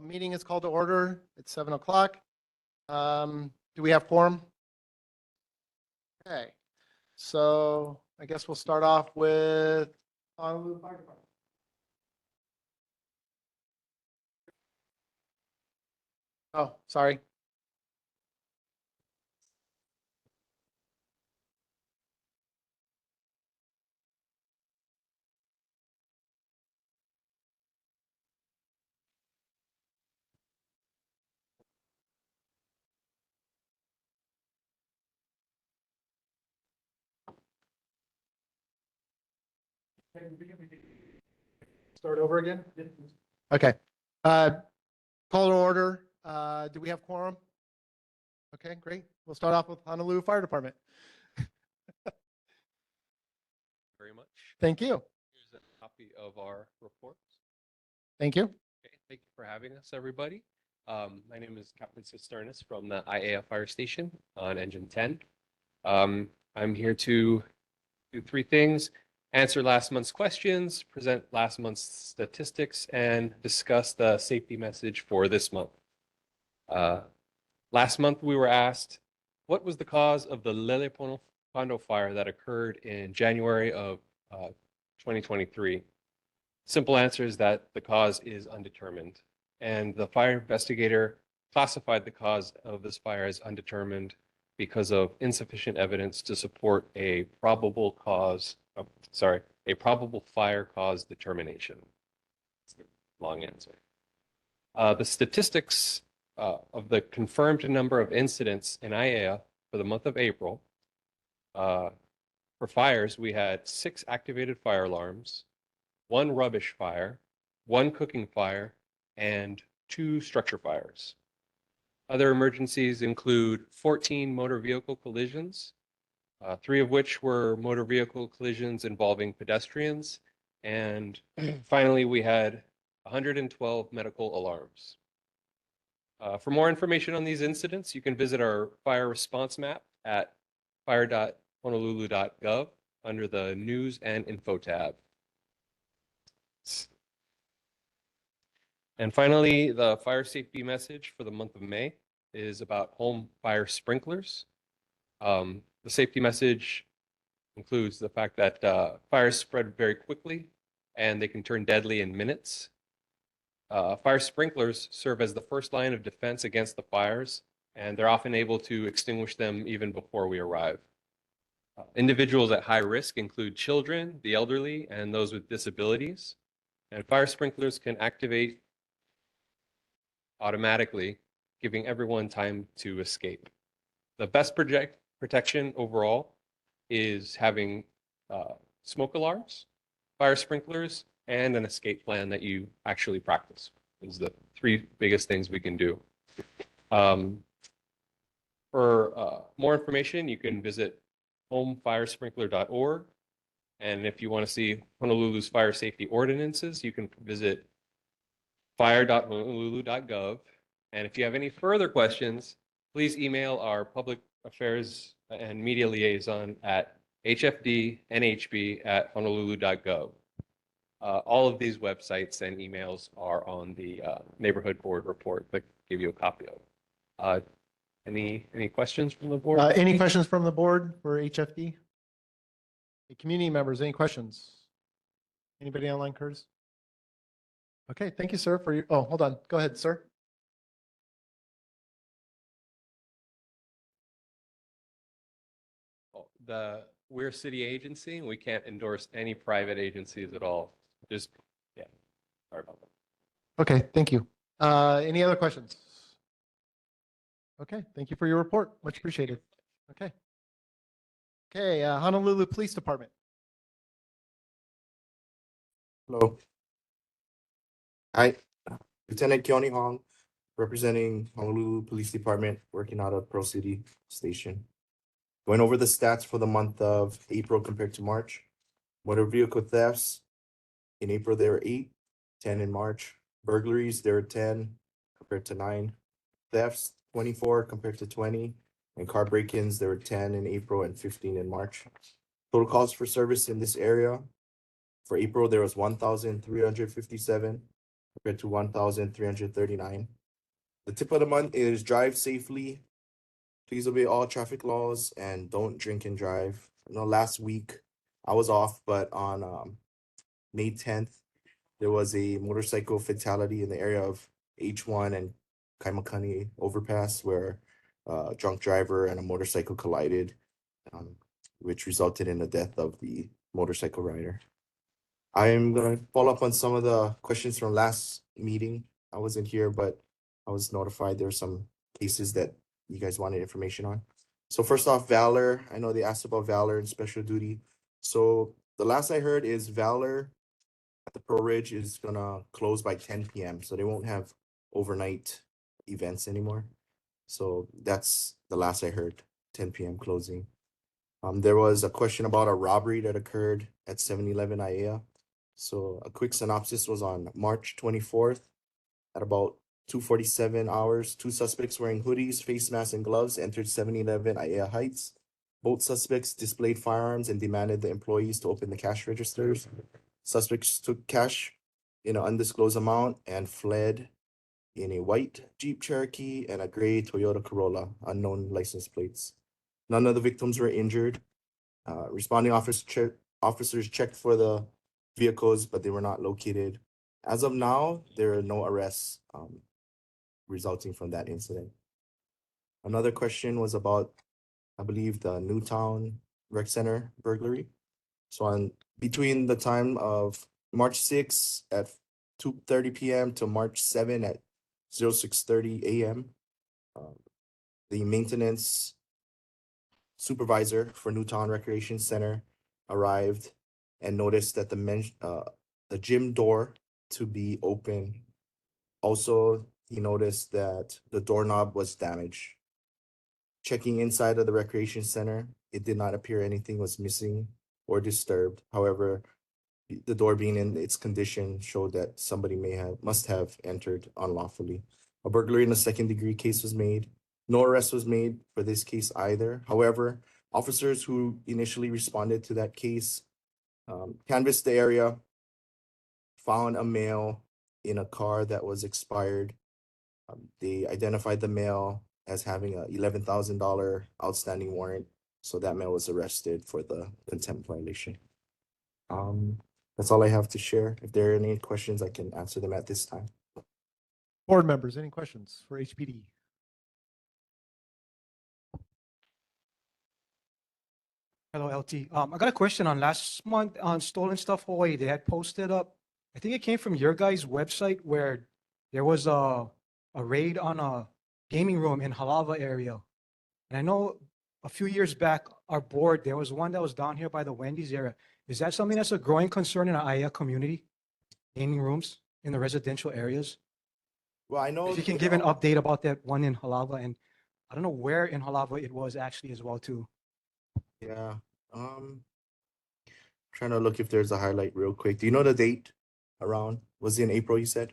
Meeting is called to order. It's 7 o'clock. Do we have quorum? Okay, so I guess we'll start off with Honolulu Fire Department. Oh, sorry. Start over again? Okay. Call to order. Do we have quorum? Okay, great. We'll start off with Honolulu Fire Department. Very much. Thank you. Here's a copy of our report. Thank you. Okay, thank you for having us, everybody. My name is Captain Cisternas from the ʻAiea Fire Station on Engine 10. I'm here to do three things: answer last month's questions, present last month's statistics, and discuss the safety message for this month. Last month, we were asked, what was the cause of the Lelepono fire that occurred in January of 2023? Simple answer is that the cause is undetermined. And the fire investigator classified the cause of this fire as undetermined because of insufficient evidence to support a probable fire cause determination. That's a long answer. The statistics of the confirmed number of incidents in ʻAiea for the month of April, for fires, we had 6 activated fire alarms, 1 rubbish fire, 1 cooking fire, and 2 structure fires. Other emergencies include 14 motor vehicle collisions, 3 of which were motor vehicle collisions involving pedestrians, and finally we had 112 medical alarms. For more information on these incidents, you can visit our fire response map at fire.honolulu.gov under the News and Info tab. And finally, the fire safety message for the month of May is about home fire sprinklers. The safety message includes the fact that fires spread very quickly and they can turn deadly in minutes. Fire sprinklers serve as the first line of defense against the fires, and they're often able to extinguish them even before we arrive. Individuals at high risk include children, the elderly, and those with disabilities. And fire sprinklers can activate automatically, giving everyone time to escape. The best protection overall is having smoke alarms, fire sprinklers, and an escape plan that you actually practice. Those are the 3 biggest things we can do. For more information, you can visit homefiresprinkler.org. And if you want to see Honolulu's fire safety ordinances, you can visit fire.honolulu.gov. And if you have any further questions, please email our public affairs and media liaison at hfdnhb@honolulu.gov. All of these websites and emails are on the neighborhood board report that give you a copy of. Any questions from the board? Any questions from the board for HFD? Community members, any questions? Anybody online, Curtis? Okay, thank you, sir, for your, oh, hold on. Go ahead, sir. We're a city agency, and we can't endorse any private agencies at all. Just, yeah, sorry about that. Okay, thank you. Any other questions? Okay, thank you for your report. Much appreciated. Okay. Okay, Honolulu Police Department. Hello. Hi, Lieutenant Keone Hong, representing Honolulu Police Department, working out of Pearl City Station. Going over the stats for the month of April compared to March. Motor vehicle thefts, in April there were 8, 10 in March. Burglaries, there were 10 compared to 9. Thefts, 24 compared to 20. And car break-ins, there were 10 in April and 15 in March. Total calls for service in this area. For April, there was 1,357. compared to 1,339. The tip of the month is drive safely. Please obey all traffic laws and don't drink and drive. Last week I was off, but on May 10th, there was a motorcycle fatality in the area of H1 and Kaimakani overpass where a drunk driver and a motorcycle collided, which resulted in the death of the motorcycle rider. I'm going to follow up on some of the questions from last meeting. I wasn't here, but I was notified there were some cases that you guys wanted information on. So first off, Valor. I know they asked about Valor and special duty. So the last I heard is Valor at the Pro Ridge is gonna close by 10 p.m. So they won't have overnight events anymore. So that's the last I heard, 10 p.m. closing. There was a question about a robbery that occurred at 7-Eleven ʻAiea. So a quick synopsis was on March 24th at about 2:47 hours. Two suspects wearing hoodies, face masks, and gloves entered 7-Eleven ʻAiea Heights. Both suspects displayed firearms and demanded the employees to open the cash registers. Suspects took cash in an undisclosed amount and fled in a white Jeep Cherokee and a gray Toyota Corolla, unknown license plates. None of the victims were injured. Responding officers checked for the vehicles, but they were not located. As of now, there are no arrests resulting from that incident. Another question was about, I believe, the Newtown Rec Center burglary. So between the time of March 6 at 2:30 p.m. to March 7 at 06:30 a.m., the maintenance supervisor for Newtown Recreation Center arrived and noticed that the gym door to be open. Also, he noticed that the doorknob was damaged. Checking inside of the recreation center, it did not appear anything was missing or disturbed. However, the door being in its condition showed that somebody must have entered unlawfully. A burglary in a second-degree case was made. No arrest was made for this case either. However, officers who initially responded to that case canvassed the area, found a male in a car that was expired. They identified the male as having a $11,000 outstanding warrant, so that male was arrested for the contempt violation. That's all I have to share. If there are any questions, I can answer them at this time. Board members, any questions for HPD? Hello, LT. I got a question on last month on Stolen Stuff Hawaii. They had posted up, I think it came from your guys' website where there was a raid on a gaming room in Halava area. And I know a few years back, our board, there was one that was down here by the Wendy's area. Is that something that's a growing concern in the ʻAiea community? Gaming rooms in the residential areas? Well, I know If you can give an update about that one in Halava, and I don't know where in Halava it was actually as well too. Yeah. Trying to look if there's a highlight real quick. Do you know the date around? Was it in April, you said?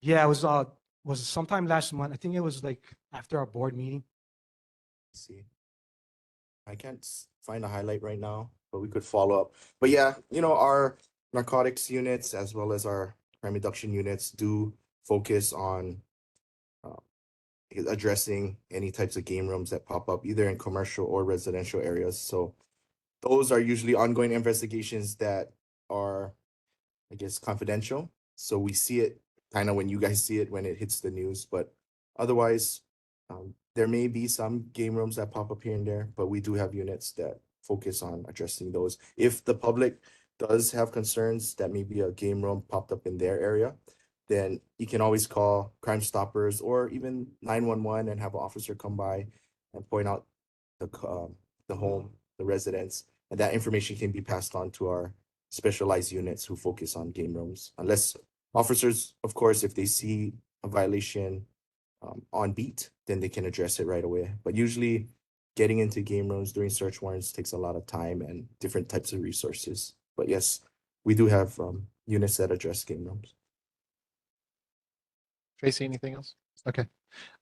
Yeah, it was sometime last month. I think it was like after our board meeting. Let's see. I can't find a highlight right now, but we could follow up. But yeah, our narcotics units as well as our crime reduction units do focus on addressing any types of game rooms that pop up either in commercial or residential areas. So those are usually ongoing investigations that are, I guess, confidential. So we see it kind of when you guys see it when it hits the news, but otherwise, there may be some game rooms that pop up here and there, but we do have units that focus on addressing those. If the public does have concerns that maybe a game room popped up in their area, then you can always call Crime Stoppers or even 911 and have an officer come by and point out the home, the residence, and that information can be passed on to our specialized units who focus on game rooms. Unless officers, of course, if they see a violation on beat, then they can address it right away. But usually getting into game rooms doing search warrants takes a lot of time and different types of resources. But yes, we do have units that address game rooms. Tracy, anything else? Okay.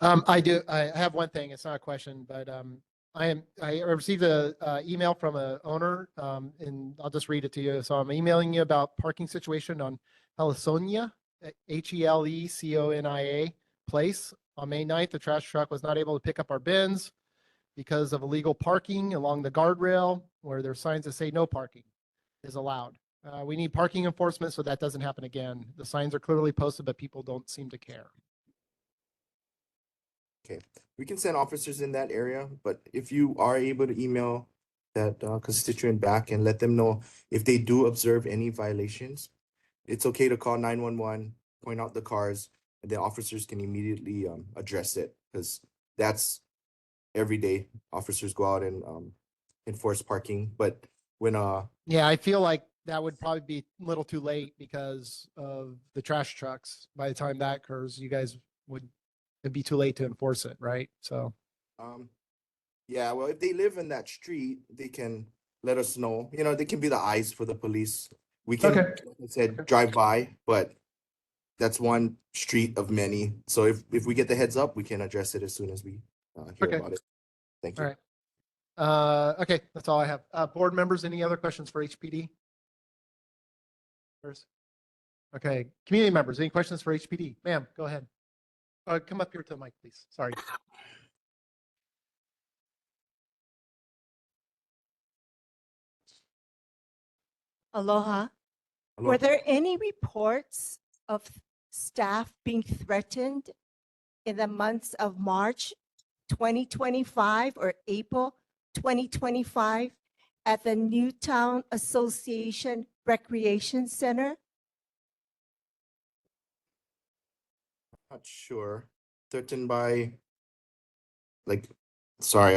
I do. I have one thing. It's not a question, but I received a email from a owner, and I'll I'll just read it to you. So I'm emailing you about parking situation on Heliconia, Heleconia Place. On May 9th, the trash truck was not able to pick up our bins because of illegal parking along the guardrail where there are signs that say no parking is allowed. We need parking enforcement so that doesn't happen again. The signs are clearly posted, but people don't seem to care. Okay, we can send officers in that area, but if you are able to email that constituent back and let them know if they do observe any violations, it's okay to call 911, point out the cars, and the officers can immediately address it, because that's every day officers go out and enforce parking. But when Yeah, I feel like that would probably be a little too late because of the trash trucks. By the time that occurs, you guys it'd be too late to enforce it, right? So, yeah, well, if they live in that street, they can let us know. You know, they can be the eyes for the police. We can, Okay. like I said, Okay. drive by, but that's one street of many. So if we get the heads up, we can address it as soon as we hear Okay. about it. Thank All you. right. Okay, that's all I have. Board members, any other questions for HPD? First. Okay, community members, any questions for HPD? Ma'am, go ahead. Come up here to the mic, please. Sorry. Aloha. Hello? Were there any reports of staff being threatened in the months of March 2025 or April 2025 at the Newtown Association Recreation Center? Not sure. Threatened by, like, sorry,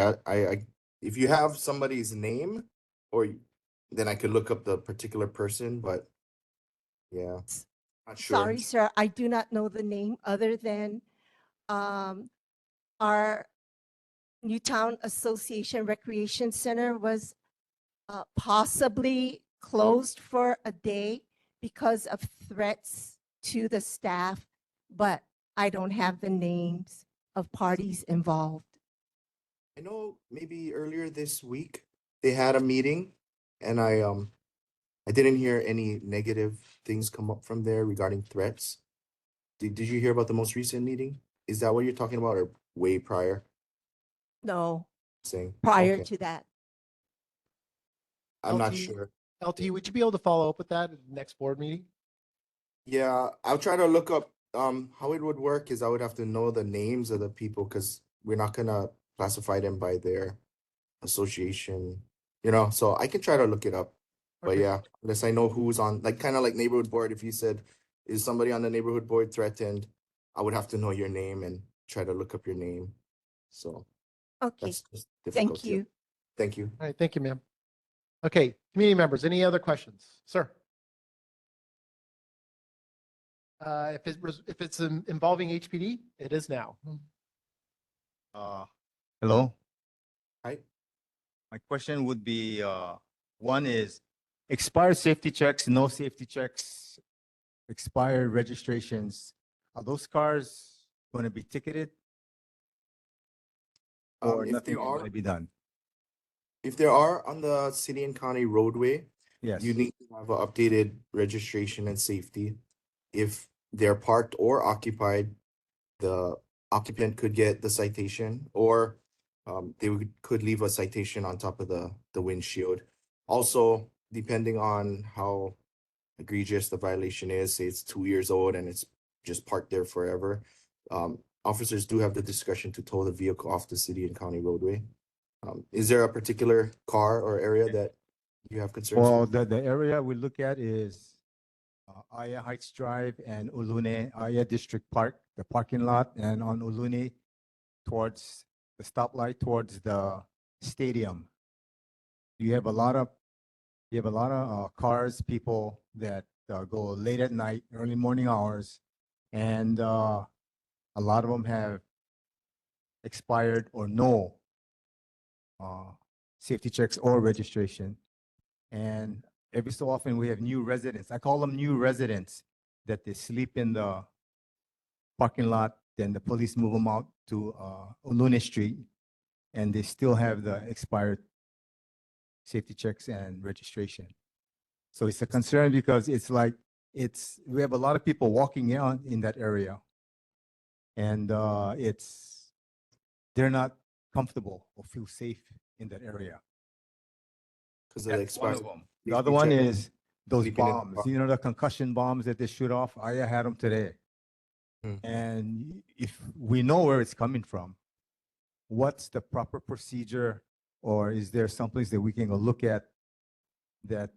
if you have somebody's name, or then I could look up the particular person, but yeah, not sure. Sorry, sir, I do not know the name other than our Newtown Association Recreation Center was possibly closed for a day because of threats to the staff, but I don't have the names of parties involved. I know maybe earlier this week they had a meeting, and I didn't hear any negative things come up from there regarding threats. Did you hear about the most recent meeting? Is that what you're talking about, or way prior? No, Saying prior okay. to that. I'm not LT. sure. LT, would you be able to follow up with that at the next board meeting? Yeah, I'll try to look up how it would work is I would have to know the names of the people, because we're not gonna classify them by their association, so I can try to look it up. But Okay. yeah, unless I know who's on, like, kind of like neighborhood board, if you said, is somebody on the neighborhood board threatened, I would have to know your name and try to look up your name. So Okay, that's just difficult. thank yeah. you. Thank you. All right, thank you, ma'am. Okay, community members, any other questions? Sir? If it's involving HPD, it is now. Hello. Hi. My question would be, one is expired safety checks, no safety checks, expired registrations. Are those cars going to be ticketed or If nothing there is are, going to be done? if there are on the city and county roadway, Yes. you need to have an updated registration and safety. If they're parked or occupied, the occupant could get the citation, or could leave a citation on top of the windshield. Also, depending on how egregious the violation is, say it's 2 years old and it's just parked there forever, officers do have the discretion to tow the vehicle off the city and county roadway. Is there a particular car or area that you have concerns Well, with? the area we look at is ʻAiea Heights Drive and Ulune ʻAiea District Park, the parking lot, and on Ulune towards the stoplight towards the stadium. You have a lot of cars, people that go late at night, early morning hours, and a lot of them have expired or no safety checks or registration. And every so often we have new residents. I call them new residents, that they sleep in the parking lot. Then the police move them out to Olune Street, and they still have the expired safety checks and registration. So it's a concern because it's like, we have a lot of people walking in that area. And they're not comfortable or feel safe in that area. Because of the That's one of expired. them. The other one check. is those Sleeping in the bombs, car. you know, the concussion bombs that they shoot off. ʻAiea had them today. Hmm. And if we know where it's coming from, what's the proper procedure? Or is there something that we can go look at that,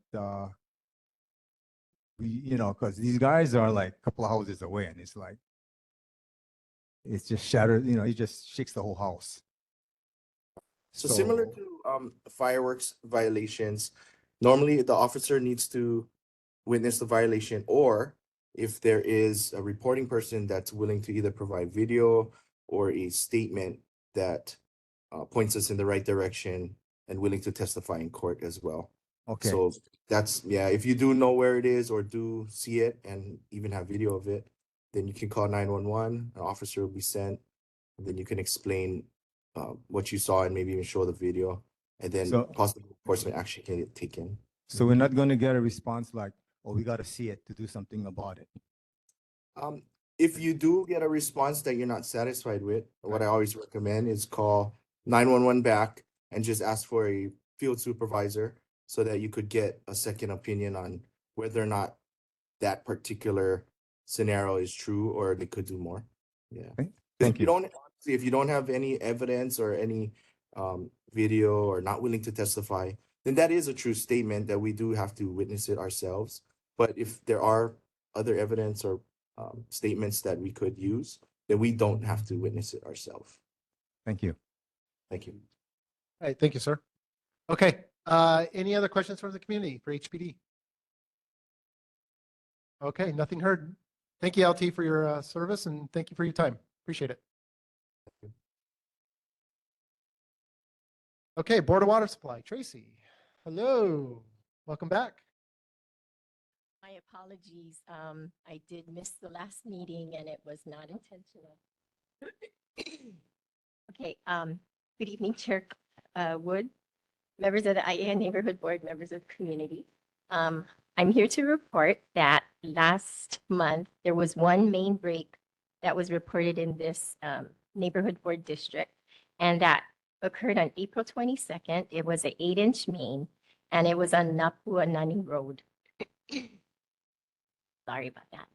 because these guys are like a couple of houses away and it's like, it's just shattered, it just shakes the whole house. So similar to fireworks violations, normally the officer needs to witness the violation, or if there is a reporting person that's willing to either provide video or a statement that points us in the right direction and willing to testify in court as well. Okay, So that's, yeah, if you do know where it is or do see it and even have video of it, then you can call 911, an officer will be sent, and then you can explain what you saw and maybe even show the video, and then So- possible enforcement action can get taken. so we're not going to get a response like, oh, we got to see it to do something about it. If you do get a response that you're not satisfied with, what I always recommend is call 911 back and just ask for a field supervisor so that you could get a second opinion on whether or not that particular scenario is true or they could do more. Yeah. Okay, 'Cause thank if you. honestly, if you don't have any evidence or any video or not willing to testify, then that is a true statement that we do have to witness it ourselves. But if there are other evidence or statements that we could use, then we don't have to witness it ourselves. Thank you. Thank you. All right, thank you, sir. Okay, any other questions from the community for HPD? Okay, nothing heard. Thank you, LT, for your service, and thank you for your time. Appreciate it. Okay, Board of Water Supply, Tracy. Hello, welcome back. My apologies. I did miss the last meeting and it was not intentional. Okay, good evening, Chair Wood, members of the ʻAiea Neighborhood Board, members of the community. I'm here to report that last month there was one main break that was reported in this neighborhood board district, and that occurred on April 22nd. It was an 8-inch main, and it was on Napuanani Road. Sorry about that.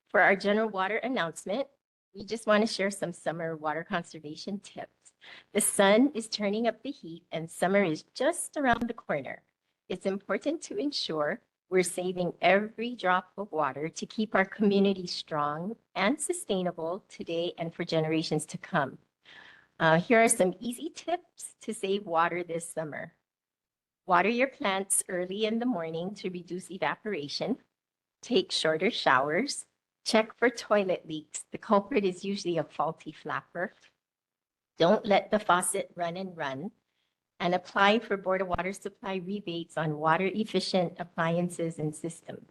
For our general water announcement, we just want to share some summer water conservation tips. The sun is turning up the heat and summer is just around the corner. It's important to ensure we're saving every drop of water to keep our community strong and sustainable today and for generations to come. Here are some easy tips to save water this summer. Water your plants early in the morning to reduce evaporation. Take shorter showers. Check for toilet leaks. The culprit is usually a faulty flapper. Don't let the faucet run and run. And apply for Board of Water Supply rebates on water efficient appliances and systems.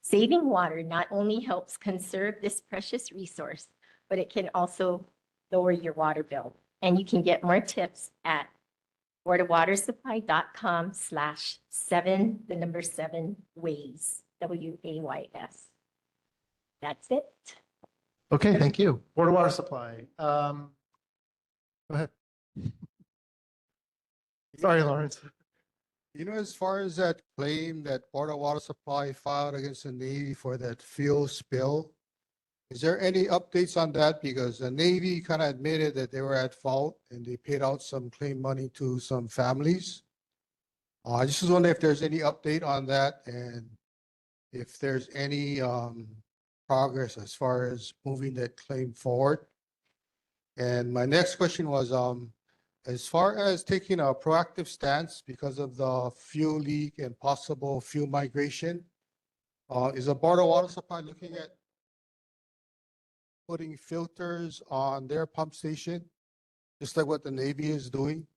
Saving water not only helps conserve this precious resource, but it can also lower your water bill. And you can get more tips at boardofwatersupply.com/7 ways, WAYS. That's it. Okay, thank you. Board of Water Supply. Go ahead. Sorry, Lawrence. As far as that claim that Board of Water Supply filed against the Navy for that fuel spill, is there any updates on that? Because the Navy kind of admitted that they were at fault and they paid out some claim money to some families. I just was wondering if there's any update on that and if there's any progress as far as moving that claim forward. And my next question was, as far as taking a proactive stance because of the fuel leak and possible fuel migration, is the Board of Water Supply looking at putting filters on their pump station, just like what the Navy is doing?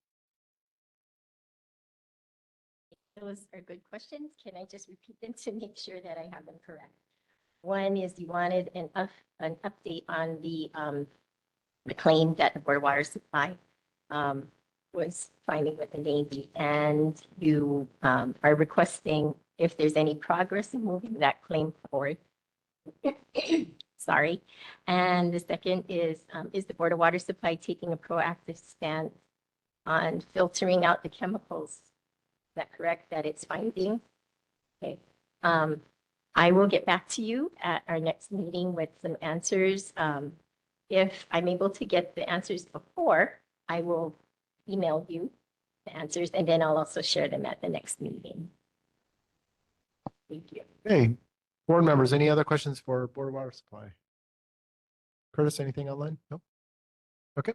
Those are good questions. Can I just repeat them to make sure that I have them correct? One is you wanted an update on the claim that the Board of Water Supply was filing with the Navy, and you are requesting if there's any progress in moving that claim forward. Sorry. And the second is the Board of Water Supply taking a proactive stance on filtering out the chemicals? Is that correct, that it's finding? Okay. I will get back to you at our next meeting with some answers. If I'm able to get the answers before, I will email you the answers, and then I'll also share them at the next meeting. Thank you. Hey, board members, any other questions for Board of Water Supply? Curtis, anything online? No? Okay.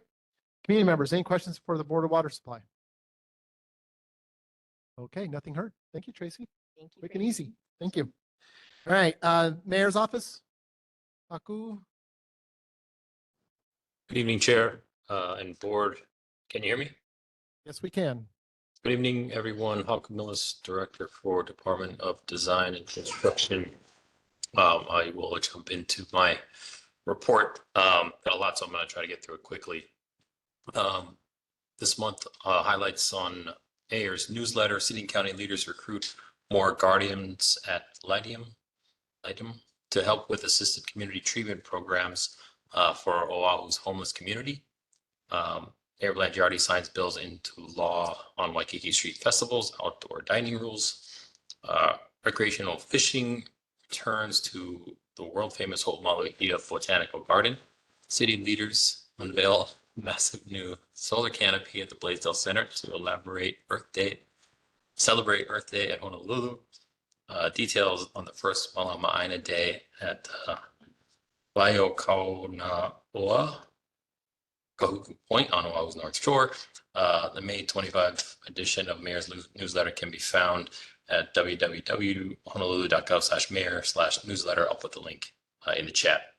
Community members, any questions for the Board of Water Supply? Okay, nothing heard. Thank you, Tracy. Thank you. Quick and easy. Thank you. All right, Mayor's Office. Aku. Good evening, Chair and Board. Can you hear me? Yes, we can. Good evening, everyone. Hawk Millis, Director for Department of Design and Construction. I will jump into my report. Got a lot, so I'm going to try to get through it quickly. This month highlights on ʻAia's newsletter. City and county leaders recruit more guardians at Lydium to help with assisted community treatment programs for Oahu's homeless community. Mayor Blangiardi signs bills into law on Waikiki Street festivals, outdoor dining rules, recreational fishing returns to the world famous Ho'omalohi'a Botanical Garden. City leaders unveil massive new solar canopy at the Blaisdell Center to celebrate Earth Day at Honolulu. Details on the first Malama Day at Waiokaunaoa, Kahuku Point on Oahu's North Shore. The May 25 edition of Mayor's newsletter can be found at www.honolulu.gov/mayor/newsletter. I'll put the link in the chat.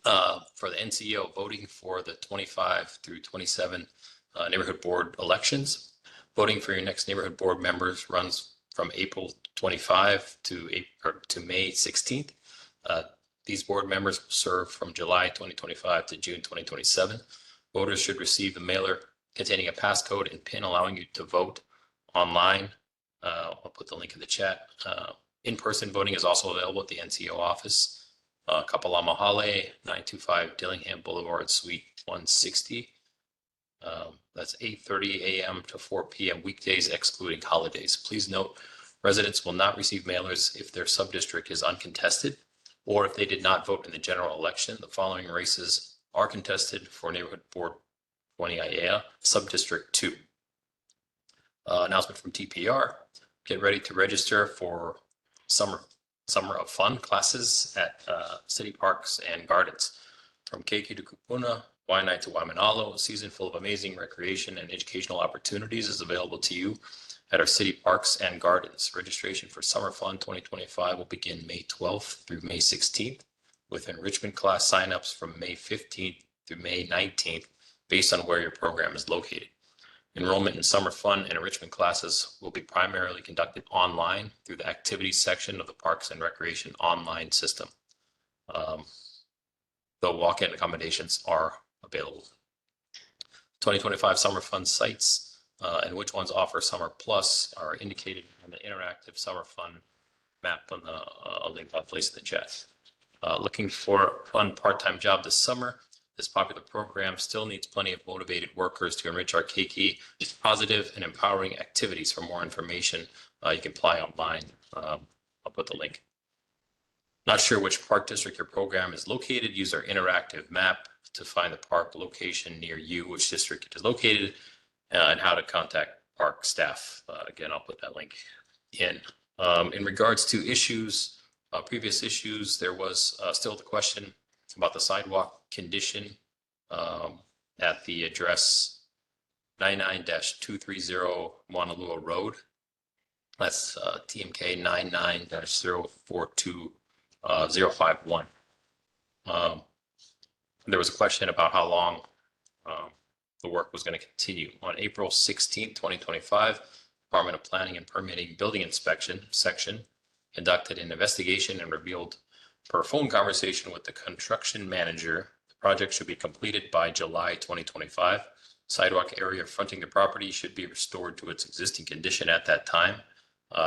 For the NCO, voting for the 25 through 27 neighborhood board elections. Voting for your next neighborhood board members runs from April 25 to May 16th. These board members will serve from July 2025 to June 2027. Voters should receive a mailer containing a passcode and PIN allowing you to vote online. I'll put the link in the chat. In-person voting is also available at the NCO office. Kapalama Hale, 925 Dillingham Boulevard, Suite 160. That's 8:30 a.m. to 4 p.m. weekdays, excluding holidays. Please note, residents will not receive mailers if their subdistrict is uncontested or if they did not vote in the general election. The following races are contested for Neighborhood Board 20 ʻAiea, Subdistrict 2. Announcement from TPR. Get ready to register for Summer of Fun classes at city parks and gardens. From Keiki to Kupuna, Waianae to Waimanalo, a season full of amazing recreation and educational opportunities is available to you at our city parks and gardens. Registration for Summer Fun 2025 will begin May 12th through May 16th, with enrichment class signups from May 15th through May 19th, based on where your program is located. Enrollment in Summer Fun and enrichment classes will be primarily conducted online through the activities section of the Parks and Recreation online system. Though walk-in accommodations are available. 2025 Summer Fun sites and which ones offer Summer Plus are indicated on the interactive Summer Fun map on the link I'll place in the chat. Looking for a fun part-time job this summer. This popular program still needs plenty of motivated workers to enrich our keiki with positive and empowering activities. For more information, you can apply online. I'll put the link. Not sure which park district your program is located? Use our interactive map to find the park location near you, which district it is located, and how to contact park staff. Again, I'll put that link in. In regards to issues, previous issues, there was still the question about the sidewalk condition at the address 99-230 Maunalua Road. That's TMK 99-042051. There was a question about how long the work was going to continue. On April 16, 2025, Department of Planning and Permitting Building Inspection section conducted an investigation and revealed, per phone conversation with the construction manager, the project should be completed by July 2025. Sidewalk area fronting the property should be restored to its existing condition at that time.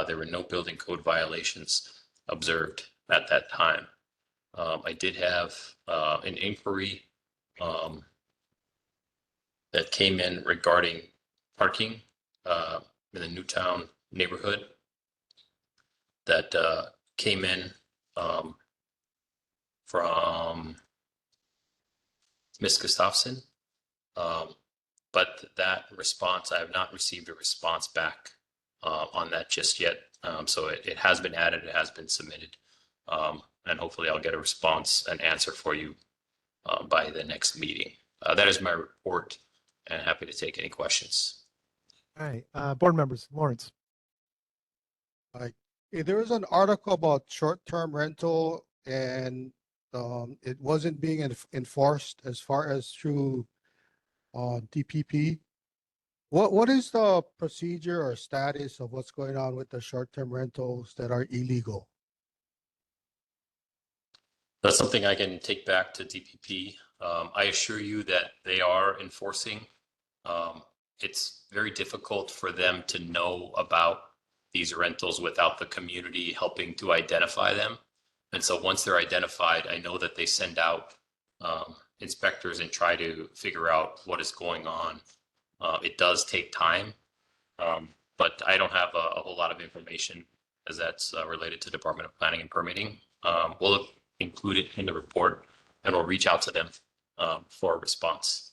There were no building code violations observed at that time. I did have an inquiry that came in regarding parking in the Newtown neighborhood that came in from Ms. Gustafson. But that response, I have not received a response back on that just yet. So it has been added, it has been submitted. And hopefully I'll get a response, an answer for you by the next meeting. That is my report, and happy to take any questions. All right, board members, Lawrence. There was an article about short-term rental and it wasn't being enforced as far as through DPP. What is the procedure or status of what's going on with the short-term rentals that are illegal? That's something I can take back to DPP. I assure you that they are enforcing. It's very difficult for them to know about these rentals without the community helping to identify them. And so once they're identified, I know that they send out inspectors and try to figure out what is going on. It does take time, but I don't have a whole lot of information as that's related to Department of Planning and Permitting. We'll include it in the report and we'll reach out to them for a response.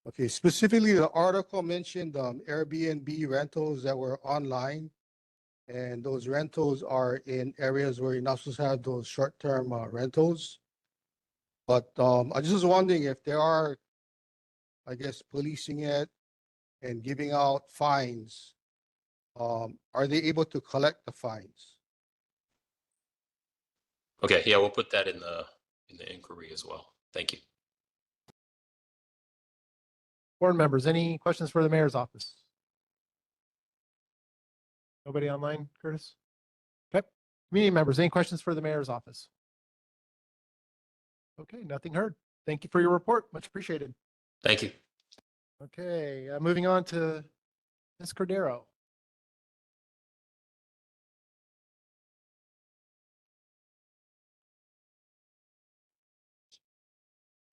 Okay, specifically, the article mentioned Airbnb rentals that were online. And those rentals are in areas where you're not supposed to have those short-term rentals. But I just was wondering if they are, I guess, policing it and giving out fines. Are they able to collect the fines? Okay, yeah, we'll put that in the inquiry as well. Thank you. Board members, any questions for the mayor's office? Nobody online, Curtis? Okay. Community members, any questions for the mayor's office? Okay, nothing heard. Thank you for your report. Much appreciated. Thank you. Okay, moving on to Ms. Cordero.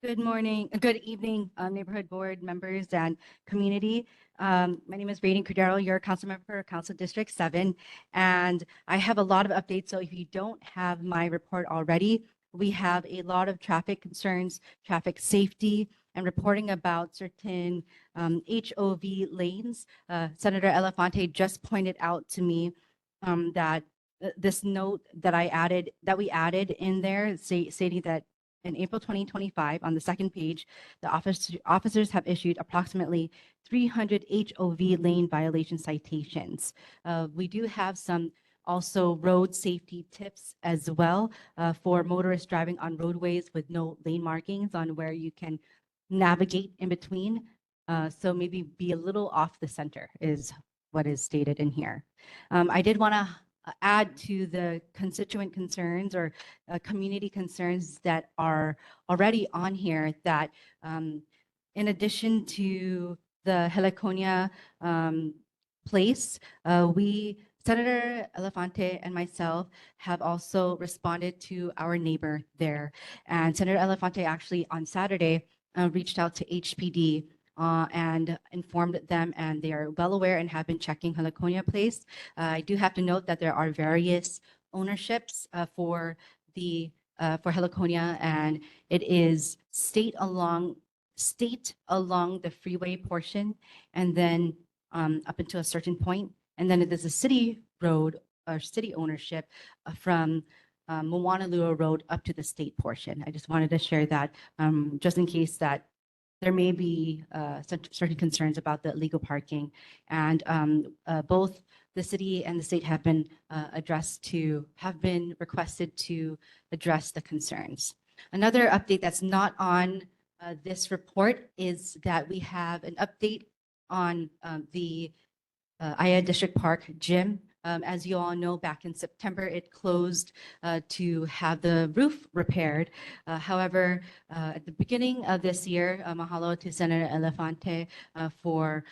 Good morning, good evening, neighborhood board members and community. My name is Raiden Cordero, your council member for Council District 7, and I have a lot of updates. So if you don't have my report already, we have a lot of traffic concerns, traffic safety, and reporting about certain HOV lanes. Senator Elefante just pointed out to me that this note that we added in there stating that in April 2025, on the second page, the officers have issued approximately 300 HOV lane violation citations. We do have some also road safety tips as well for motorists driving on roadways with no lane markings on where you can navigate in between. So maybe be a little off the center is what is stated in here. I did want to add to the constituent concerns or community concerns that are already on here that in addition to the Heliconia place, Senator Elefante and myself have also responded to our neighbor there. And Senator Elefante actually on Saturday reached out to HPD and informed them, and they are well aware and have been checking Heliconia Place. I do have to note that there are various ownerships for Heliconia, and it is state along the freeway portion, and then up until a certain point, and then there's a city road or city ownership from Moanalua Road up to the state portion. I just wanted to share that just in case that there may be certain concerns about the illegal parking, and both the city and the state have been requested to address the concerns. Another update that's not on this report is that we have an update on the ʻAiea District Park gym. As you all know, back in September, it closed to have the roof repaired. However, at the beginning of this year, mahalo to Senator Elefante for,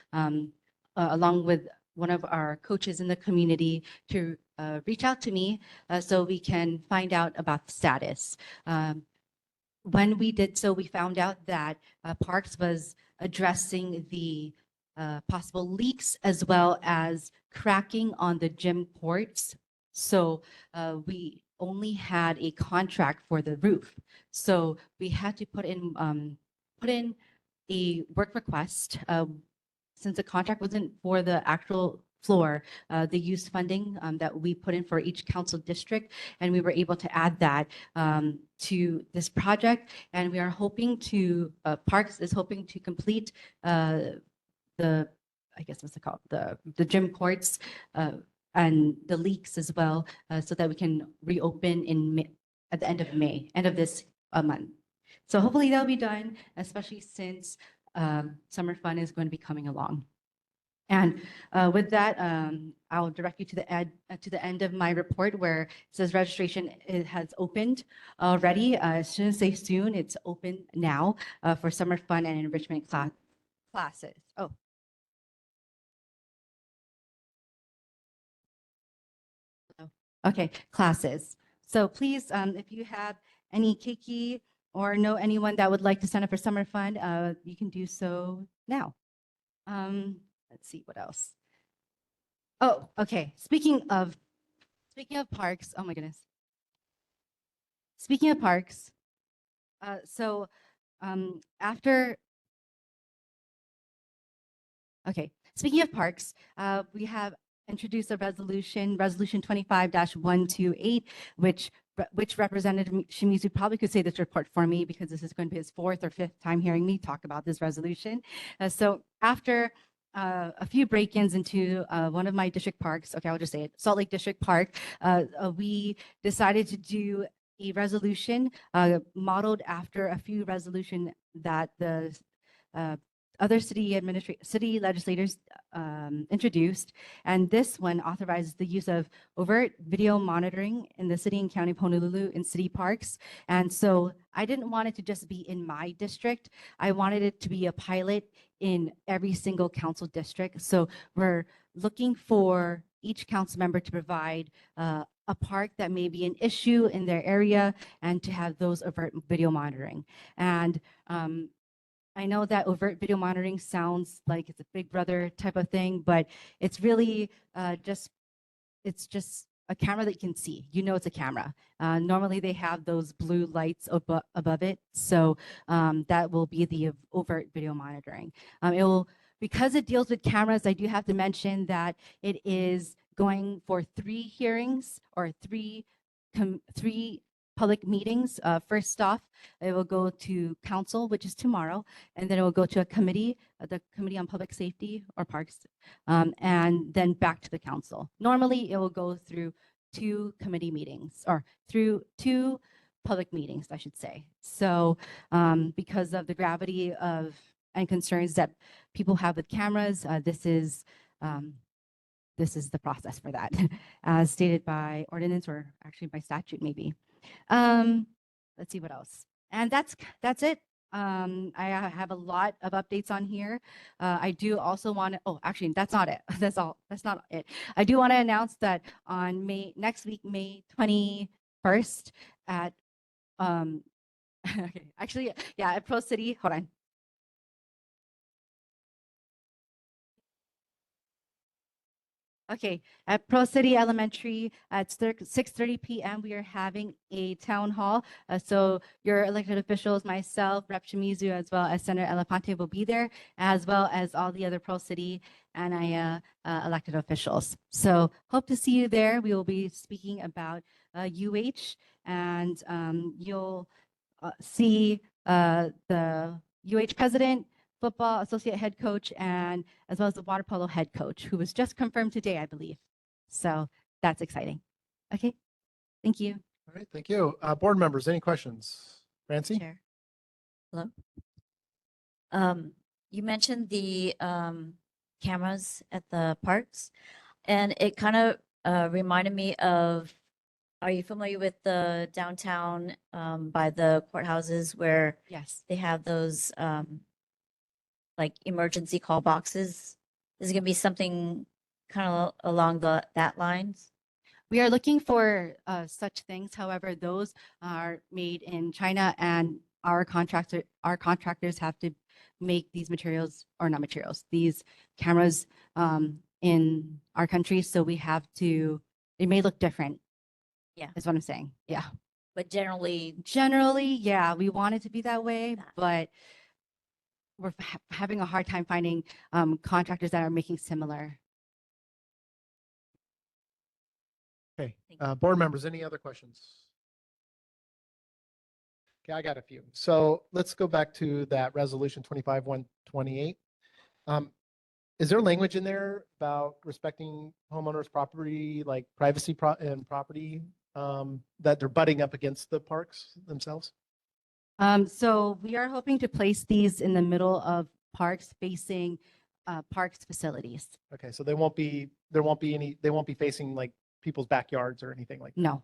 along with one of our coaches in the community to reach out to me so we can find out about the status. When we did so, we found out that Parks was addressing the possible leaks as well as cracking on the gym ports. So we only had a contract for the roof. So we had to put in a work request. Since the contract wasn't for the actual floor, they used funding that we put in for each council district, and we were able to add that to this project. And we are hoping to, Parks is hoping to complete the, I guess what's it called, the gym courts and the leaks as well, so that we can reopen in at the end of May, end of this month. So hopefully that'll be done, especially since summer fun is going to be coming along. And with that, I'll direct you to the end of my report where it says registration has opened already. I shouldn't say soon, it's open now for summer fun and enrichment classes. Oh. Okay, classes. So please, if you have any keiki or know anyone that would like to sign up for summer fun, you can do so now. Let's see what else. Oh, okay. Speaking of parks, oh my goodness. Speaking of parks, speaking of parks, we have introduced a resolution 25-128, which Representative Shimizu probably could say this report for me because this is going to be his 4th or 5th time hearing me talk about this resolution. So after a few break-ins into one of my district parks, okay, I'll just say it, Salt Lake District Park, we decided to do a resolution modeled after a few resolutions that the other city legislators introduced, and this one authorizes the use of overt video monitoring in the city and county of Honolulu in city parks. And so I didn't want it to just be in my district. I wanted it to be a pilot in every single council district. So we're looking for each council member to provide a park that may be an issue in their area and to have those overt video monitoring. And I know that overt video monitoring sounds like it's a Big Brother type of thing, but it's really it's just a camera that you can see. You know it's a camera. Normally they have those blue lights above it, so that will be the overt video monitoring. Because it deals with cameras, I do have to mention that it is going for 3 hearings or three public meetings. First off, it will go to council, which is tomorrow, and then it will go to a committee, the Committee on Public Safety or Parks, and then back to the council. Normally, it will go through 2 committee meetings or through 2 public meetings, I should say. So because of the gravity of and concerns that people have with cameras, this is the process for that, as stated by ordinance or actually by statute maybe. Let's see what else. And that's it. I have a lot of updates on here. I do also want to, oh, actually, that's not it. That's all. That's not it. I do want to announce that on next week, May 21st at, okay, actually, yeah, at Pro City, hold on. Okay, at Pro City Elementary at 6:30 p.m. we are having a town hall. So your elected officials, myself, Rep. Shimizu, as well as Senator Elefante will be there, as well as all the other Pro City and ʻAiea elected officials. So hope to see you there. We will be speaking about UH, and you'll see the UH president, football associate head coach, and as well as the water polo head coach, who was just confirmed today, I believe. So that's exciting. Okay, thank you. All right, thank you. Board members, any questions? Francie? Chair. Hello. You mentioned the cameras at the parks, and it kind of reminded me of, are you familiar with the downtown by the courthouses where Yes. they have those like emergency call boxes? Is it gonna be something kind of along that lines? We are looking for such things. However, those are made in China, and our contractors have to make these materials, or not materials, these cameras in our country. So we have to, it may look different. Yeah. Is what I'm saying. Yeah. But generally, Generally, yeah, we want it to be that way, but we're having a hard time finding contractors that are making similar. Okay, Thank you. board members, any other questions? Okay, I got a few. So let's go back to that resolution 25-128. Is there language in there about respecting homeowners' property, like privacy and property, that they're butting up against the parks themselves? So we are hoping to place these in the middle of parks facing parks facilities. Okay, so they won't be facing like people's backyards or anything like that? No,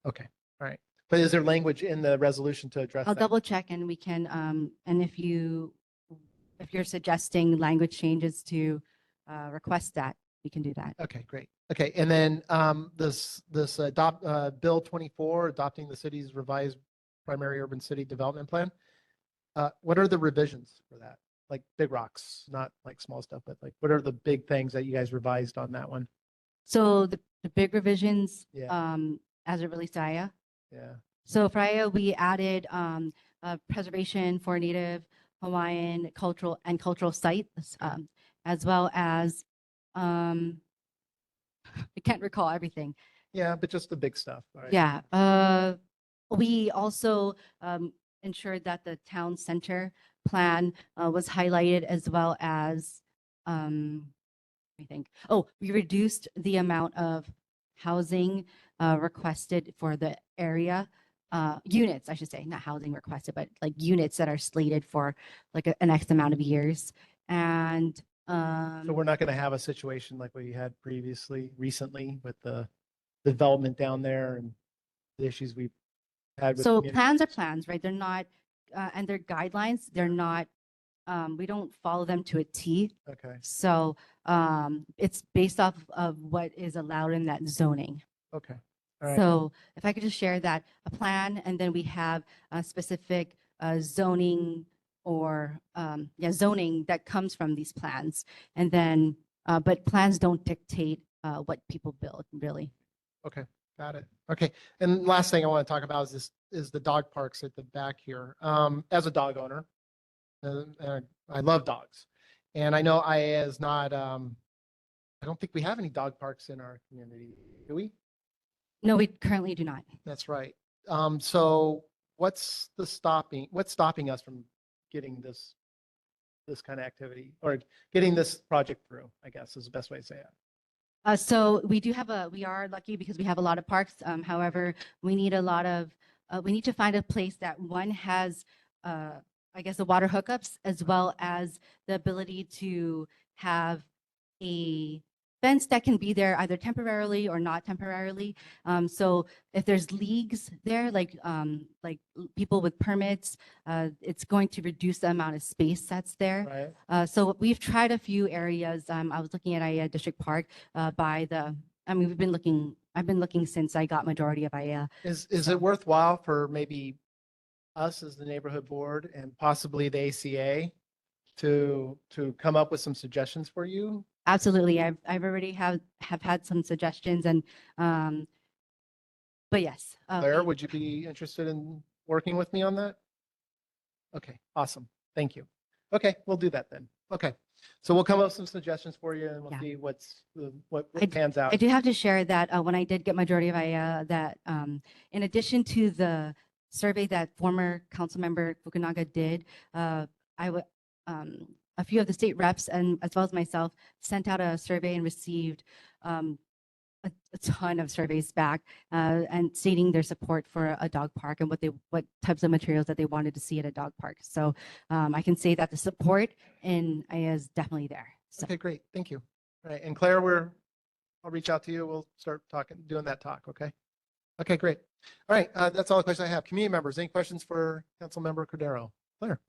Okay, all right. But is there language in the resolution to address I'll that? double check and we can, and if you're suggesting language changes to request that, we can do that. Okay, great. Okay, and then this Bill 24, adopting the city's revised primary urban city development plan. What are the revisions for that? Like big rocks, not like small stuff, but like what are the big things that you guys revised on that one? So the big revisions Yeah. as it relates to ʻAiea. Yeah. So for ʻAiea, we added preservation for Native Hawaiian cultural sites, as well as I can't recall everything. Yeah, but just the big stuff. Right? Yeah. We also ensured that the town center plan was highlighted, as well as I think, we reduced the amount of housing requested for the area. Units, I should say, not housing requested, but like units that are slated for like an X amount of years. And So we're not going to have a situation like we had recently with the development down there and the issues we've had with. so community. plans are plans, right? They're not, and they're guidelines. They're not, we don't follow them to a T. Okay, So it's based off of what is allowed in that zoning. okay. All right. So if I could just share that, a plan, and then we have a specific zoning or zoning that comes from these plans. And then, but plans don't dictate what people build, really. Okay, got it. Okay, and last thing I want to talk about is the dog parks at the back here. As a dog owner, I love dogs, and I know ʻAiea is not. I don't think we have any dog parks in our community, do we? No, we currently do not. That's right. So what's stopping us from getting this kind of activity or getting this project through, I guess is the best way to say it. So we are lucky because we have a lot of parks. However, we need we need to find a place that one has, I guess, the water hookups, as well as the ability to have a fence that can be there either temporarily or not temporarily. So if there's leagues there, like people with permits, it's going to reduce the amount of space that's there. Right. So we've tried a few areas. I was looking at ʻAiea District Park I've been looking since I got majority of ʻAiea. Is it worthwhile for maybe us as the neighborhood board and possibly the ACA to come up with some suggestions for you? Absolutely. I've already have had some suggestions, and but yes. Claire, would you be interested in working with me on that? Okay, awesome. Thank you. Okay, we'll do that then. Okay. So we'll come up with some suggestions for you and we'll Yeah. see what pans out. I do have to share that when I did get majority of ʻAiea, that in addition to the survey that former council member Fukunaga did, a few of the state reps, and as well as myself, sent out a survey and received a ton of surveys back and stating their support for a dog park and what types of materials that they wanted to see at a dog park. So I can say that the support in ʻAiea is definitely there. So Okay, great. Thank you. All right. And Claire, I'll reach out to you. We'll start doing that talk. Okay. Okay, great. All right. That's all the questions I have. Community members, any questions for Councilmember Cordero? Claire?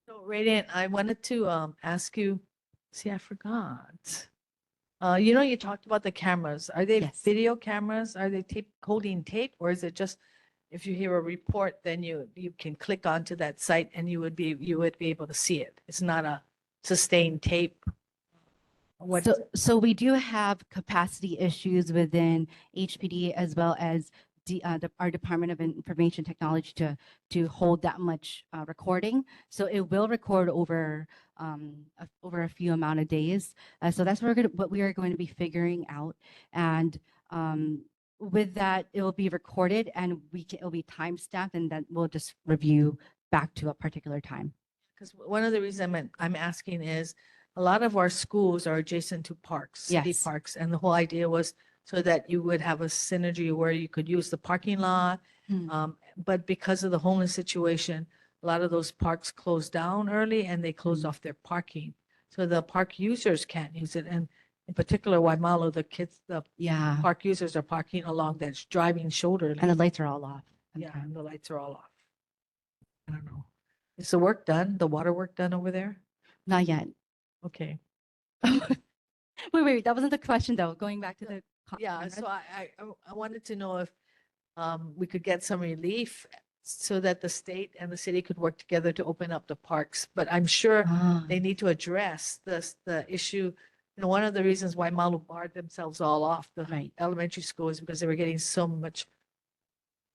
So Radiant, I wanted to ask you, see, I forgot. You talked about the cameras. Are they Yes. video cameras? Are they tape holding tape, or is it just if you hear a report, then you can click onto that site and you would be able to see it? It's not a sustained tape. What? So we do have capacity issues within HPD as well as our Department of Information Technology to hold that much recording. So it will record over over a few amount of days. So that's what we are going to be figuring out. And with that, it will be recorded and it will be time stamped, and then we'll just review back to a particular time. Because one of the reasons I'm asking is a lot of our schools are adjacent to parks, city Yes. parks, and the whole idea was so that you would have a synergy where you could use the parking lot. But because of the homeless situation, a lot of those parks closed down early and they closed off their parking. So the park users can't use it. And in particular, Waimalo, the Yeah. park users are parking along that driving shoulder And the lane. lights are all off. Yeah, sometimes. and the lights are all off. I don't know. Is the work done? The water work done over there? Not yet. Okay. Wait, that wasn't the question though. Going back to the. Yeah, cameras. so I wanted to know if we could get some relief so that the state and the city could work together to open up the parks. But I'm sure Ah, they need to address the issue. One of the reasons why Malu barred themselves all off the Right. elementary school is because they were getting so much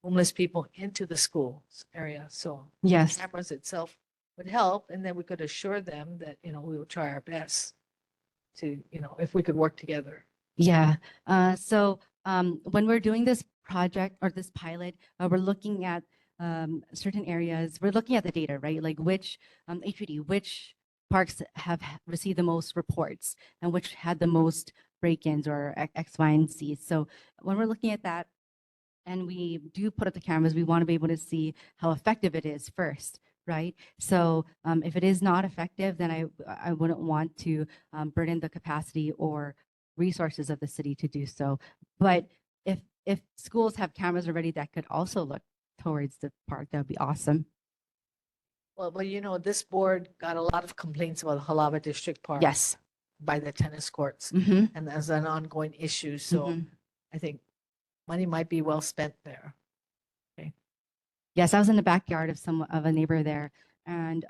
homeless people into the school area. So Yes. cameras itself would help, and then we could assure them that, we will try our best to, if we could work together. Yeah. So when we're doing this project or this pilot, we're looking at certain areas. We're looking at the data, right? Like which HPD, which parks have received the most reports and which had the most break-ins or X, Y, and Z. So when we're looking at that and we do put up the cameras, we want to be able to see how effective it is first, right? So if it is not effective, then I wouldn't want to burden the capacity or resources of the city to do so. But if schools have cameras already that could also look towards the park, that would be awesome. Well, this board got a lot of complaints about Halava District Park. Yes. By the tennis courts, Mm-hmm. and as an ongoing issue. So I think money might be well spent there. Yes, I was in the backyard of a neighbor there and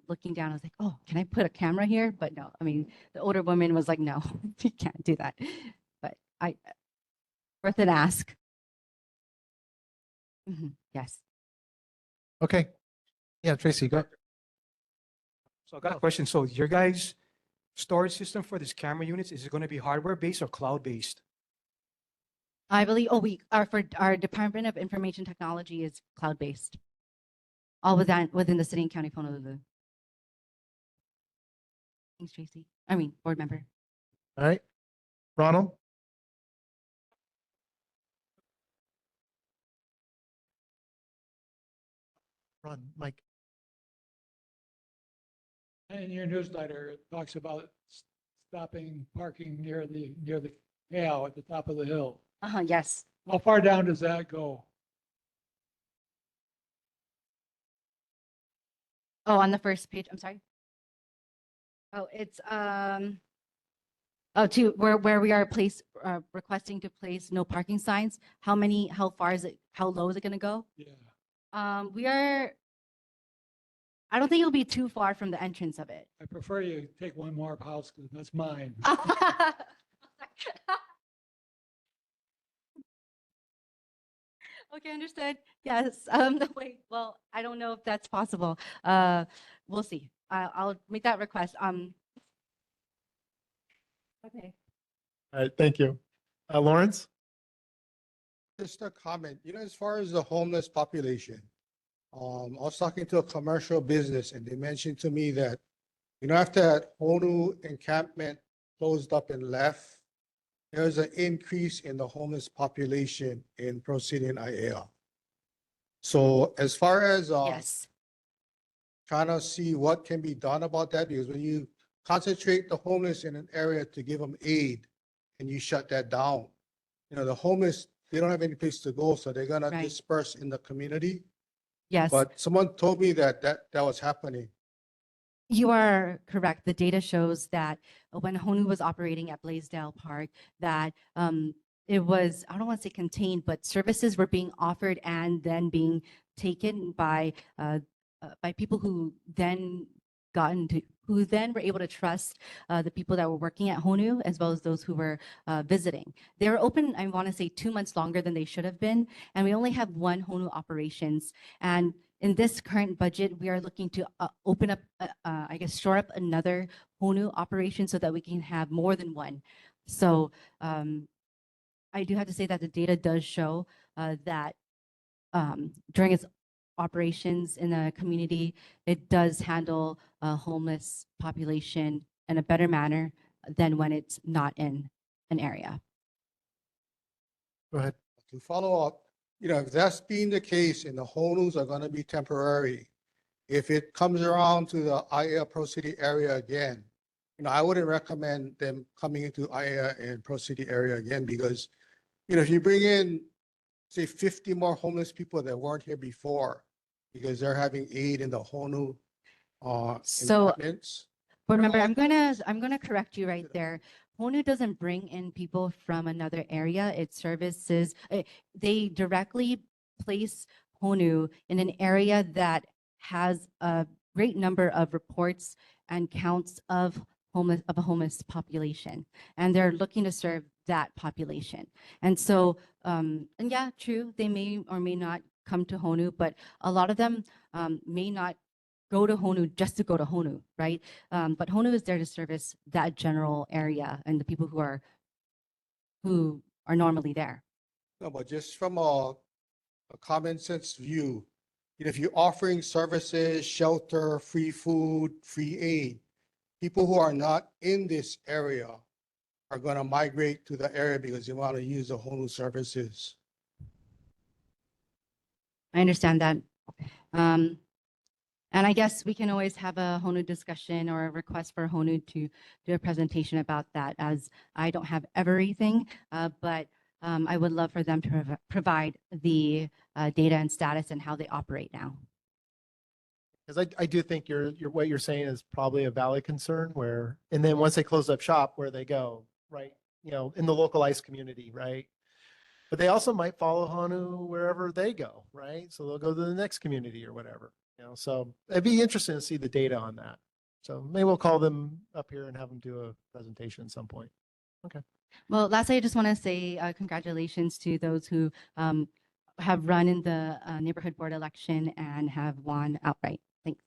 looking down, I was like, oh, can I put a camera here? But no, I mean, the older woman was like, no, you can't do that. But worth an ask. Yes. Okay. Yeah, Tracy, go. So I got a question. So your guys' storage system for these camera units, is it going to be hardware based or cloud based? I believe, for our Department of Information Technology is cloud-based. All within the city and county of Honolulu. Thanks, Tracy. Board member. All right. Ronald? Ron, Mike. In your newsletter, it talks about stopping parking near the ʻAiea at the top of the hill. Yes. How far down does that go? Oh, on the first page, I'm sorry. Oh, it's, to where we are requesting to place no parking signs. How far is it, how low is it gonna go? Yeah, I don't think it'll be too far from the entrance of it. I prefer you take one more house because that's mine. Okay, understood. Yes. Wait, well, I don't know if that's possible. We'll see. I'll make that request. Okay. All right, thank you. Lawrence? Just a comment, as far as the homeless population, I was talking to a commercial business and they mentioned to me that, after that Honu encampment closed up and left, there's an increase in the homeless population in Pro City and ʻAiea. So as far as Yes. trying to see what can be done about that, because when you concentrate the homeless in an area to give them aid and you shut that down, the homeless, they don't have any place to go, so they're gonna Right. disperse in the community. Yes. But someone told me that was happening. You are correct. The data shows that when Honu was operating at Blaisdell Park, that it was, I don't want to say contained, but services were being offered and then being taken by people who then who then were able to trust the people that were working at Honu as well as those who were visiting. They were open, I want to say 2 months longer than they should have been, and we only have one Honu operations. And in this current budget, we are looking to open up, I guess, shore up another Honu operation so that we can have more than one. So I do have to say that the data does show that during its operations in the community, it does handle a homeless population in a better manner than when it's not in an area. Go ahead. To follow up, if that's being the case and the Honus are gonna be temporary, if it comes around to the ʻAiea Pro City area again, I wouldn't recommend them coming into ʻAiea and Pro City area again because, if you bring in, say, 50 more homeless people that weren't here before, because they're having aid in the Honu So- encampments. But remember, I'm gonna correct you right there. Honu doesn't bring in people from another area. It services, they directly place Honu in an area that has a great number of reports and counts of a homeless population. And they're looking to serve that population. And so, and yeah, true, they may or may not come to Honu, but a lot of them may not go to Honu just to go to Honu, right? But Honu is there to service that general area and the people who are normally there. No, but just from a common sense view, if you're offering services, shelter, free food, free aid, people who are not in this area are gonna migrate to the area because they want to use the Honu services. I understand that. And I guess we can always have a Honu discussion or a request for Honu to do a presentation about that, as I don't have everything, but I would love for them to provide the data and status and how they operate now. Because I do think what you're saying is probably a valid concern and then once they close up shop, where they go, right? In the localized community, right? But they also might follow Honu wherever they go, right? So they'll go to the next community or whatever, so it'd be interesting to see the data on that. So maybe we'll call them up here and have them do a presentation at some point. Okay. Well, lastly, I just want to say congratulations to those who have run in the neighborhood board election and have won outright. Thanks.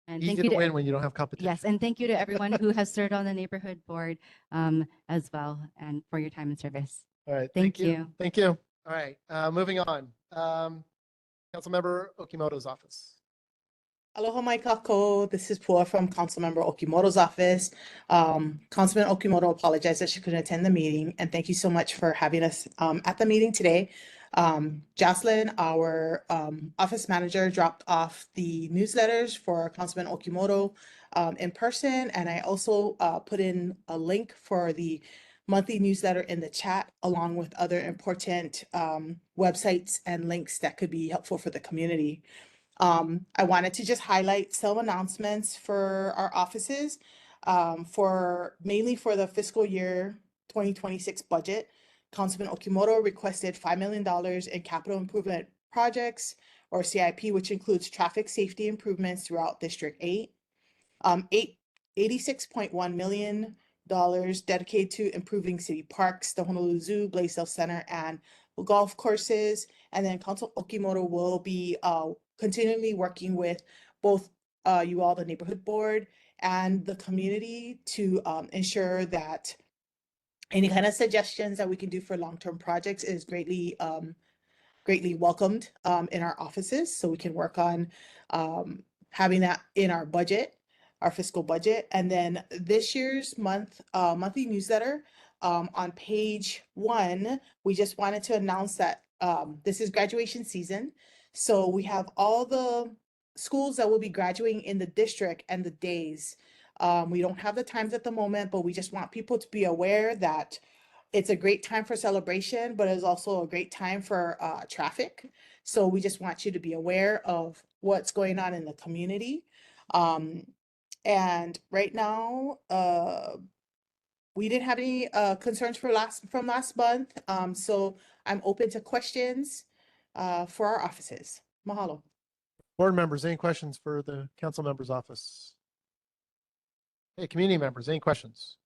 And Easy to win when you don't have competition. Yes, and thank you to everyone who has served on the neighborhood board as well, and for your time and service. All right. Thank you. Thank you. All right. Moving on. Councilmember Okimoto's office. Aloha mai kako. This is Pua from Councilmember Okimoto's office. Councilman Okimoto apologized that she couldn't attend the meeting, and thank you so much for having us at the meeting today. Jocelyn, our office manager, dropped off the newsletters for Councilman Okimoto in person, and I also put in a link for the monthly newsletter in the chat, along with other important websites and links that could be helpful for the community. I wanted to just highlight some announcements for our offices mainly for the fiscal year 2026 budget. Councilman Okimoto requested $5 million in capital improvement projects, or CIP, which includes traffic safety improvements throughout District 8. $86.1 million dedicated to improving city parks, the Honolulu Zoo, Blaisdell Center, and golf courses. And then Council Okimoto will be continually working with both you all, the neighborhood board, and the community to ensure that any kind of suggestions that we can do for long-term projects is greatly welcomed in our offices, so we can work on having that in our budget, our fiscal budget. And then this year's monthly newsletter, on page 1, we just wanted to announce that this is graduation season. So we have all the schools that will be graduating in the district and the days. We don't have the times at the moment, but we just want people to be aware that it's a great time for celebration, but it's also a great time for traffic. So we just want you to be aware of what's going on in the community. And right now, we didn't have any concerns from last month. So I'm open to questions for our offices. Mahalo. Board members, any questions for the council member's office? Hey, community members, any questions?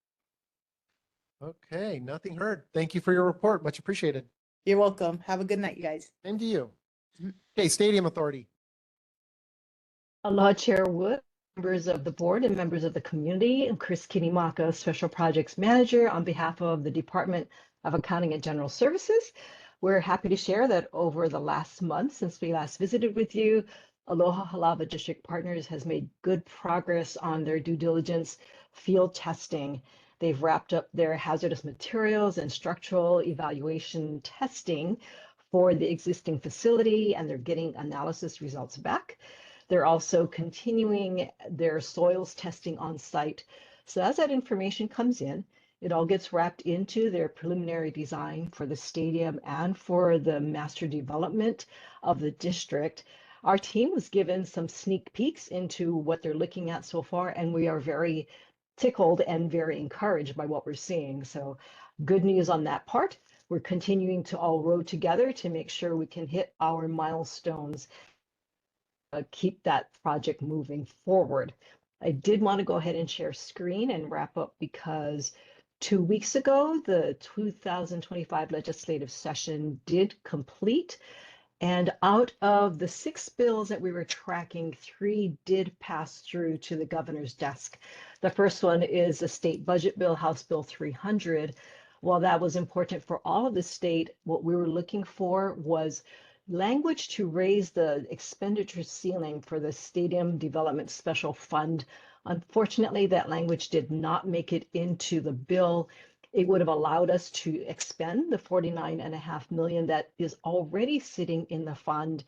Okay, nothing heard. Thank you for your report. Much appreciated. You're welcome. Have a good night, you guys. Same to you. Okay, Stadium Authority. Aloha Chair Wood, members of the board and members of the community. I'm Chris Kinimaka, Special Projects Manager on behalf of the Department of Accounting and General Services. We're happy to share that over the last month since we last visited with you, Aloha Halava District Partners has made good progress on their due diligence field testing. They've wrapped up their hazardous materials and structural evaluation testing for the existing facility, and they're getting analysis results back. They're also continuing their soils testing on site. So as that information comes in, it all gets wrapped into their preliminary design for the stadium and for the master development of the district. Our team was given some sneak peeks into what they're looking at so far, and we are very tickled and very encouraged by what we're seeing. So good news on that part. We're continuing to all row together to make sure we can hit our milestones, keep that project moving forward. I did want to go ahead and share screen and wrap up because 2 weeks ago, the 2025 legislative session did complete. And out of the 6 bills that we were tracking, 3 did pass through to the governor's desk. The first one is the state budget bill, House Bill 300. While that was important for all of the state, what we were looking for was language to raise the expenditure ceiling for the Stadium Development Special Fund. Unfortunately, that language did not make it into the bill. It would have allowed us to expend the $49.5 million that is already sitting in the fund.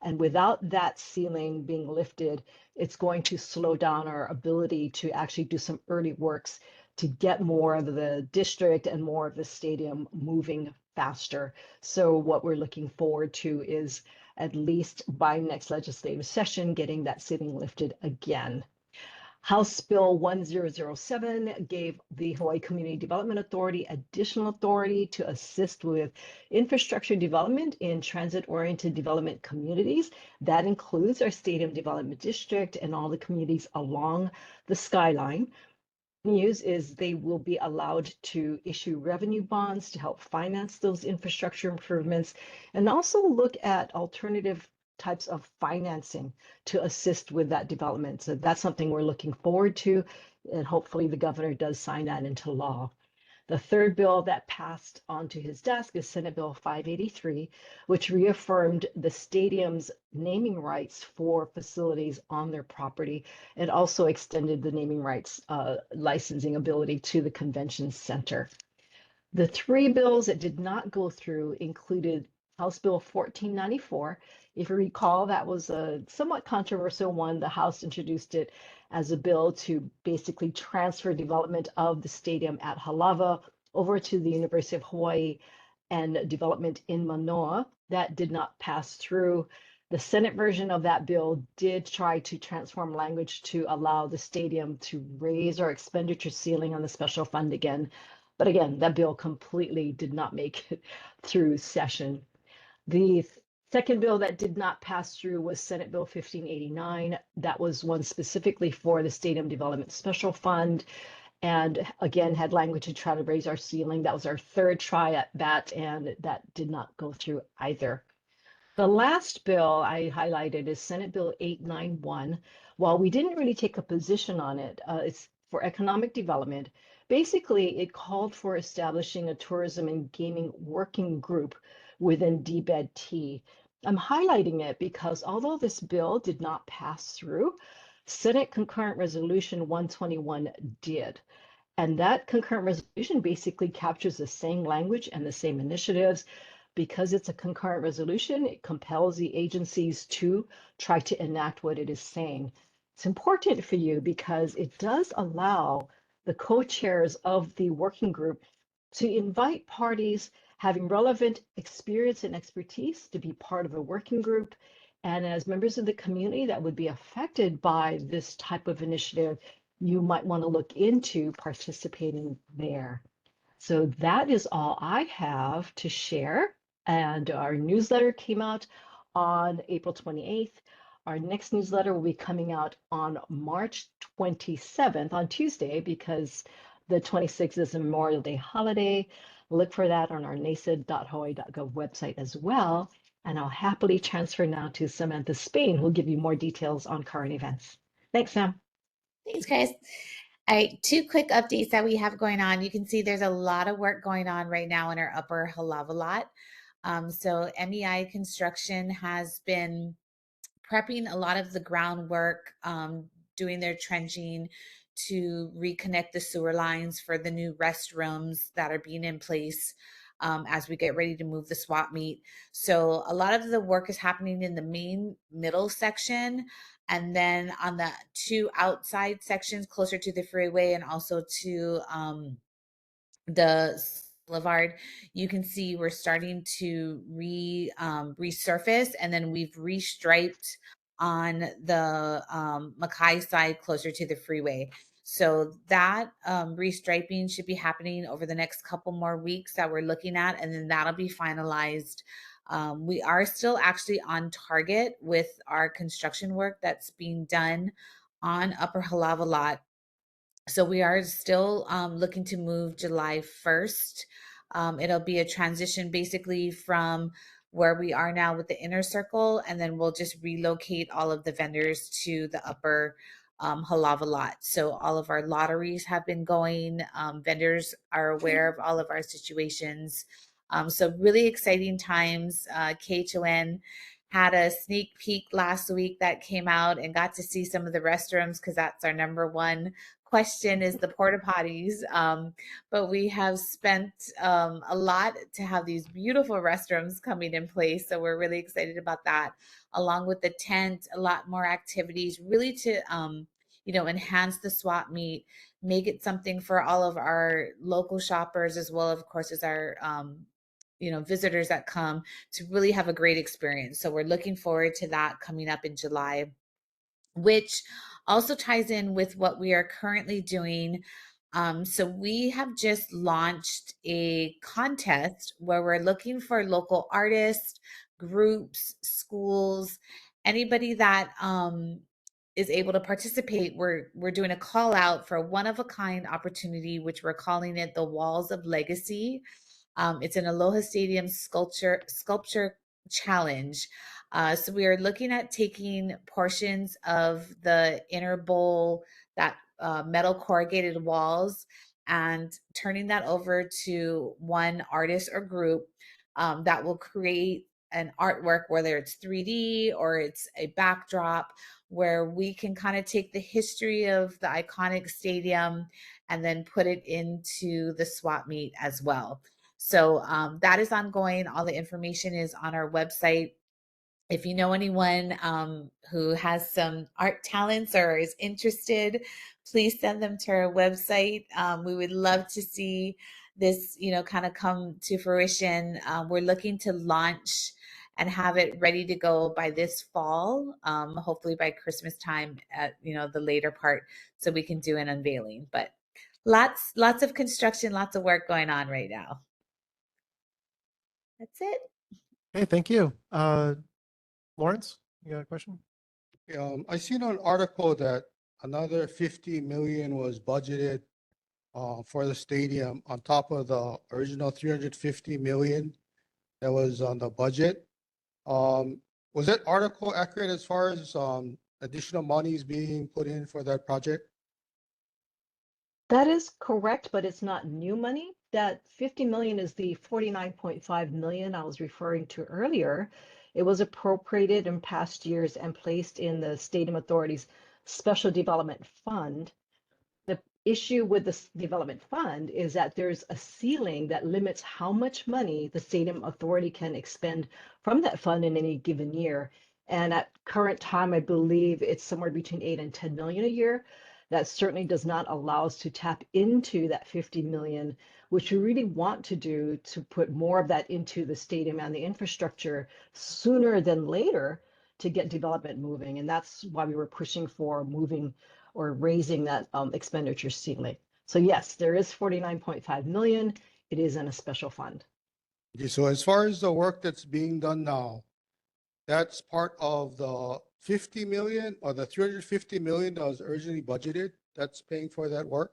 And without that ceiling being lifted, it's going to slow down our ability to actually do some early works to get more of the district and more of the stadium moving faster. So what we're looking forward to is at least by next legislative session, getting that ceiling lifted again. House Bill 1007 gave the Hawaii Community Development Authority additional authority to assist with infrastructure development in transit-oriented development communities. That includes our Stadium Development District and all the communities along the skyline. News is they will be allowed to issue revenue bonds to help finance those infrastructure improvements and also look at alternative types of financing to assist with that development. So that's something we're looking forward to, and hopefully the governor does sign that into law. The third bill that passed onto his desk is Senate Bill 583, which reaffirmed the stadium's naming rights for facilities on their property. It also extended the naming rights licensing ability to the convention center. The 3 bills that did not go through included House Bill 1494. If you recall, that was a somewhat controversial one. The House introduced it as a bill to basically transfer development of the stadium at Halava over to the University of Hawaii and development in Manoa. That did not pass through. The Senate version of that bill did try to transform language to allow the stadium to raise our expenditure ceiling on the special fund again. But again, that bill completely did not make it through session. The second bill that did not pass through was Senate Bill 1589. That was one specifically for the Stadium Development Special Fund. And again, had language to try to raise our ceiling. That was our 3rd try at that, and that did not go through either. The last bill I highlighted is Senate Bill 891. While we didn't really take a position on it, it's for economic development. Basically, it called for establishing a tourism and gaming working group within DBED-T. I'm highlighting it because although this bill did not pass through, Senate Concurrent Resolution 121 did. And that concurrent resolution basically captures the same language and the same initiatives. Because it's a concurrent resolution, it compels the agencies to try to enact what it is saying. It's important for you because it does allow the co-chairs of the working group to invite parties having relevant experience and expertise to be part of a working group And as members of the community that would be affected by this type of initiative, you might want to look into participating there. So that is all I have to share. And our newsletter came out on April 28th. Our next newsletter will be coming out on March 27th on Tuesday because the 26th is a Memorial Day holiday. Look for that on our nasad.hawaii.gov website as well. And I'll happily transfer now to Samantha Spain, who'll give you more details on current events. Thanks, Sam. Thanks, Chris. All right, two quick updates that we have going on. You can see there's a lot of work going on right now in our upper Halava lot. So MEI Construction has been prepping a lot of the groundwork, doing their trenching to reconnect the sewer lines for the new restrooms that are being in place as we get ready to move the swap meet. So a lot of the work is happening in the main middle section, and then on the two outside sections closer to the freeway and also to the boulevard, you can see we're starting to resurface, and then we've restriped on the Mackay side closer to the freeway. So that restriping should be happening over the next couple more weeks that we're looking at, and then that'll be finalized. We are still actually on target with our construction work that's being done on Upper Halava lot. So we are still looking to move July 1st. It'll be a transition basically from where we are now with the inner circle, and then we'll just relocate all of the vendors to the upper Halava lot. So all of our lotteries have been going. Vendors are aware of all of our situations. So really exciting times. KHON had a sneak peek last week that came out and got to see some of the restrooms because that's our number one question is the porta potties. But we have spent a lot to have these beautiful restrooms coming in place. So we're really excited about that, along with the tent, a lot more activities, really to, enhance the swap meet, make it something for all of our local shoppers, as well, of course, as our, visitors that come to really have a great experience. So we're looking forward to that coming up in July, which also ties in with what we are currently doing. So we have just launched a contest where we're looking for local artists, groups, schools, anybody that is able to participate. We're doing a call out for a one-of-a-kind opportunity, which we're calling it the Walls of Legacy. It's an Aloha Stadium sculpture challenge. So we are looking at taking portions of the inner bowl, that metal corrugated walls, and turning that over to one artist or group that will create an artwork, whether it's 3D or it's a backdrop, where we can kind of take the history of the iconic stadium and then put it into the swap meet as well. So that is ongoing. All the information is on our website. If you know anyone who has some art talents or is interested, please send them to our website. We would love to see this, kind of come to fruition. We're looking to launch and have it ready to go by this fall, hopefully by Christmas time at, the later part, so we can do an unveiling. But lots of construction, lots of work going on right now. That's it. Hey, thank you. Lawrence, you got a question? I seen an article that another 50 million was budgeted for the stadium on top of the original 350 million that was on the budget. Was that article accurate as far as additional monies being put in for that project? That is correct, but it's not new money. That 50 million is the 49.5 million I was referring to earlier. It was appropriated in past years and placed in the Stadium Authority's Special Development Fund. The issue with the development fund is that there's a ceiling that limits how much money the Stadium Authority can expend from that fund in any given year. And at current time, I believe it's somewhere between 8 and 10 million a year. That certainly does not allow us to tap into that 50 million, which we really want to do, to put more of that into the stadium and the infrastructure sooner than later, to get development moving. And that's why we were pushing for moving or raising that expenditure ceiling. So yes, there is 49.5 million. It is in a special fund. Okay, so as far as the work that's being done now, that's part of the 50 million or the 350 million that was originally budgeted, that's paying for that work?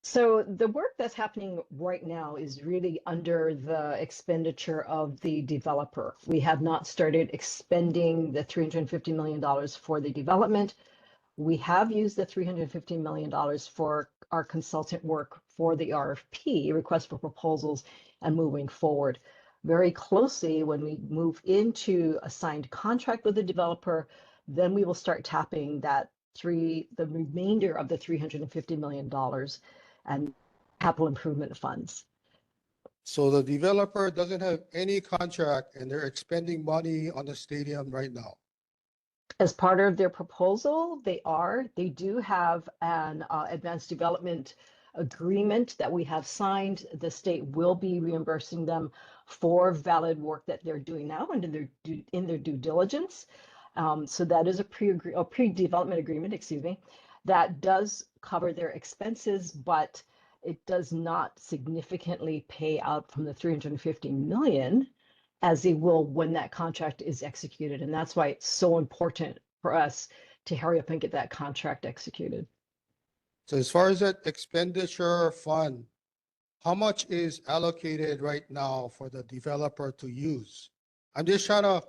So the work that's happening right now is really under the expenditure of the developer. We have not started expending the $350 million for the development. We have used the $350 million for our consultant work for the RFP, request for proposals, and moving forward. Very closely, when we move into a signed contract with the developer, then we will start tapping the remainder of the $350 million and capital improvement funds. So the developer doesn't have any contract and they're expending money on the stadium right now. As part of their proposal, they do have an advanced development agreement that we have signed. The state will be reimbursing them for valid work that they're doing now and in their due diligence. So that is a pre-development agreement, excuse me, that does cover their expenses, but it does not significantly pay out from the 350 million as they will when that contract is executed. And that's why it's so important for us to hurry up and get that contract executed. So as far as that expenditure fund, how much is allocated right now for the developer to use? I'm just trying to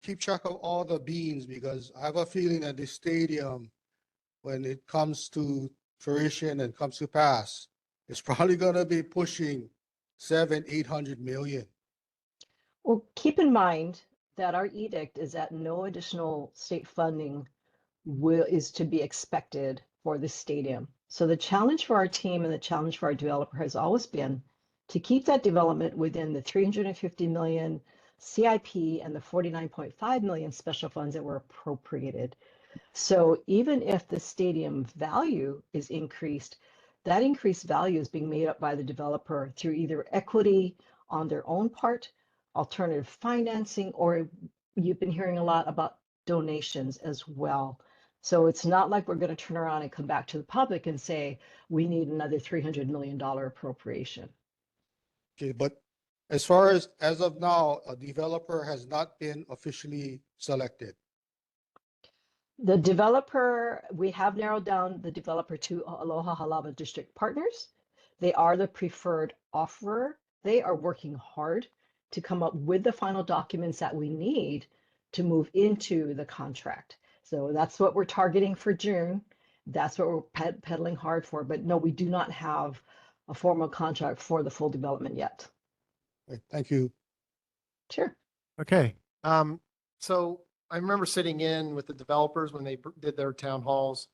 keep track of all the beans because I have a feeling that this stadium, when it comes to fruition and comes to pass, it's probably gonna be pushing 700-800 million. Well, keep in mind that our edict is that no additional state funding is to be expected for the stadium. So the challenge for our team and the challenge for our developer has always been to keep that development within the 350 million CIP and the 49.5 million special funds that were appropriated. So even if the stadium value is increased, that increased value is being made up by the developer through either equity on their own part, alternative financing, or you've been hearing a lot about donations as well. So it's not like we're going to turn around and come back to the public and say, we need another $300 million appropriation. Okay, but as far as of now, a developer has not been officially selected. The developer, we have narrowed down the developer to Aloha Halava District Partners. They are the preferred offerer. They are working hard to come up with the final documents that we need to move into the contract. So that's what we're targeting for June. That's what we're pedaling hard for. But no, we do not have a formal contract for the full development yet. Right, thank you. Sure. Okay. So I remember sitting in with the developers when they did their town halls.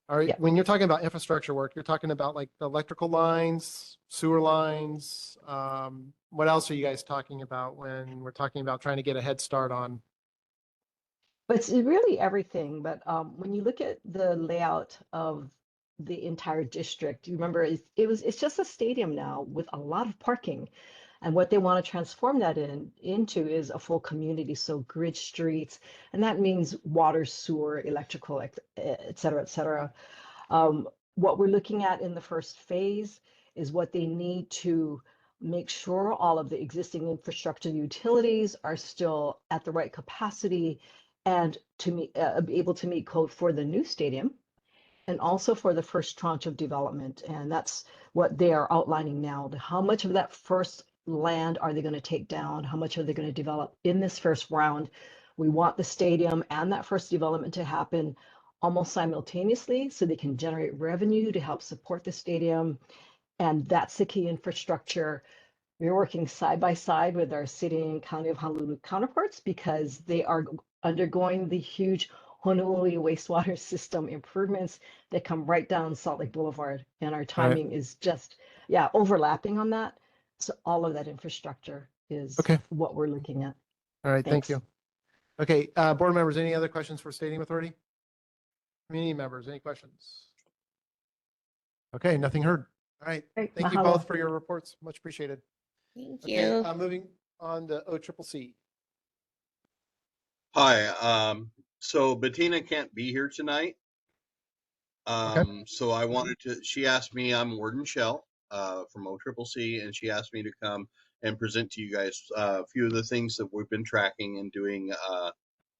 All right, Yeah. when you're talking about infrastructure work, you're talking about like the electrical lines, sewer lines. What else are you guys talking about when we're talking about trying to get a head start on? But it's really everything. But when you look at the layout of the entire district, you remember it's just a stadium now with a lot of parking. And what they want to transform that into is a full community. So grid streets, and that means water, sewer, electrical, et cetera, et cetera. What we're looking at in the first phase is what they need to make sure all of the existing infrastructure utilities are still at the right capacity and to be able to meet code for the new stadium and also for the first tranche of development. And that's what they are outlining now. How much of that first land are they going to take down? How much are they going to develop in this first round? We want the stadium and that first development to happen almost simultaneously so they can generate revenue to help support the stadium. And that's the key infrastructure. We're working side by side with our city and county of Honolulu counterparts because they are undergoing the huge Honolulu wastewater system improvements that come right down Salt Lake Boulevard. And our timing is just, overlapping on that. So all of that infrastructure is what we're looking at. All right, thank Thanks. you. Okay, board members, any other questions for Stadium Authority? Community members, any questions? Okay, nothing heard. All right, Great, thank you mahalo. both for your reports. Much appreciated. Thank Okay, you. moving on to OCCC. Hi, so Bettina can't be here tonight. Okay. So I wanted to, she asked me, I'm Warden Shell, from OCCC, and she asked me to come and present to you guys, a few of the things that we've been tracking and doing,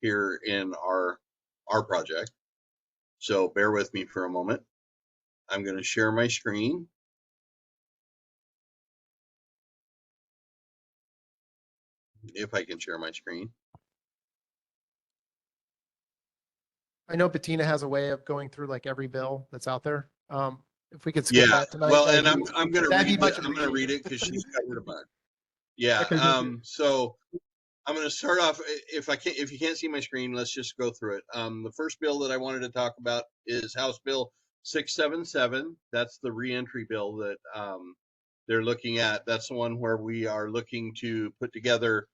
here in our project. So bear with me for a moment. I'm going to share my screen. If I can share my screen. I know Bettina has a way of going through like every bill that's out there. If we could skip Yeah, that tonight, well, that'd and be, I'm going to that'd be read much I'm going to read appreciated. it because she's covered a bunch. Yeah. Okay, thank you. So I'm going to start off. If you can't see my screen, let's just go through it. The first bill that I wanted to talk about is House Bill 677. That's the reentry bill that they're looking at. That's the one where we are looking to put together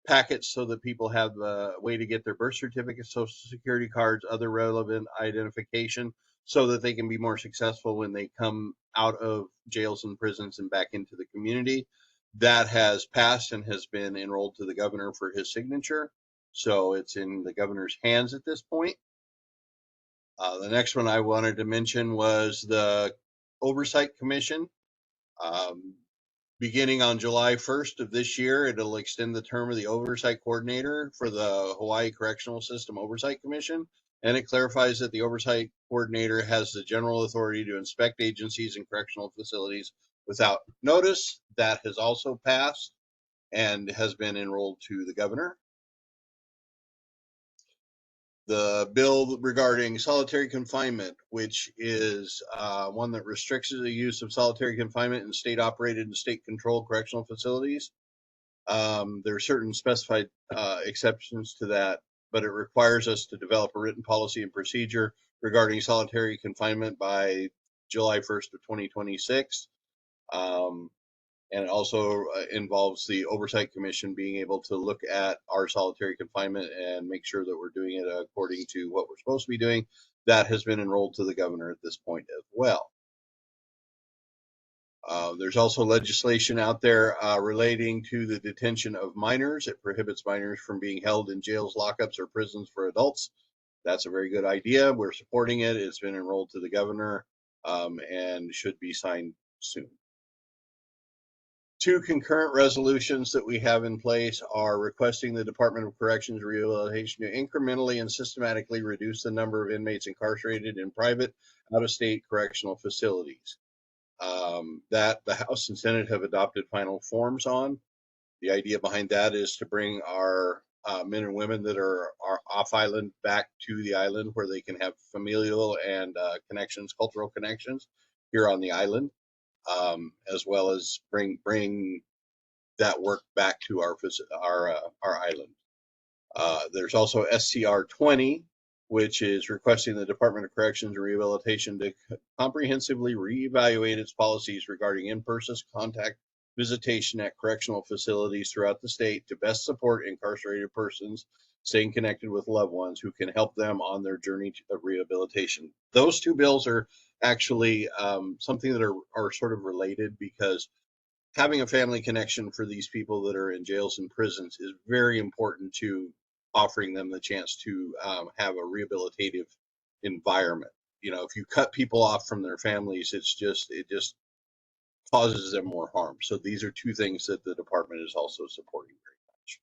packets so that people have a way to get their birth certificates, social security cards, other relevant identification, so that they can be more successful when they come out of jails and prisons and back into the community. That has passed and has been enrolled to the governor for his signature. So it's in the governor's hands at this point. The next one I wanted to mention was the Oversight Commission. Beginning on July 1st of this year, it'll extend the term of the Oversight Coordinator for the Hawaii Correctional System Oversight Commission. And it clarifies that the Oversight Coordinator has the general authority to inspect agencies and correctional facilities without notice. That has also passed and has been enrolled to the governor. The bill regarding solitary confinement, which is one that restricts the use of solitary confinement in state-operated and state-controlled correctional facilities. There are certain specified exceptions to that, but it requires us to develop a written policy and procedure regarding solitary confinement by July 1st of 2026. And it also involves the Oversight Commission being able to look at our solitary confinement and make sure that we're doing it according to what we're supposed to be doing. That has been enrolled to the governor at this point as well. There's also legislation out there relating to the detention of minors. It prohibits minors from being held in jails, lockups, or prisons for adults. That's a very good idea. We're supporting it. It's been enrolled to the governor and should be signed soon. Two concurrent resolutions that we have in place are requesting the Department of Corrections and Rehabilitation to incrementally and systematically reduce the number of inmates incarcerated in private out-of-state correctional facilities. That the House and Senate have adopted final forms on. The idea behind that is to bring our men and women that are off island back to the island where they can have familial and connections, cultural connections here on the island. As well as bring that work back to our island. There's also SCR 20, which is requesting the Department of Corrections and Rehabilitation to comprehensively reevaluate its policies regarding in-person contact visitation at correctional facilities throughout the state to best support incarcerated persons staying connected with loved ones who can help them on their journey of rehabilitation. Those two bills are actually something that are sort of related, because having a family connection for these people that are in jails and prisons is very important to offering them the chance to have a rehabilitative environment. You know, if you cut people off from their families, it just causes them more harm. So these are two things that the department is also supporting very much.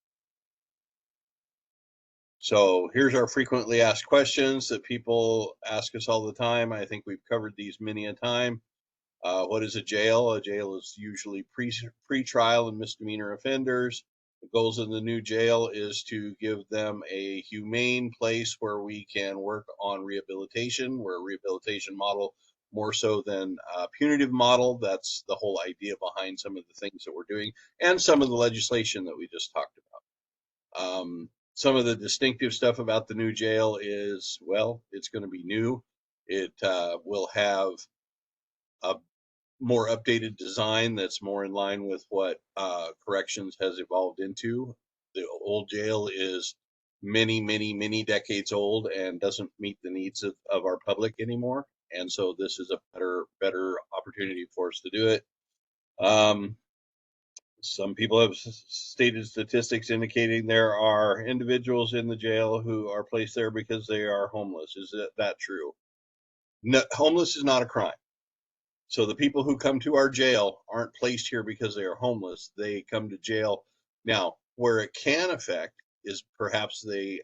So here's our frequently asked questions that people ask us all the time. I think we've covered these many a time. What is a jail? A jail is usually pre-trial and misdemeanor offenders. The goals of the new jail is to give them a humane place where we can work on rehabilitation. We're a rehabilitation model more so than a punitive model. That's the whole idea behind some of the things that we're doing and some of the legislation that we just talked about. Some of the distinctive stuff about the new jail is, well, it's going to be new. It will have a more updated design that's more in line with what corrections has evolved into. The old jail is many decades old and doesn't meet the needs of our public anymore. And so this is a better opportunity for us to do it. Some people have stated statistics indicating there are individuals in the jail who are placed there because they are homeless. Is that true? No, homeless is not a crime. So the people who come to our jail aren't placed here because they are homeless. They come to jail. Now, where it can affect is perhaps they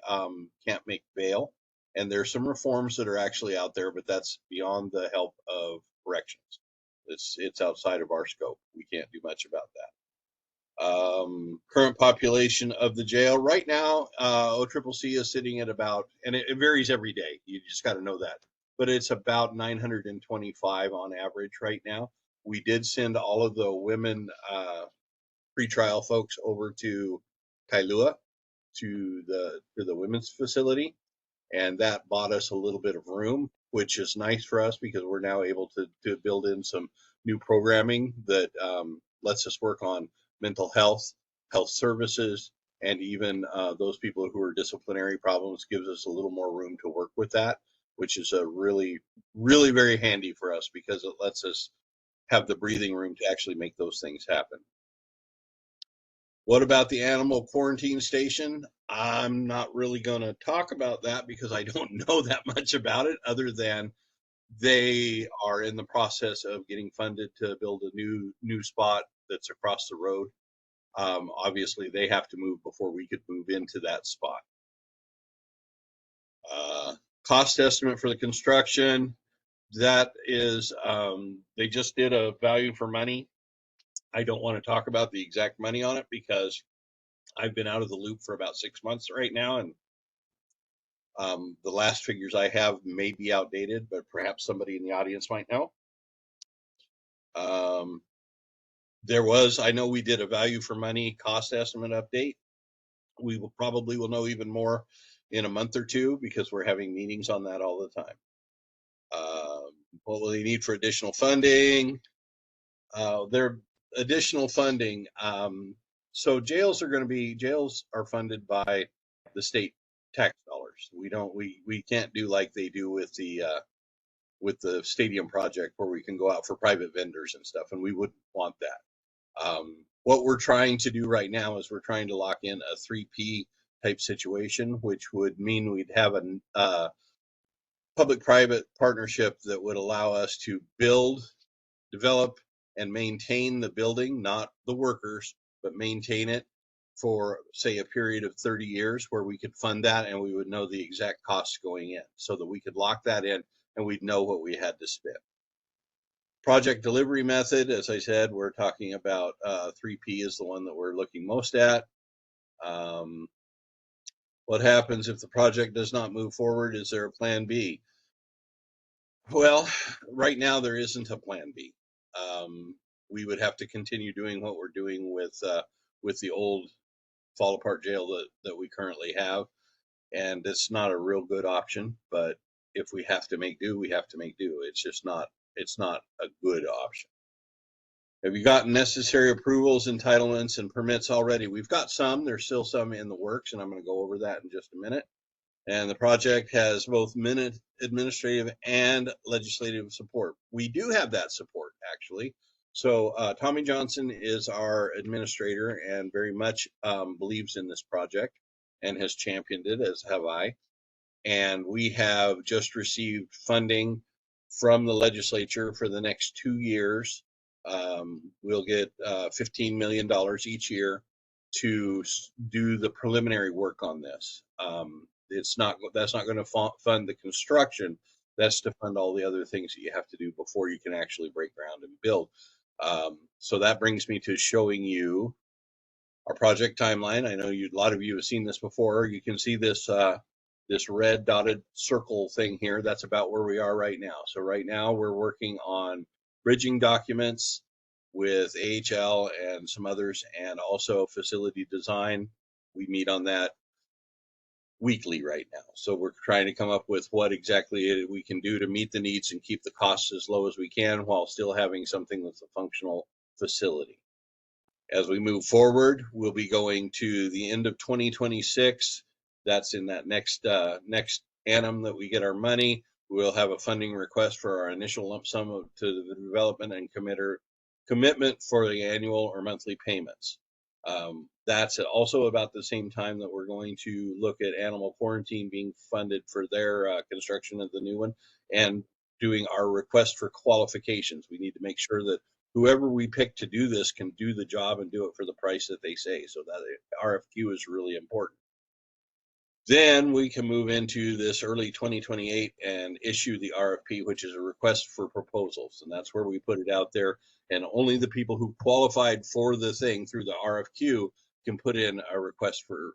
can't make bail. And there's some reforms that are actually out there, but that's beyond the help of corrections. It's outside of our scope. We can't do much about that. Current population of the jail right now, OCCC is sitting at about, and it varies every day. You just got to know that, but it's about 925 on average right now. We did send all of the women pretrial folks over to Kailua to the women's facility, and that bought us a little bit of room, which is nice for us because we're now able to build in some new programming that lets us work on mental health, health services, and even those people who are disciplinary problems gives us a little more room to work with that, which is a really, really very handy for us because it lets us have the breathing room to actually make those things happen. What about the animal quarantine station? I'm not really going to talk about that because I don't know that much about it other than they are in the process of getting funded to build a new spot that's across the road. Obviously, they have to move before we could move into that spot. Cost estimate for the construction, that is, they just did a value for money. I don't want to talk about the exact money on it because I've been out of the loop for about 6 months right now, and the last figures I have may be outdated, but perhaps somebody in the audience might know. I know we did a value for money cost estimate update. We will probably will know even more in a month or two because we're having meetings on that all the time. What will they need for additional funding? Their additional funding. So jails are funded by the state tax dollars. We can't do like they do with the stadium project where we can go out for private vendors and stuff, and we wouldn't want that. What we're trying to do right now is we're trying to lock in a 3P type situation, which would mean we'd have a public-private partnership that would allow us to build, develop, and maintain the building, not the workers, but maintain it for, say, a period of 30 years where we could fund that and we would know the exact costs going in so that we could lock that in and we'd know what we had to spend. Project delivery method, as I said, we're talking about 3P is the one that we're looking most at. What happens if the project does not move forward? Is there a plan B? Well, right now there isn't a plan B. We would have to continue doing what we're doing with the old fall apart jail that we currently have, and it's not a real good option. But if we have to make do, we have to make do. It's not a good option. Have you gotten necessary approvals, entitlements, and permits already? We've got some. There's still some in the works, and I'm going to go over that in just a minute. And the project has both administrative and legislative support. We do have that support, actually. So Tommy Johnson is our administrator and very much believes in this project and has championed it, as have I. And we have just received funding from the legislature for the next 2 years. We'll get $15 million each year to do the preliminary work on this. That's not going to fund the construction. That's to fund all the other things that you have to do before you can actually break ground and build. So that brings me to showing you our project timeline. I know a lot of you have seen this before. You can see this this red dotted circle thing here. That's about where we are right now. So right now we're working on bridging documents with ʻAiea and some others, and also facility design. We meet on that weekly right now. So we're trying to come up with what exactly we can do to meet the needs and keep the costs as low as we can while still having something that's a functional facility. As we move forward, we'll be going to the end of 2026. That's in that next annum that we get our money. We'll have a funding request for our initial lump sum to the development and commitment for the annual or monthly payments. That's also about the same time that we're going to look at animal quarantine being funded for their construction of the new one and doing our request for qualifications. We need to make sure that whoever we pick to do this can do the job and do it for the price that they say. So that RFQ is really important. Then we can move into this early 2028 and issue the RFP, which is a request for proposals. And that's where we put it out there. And only the people who qualified for the thing through the RFQ can put in a request for,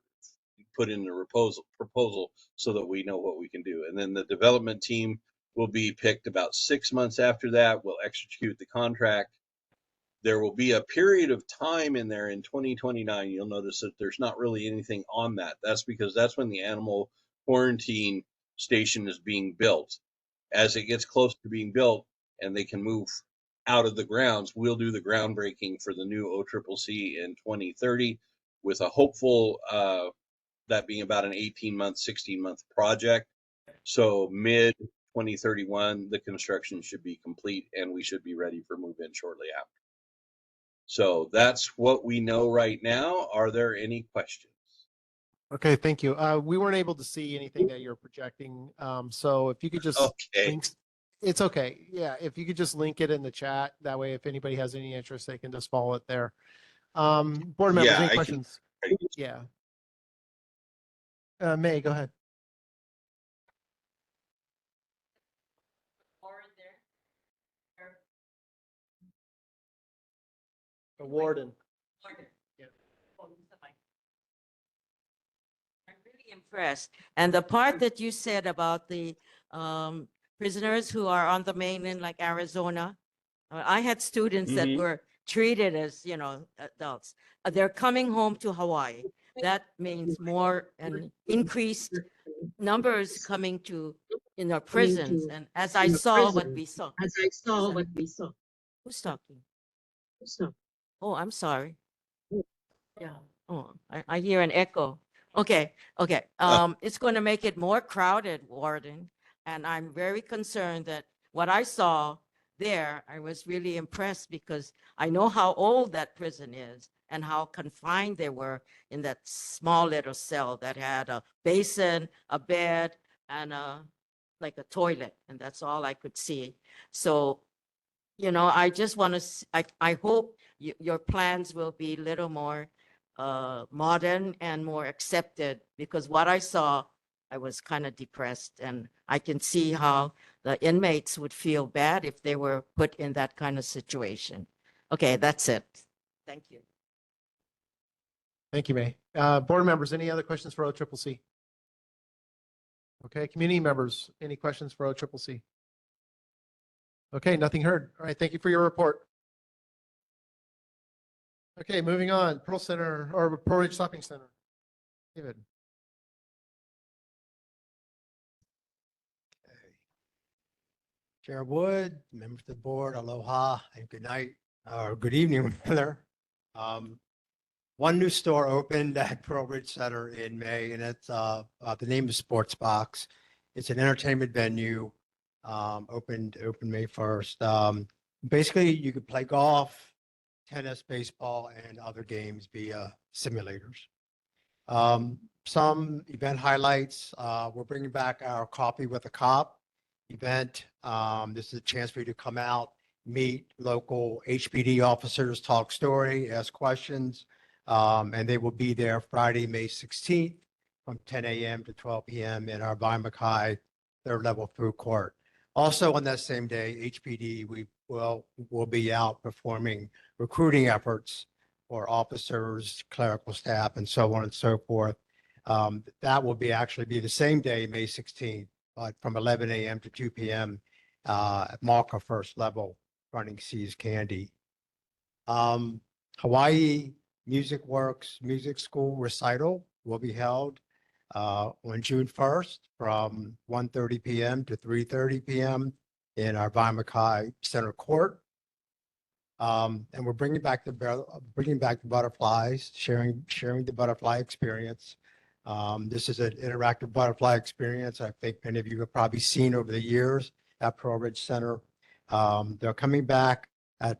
put in a proposal so that we know what we can do. And then the development team will be picked about 6 months after that. We'll execute the contract. There will be a period of time in there in 2029. You'll notice that there's not really anything on that. That's because that's when the animal quarantine station is being built. As it gets close to being built and they can move out of the grounds, we'll do the groundbreaking for the new OCCC in 2030 with a hopeful, that being about an 18-month, 16-month project. So mid 2031, the construction should be complete and we should be ready for move-in shortly after. So that's what we know right now. Are there any questions? Okay, thank you. We weren't able to see anything that you're projecting. So if you could just link, it's okay. Yeah, if you could just link it in the chat. That way, if anybody has any interest, they can just follow it there. Board members, any questions? Yeah. May, go ahead. The warden. Impressed. And the part that you said about the prisoners who are on the mainland, like Arizona, I had students that were treated as, you know, adults. They're coming home to Hawaii. That means more and increased numbers coming to in our prisons. And as I saw what we saw. Who's talking? Oh, I'm sorry. Yeah. Oh, I hear an echo. Okay. It's going to make it more crowded, Warden. And I'm very concerned that what I saw there, I was really impressed because I know how old that prison is and how confined they were in that small little cell that had a basin, a bed, and like a toilet. And that's all I could see. So, you know, I just want to, I hope your plans will be a little more modern and more accepted, because what I saw, I was kind of depressed, and I can see how the inmates would feel bad if they were put in that kind of situation. Okay, that's it. Thank you. Thank you, May. Board members, any other questions for OCCC? Okay, community members, any questions for OCCC? Okay, nothing heard. All right, thank you for your report. Okay, moving on. Pearl Center or Pearl Ridge Shopping Center. David. Chair Wood, members of the board, aloha and good night or good evening, rather. One new store opened at Pearl Ridge Center in May, and it's the name is Sports Box. It's an entertainment venue. Opened May 1st. Basically, you could play golf, tennis, baseball, and other games via simulators. Some event highlights. We're bringing back our Coffee with a Cop event. This is a chance for you to come out, meet local HPD officers, talk story, ask questions, and they will be there Friday, May 16th from 10 a.m. to 12 p.m. in our Vaimakai third level food court. Also on that same day, HPD, we will be out performing recruiting efforts for officers, clerical staff, and so on and so forth. That will actually be the same day, May 16th, but from 11 a.m. to 2 p.m. At Malka First Level, running Seas Candy. Hawaii Music Works Music School recital will be held on June 1st from 1:30 p.m. to 3:30 p.m. in our Vaimakai Center Court. And we're bringing back the butterflies, sharing the butterfly experience. This is an interactive butterfly experience I think many of you have probably seen over the years at Pearl Ridge Center. They're coming back and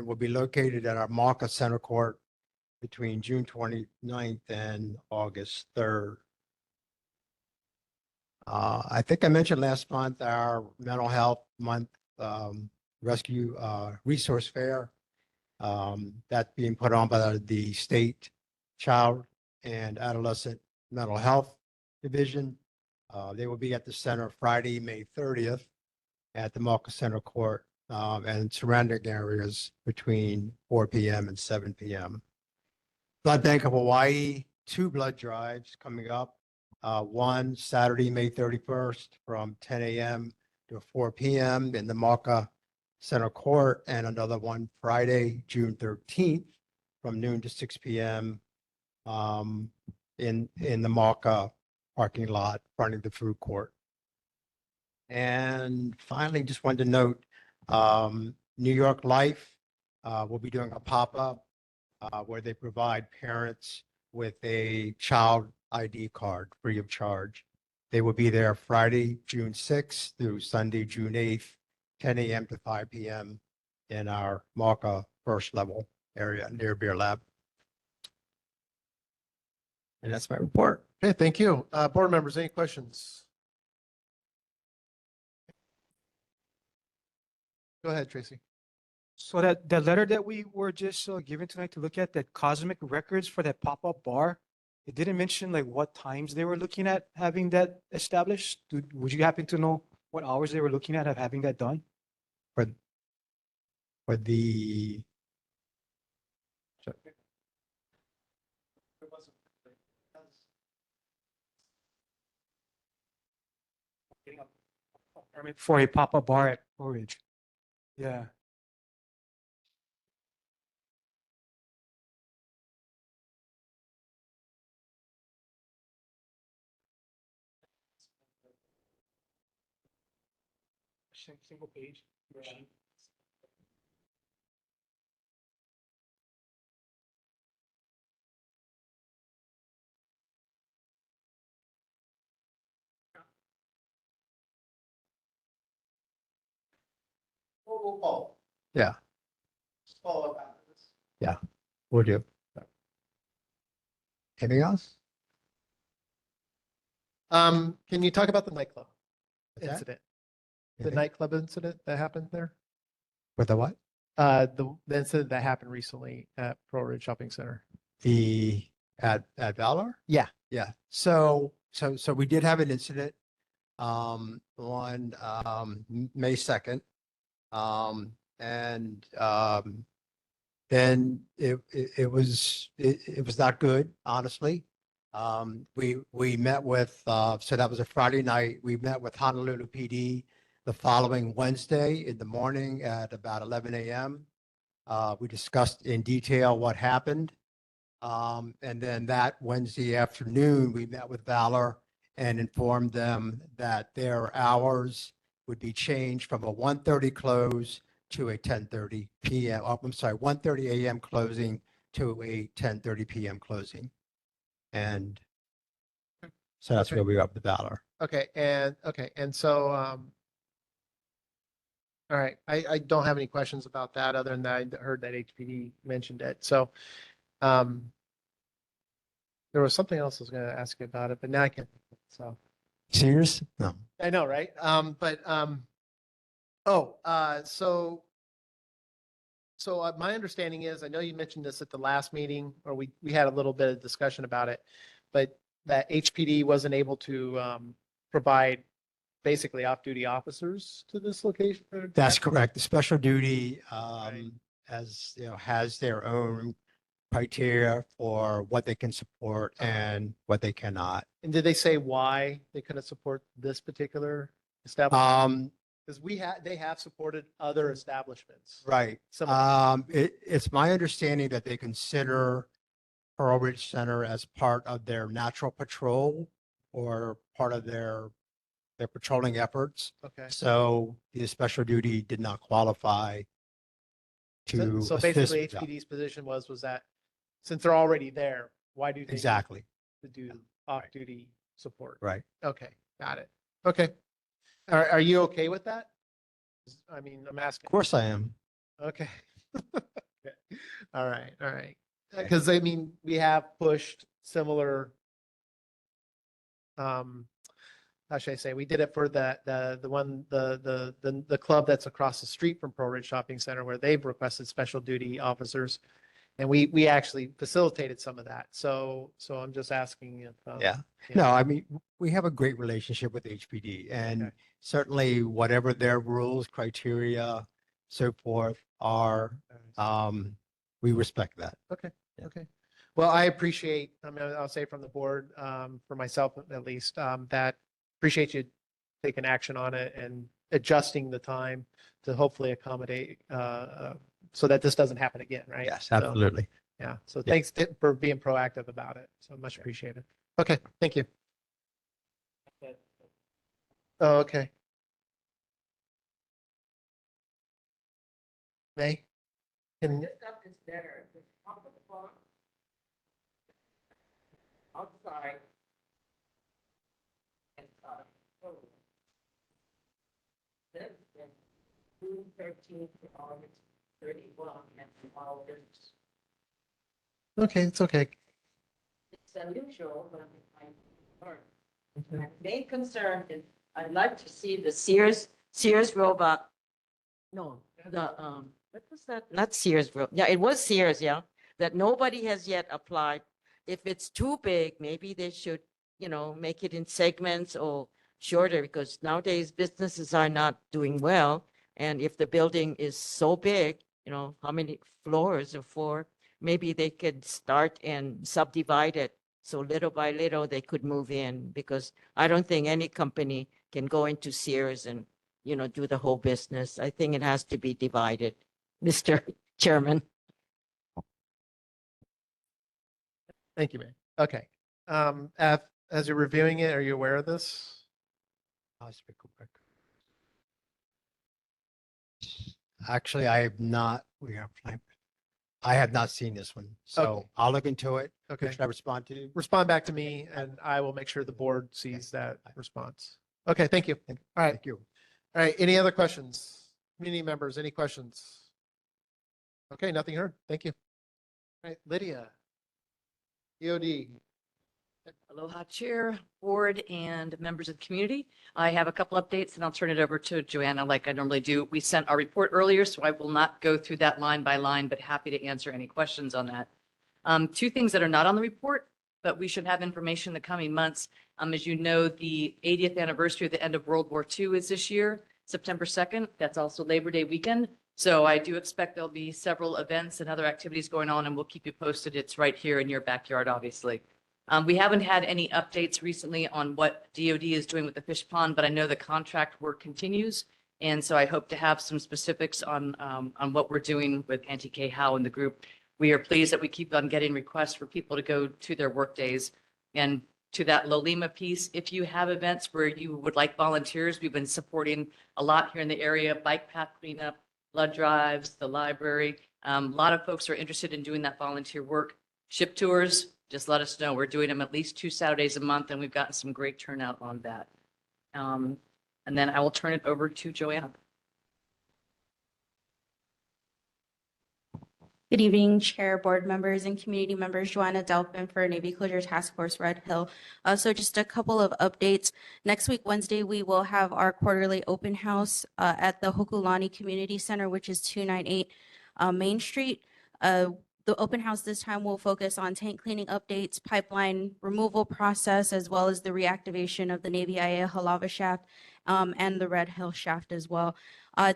will be located at our Marca Center Court between June 29th and August 3rd. I think I mentioned last month our mental health month rescue resource fair. That's being put on by the state child and adolescent mental health division. They will be at the center Friday, May 30th at the Marca Center Court and surrounding areas between 4 p.m. and 7 p.m. Blood Bank of Hawaii, 2 blood drives coming up. One Saturday, May 31st from 10 a.m. to 4 p.m. in the Marca Center Court, and another one Friday, June 13th from noon to 6 p.m. In the Marca parking lot fronting the food court. And finally, just wanted to note, New York Life will be doing a pop-up where they provide parents with a child ID card free of charge. They will be there Friday, June 6th through Sunday, June 8th, 10 a.m. to 5 p.m. in our Marca first level area near Beer Lab. And that's my report. Okay, thank you. Board members, any questions? Go ahead, Tracy. So that letter that we were just given tonight to look at, that Cosmic Records for that pop-up bar, it didn't mention like what times they were looking at having that established. Would you happen to know what hours they were looking at of having that done? For the Permit for a pop-up bar at Orridge. Yeah. Single page. We'll follow. Yeah, Just follow up after this. yeah, we'll do. Anything else? Can you talk about the nightclub What's that? incident? The Anything? nightclub incident that happened there? With the what? The incident that happened recently at Pearl Ridge Shopping Center. The at Valor? Yeah. Yeah. So we did have an incident on May 2nd. And then it was not good, honestly. We met with so that was a Friday night. We met with Honolulu PD the following Wednesday in the morning at about 11 a.m. We discussed in detail what happened. And then that Wednesday afternoon, we met with Valor and informed them that their hours would be changed from a 1:30 close to a 10:30 p.m. I'm sorry, 1:30 a.m. closing to a 10:30 p.m. closing. And so that's where we are up to Valor. Okay, and so all right, I don't have any questions about that other than that I heard that HPD mentioned it. So there was something else I was going to ask you about it, but now I can't. So Serious? No. I know, right? So my understanding is, I know you mentioned this at the last meeting, or we had a little bit of discussion about it, but that HPD wasn't able to provide basically off-duty officers to this location? That's correct. The special duty Right. has their own criteria for what they can support and what they cannot. And did they say why they couldn't support this particular establishment? Because they have supported other establishments. Right. Some of It's my understanding that they consider Pearl Ridge Center as part of their natural patrol or part of their patrolling efforts. Okay. So the special duty did not qualify to So assist basically with that. HPD's position was that since they're already there, why do they need Exactly. to do off-duty support? Right. Okay, got it. Okay. Are you okay with that? I mean, I'm asking. Of course I am. Okay. Okay. All right, all right. Because I mean, we have pushed similar, how should I say, we did it for the club that's across the street from Pro Ridge Shopping Center where they've requested special duty officers. And we actually facilitated some of that. So I'm just asking if. Yeah. you No, know, I mean, we have a great relationship with HPD and Okay. certainly whatever their rules, criteria, so forth are, we respect that. Okay, okay. Well, I appreciate, I mean, I'll say from the board, for myself at least, that appreciate you taking action on it and adjusting the time to hopefully accommodate, so that this doesn't happen again, right? Yes, So, absolutely. Yeah, so Yeah. thanks for being proactive about it. So much appreciated. Okay, thank you. Oh, okay. May? Can, Outside. June 13th to August 31 and tomorrow is. okay, it's okay. It's unusual, but I'm my main concern is I'd like to see the Sears robot. No, what was that? Not Sears, yeah, it was Sears, yeah, that nobody has yet applied. If it's too big, maybe they should, make it in segments or shorter because nowadays businesses are not doing well. And if the building is so big, how many floors or four, maybe they could start and subdivide it. So little by little, they could move in because I don't think any company can go into Sears and, do the whole business. I think it has to be divided, Mr. Chairman. Thank you, man. Okay. As you're reviewing it, are you aware of this? I'll speak quick. Actually, I have not, I have not seen this one, so Okay. I'll look into it. Okay. Should I respond to you? Respond back to me and I will make sure the board sees that response. Okay, thank you. All right. Thank you. All right, any other questions? Community members, any questions? Okay, nothing heard. Thank you. All right, Lydia. EOD. Aloha Chair, Board, and members of the community. I have a couple updates and I'll turn it over to Joanna like I normally do. We sent our report earlier, so I will not go through that line by line, but happy to answer any questions on that. Two things that are not on the report, but we should have information in the coming months. As you know, the 80th anniversary of the end of World War II is this year, September 2nd. That's also Labor Day weekend. So I do expect there'll be several events and other activities going on, and we'll keep you posted. It's right here in your backyard, obviously. We haven't had any updates recently on what DOD is doing with the fish pond, but I know the contract work continues. And so I hope to have some specifics on what we're doing with Auntie Kay Howe and the group. We are pleased that we keep on getting requests for people to go to their work days. And to that Lolima piece, if you have events where you would like volunteers, we've been supporting a lot here in the area, bike path cleanup, blood drives, the library. A lot of folks are interested in doing that volunteer work. Ship tours, just let us know. We're doing them at least 2 Saturdays a month, and we've gotten some great turnout on that. And then I will turn it over to Joanna. Good evening, Chair, board members, and community members. Joanna Delphin for Navy Closure Task Force Red Hill. So just a couple of updates. Next week, Wednesday, we will have our quarterly open house at the Hokulani Community Center, which is 298 Main Street. The open house this time will focus on tank cleaning updates, pipeline removal process, as well as the reactivation of the Navy ʻAiea Halava shaft and the Red Hill shaft as well.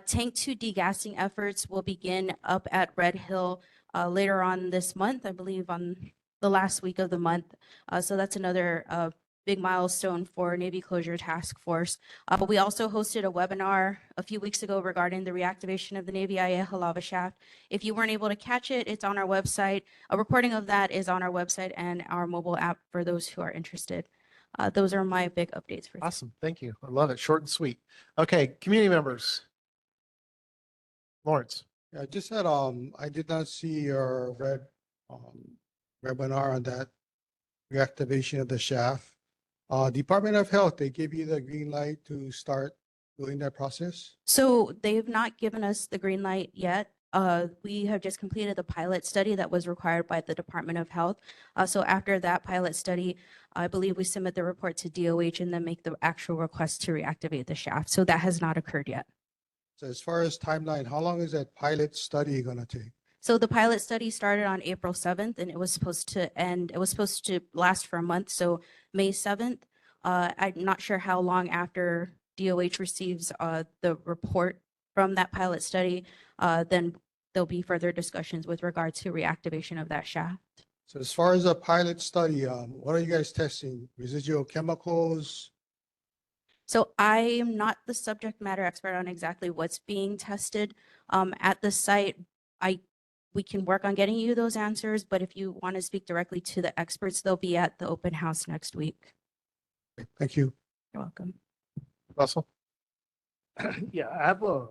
Tank 2 degassing efforts will begin up at Red Hill later on this month, I believe on the last week of the month. So that's another big milestone for Navy Closure Task Force. We also hosted a webinar a few weeks ago regarding the reactivation of the Navy ʻAiea Halava shaft. If you weren't able to catch it, it's on our website. A recording of that is on our website and our mobile app for those who are interested. Those are my big updates for today. Awesome. Thank you. I love it. Short and sweet. Okay, community members. Lawrence. Yeah, I just had, I did not see your webinar on that reactivation of the shaft. Department of Health, they give you the green light to start doing that process? So they have not given us the green light yet. we have just completed the pilot study that was required by the Department of Health. So after that pilot study, I believe we submit the report to DOH and then make the actual request to reactivate the shaft. So that has not occurred yet. So as far as timeline, how long is that pilot study gonna take? So the pilot study started on April 7th and it was supposed to last for a month. So May 7th, I'm not sure how long after DOH receives the report from that pilot study, then there'll be further discussions with regard to reactivation of that shaft. So as far as a pilot study, what are you guys testing? Residual chemicals? So I am not the subject matter expert on exactly what's being tested at the site. We can work on getting you those answers, but if you want to speak directly to the experts, they'll be at the open house next week. Thank you. You're welcome. Russell? Yeah, I have a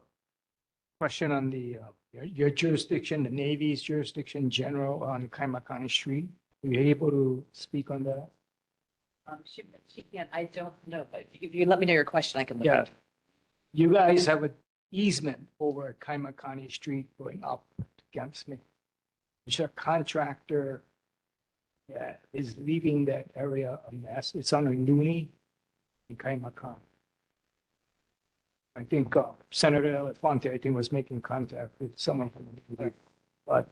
question on the your jurisdiction, the Navy's jurisdiction general on Kaimakani Street. Are you able to speak on that? She can't, I don't know, but if you let me know your question, I can look. Yeah. You guys have an easement over Kaimakani Street going up against me. There's a contractor that is leaving that area a mess. It's on a Looney in Kaimakani. I think Senator Elefante, I think, was making contact with someone from the Navy. But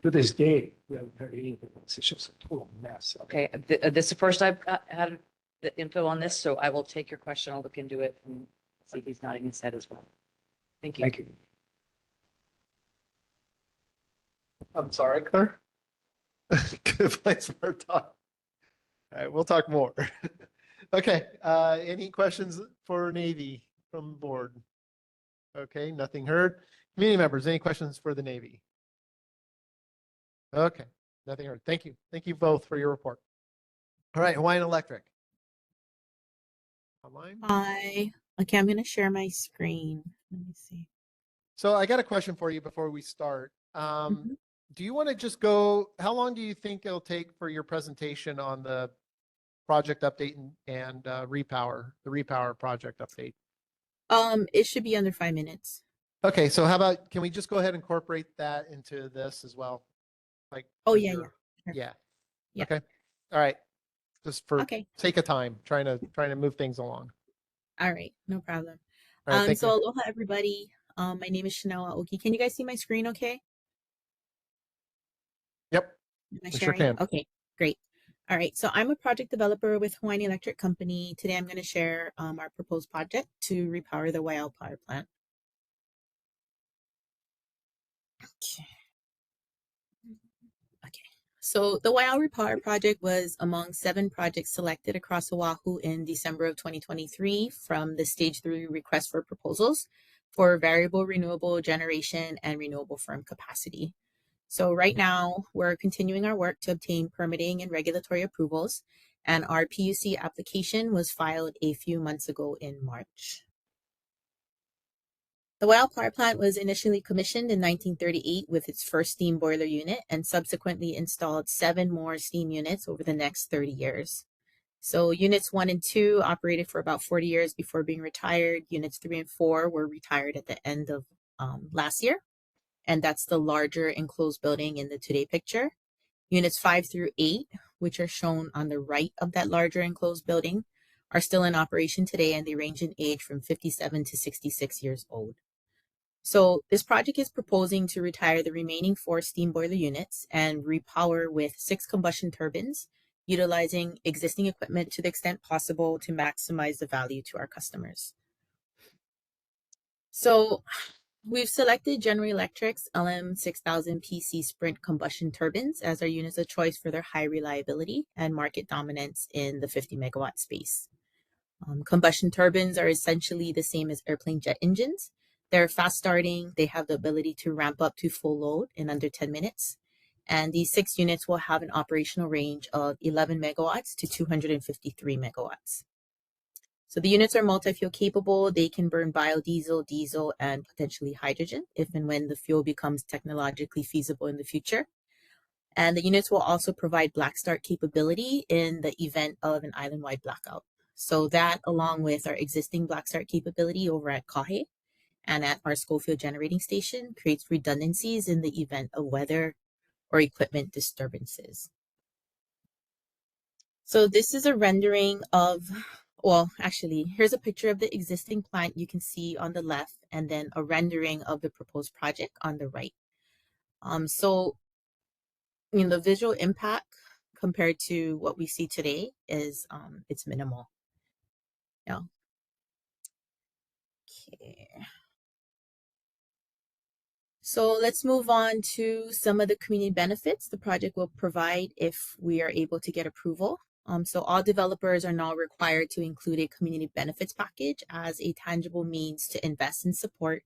to this day, we haven't heard anything. It's just a total mess. Okay, this is the first I've had the info on this, so I will take your question. I'll look into it and see if he's nodding his head as well. Thank you. Thank you. I'm sorry, Claire. Good place for a talk. All right, we'll talk more. Okay, any questions for Navy from board? Okay, nothing heard. Community members, any questions for the Navy? Okay, nothing heard. Thank you. Thank you both for your report. All right, Hawaiian Electric. Online? Hi. Okay, I'm going to share my screen. Let me see. So I got a question for you before we start. Do you want to just go, how long do you think it'll take for your presentation on the project update and repower, the repower project update? It should be under 5 minutes. Okay, so how about, can we just go ahead and incorporate that into this as well? Like, Oh, as yeah, your- yeah. Yeah. Yeah. Okay. All right. Just for Okay. sake of time, trying to move things along. All right, no problem. All right, thank So you. aloha, everybody. My name is Chanel Aoki. Can you guys see my screen okay? Yep. Am I We sure sharing? can. Okay, great. All right, so I'm a project developer with Hawaiian Electric Company. Today I'm going to share our proposed project to repower the Waiau power plant. Okay. So the Waiau Repower project was among 7 projects selected across Oahu in December of 2023 from the Stage 3 request for proposals for variable renewable generation and renewable firm capacity. So right now, we're continuing our work to obtain permitting and regulatory approvals, and our PUC application was filed a few months ago in March. The Waiau Power Plant was initially commissioned in 1938 with its first steam boiler unit and subsequently installed 7 more steam units over the next 30 years. So units 1 and 2 operated for about 40 years before being retired. Units 3 and 4 were retired at the end of last year. And that's the larger enclosed building in the today picture. Units 5 through 8, which are shown on the right of that larger enclosed building, are still in operation today, and they range in age from 57 to 66 years old. So this project is proposing to retire the remaining 4 steam boiler units and repower with 6 combustion turbines, utilizing existing equipment to the extent possible to maximize the value to our customers. So we've selected General Electric's LM6000 PC Sprint combustion turbines as our units of choice for their high reliability and market dominance in the 50 megawatt space. Combustion turbines are essentially the same as airplane jet engines. They're fast starting. They have the ability to ramp up to full load in under 10 minutes. And these 6 units will have an operational range of 11 megawatts to 253 megawatts. So the units are multi-fuel capable. They can burn biodiesel, diesel, and potentially hydrogen if and when the fuel becomes technologically feasible in the future. And the units will also provide black start capability in the event of an island-wide blackout. So that, along with our existing black start capability over at Kahe and at our Schofield Generating Station creates redundancies in the event of weather or equipment disturbances. So this is a rendering of, well, actually, here's a picture of the existing plant you can see on the left, and then a rendering of the proposed project on the right. So, the visual impact compared to what we see today is it's minimal. Yeah. Okay. So let's move on to some of the community benefits the project will provide if we are able to get approval. So all developers are now required to include a community benefits package as a tangible means to invest and support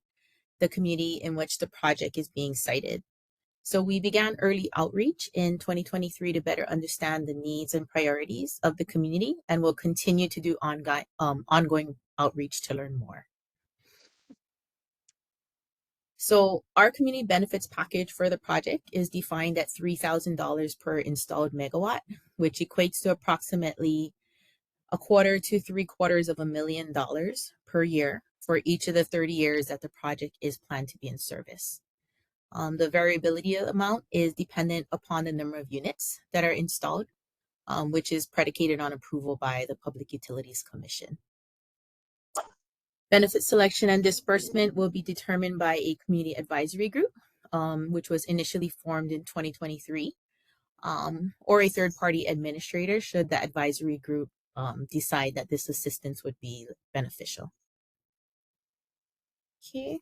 the community in which the project is being sited. So we began early outreach in 2023 to better understand the needs and priorities of the community, and will continue to do ongoing outreach to learn more. So our community benefits package for the project is defined at $3,000 per installed megawatt, which equates to approximately $250,000 to $750,000 per year for each of the 30 years that the project is planned to be in service. The variability amount is dependent upon the number of units that are installed, which is predicated on approval by the Public Utilities Commission. Benefit selection and disbursement will be determined by a community advisory group, which was initially formed in 2023, or a third-party administrator should the advisory group decide that this assistance would be beneficial. Okay.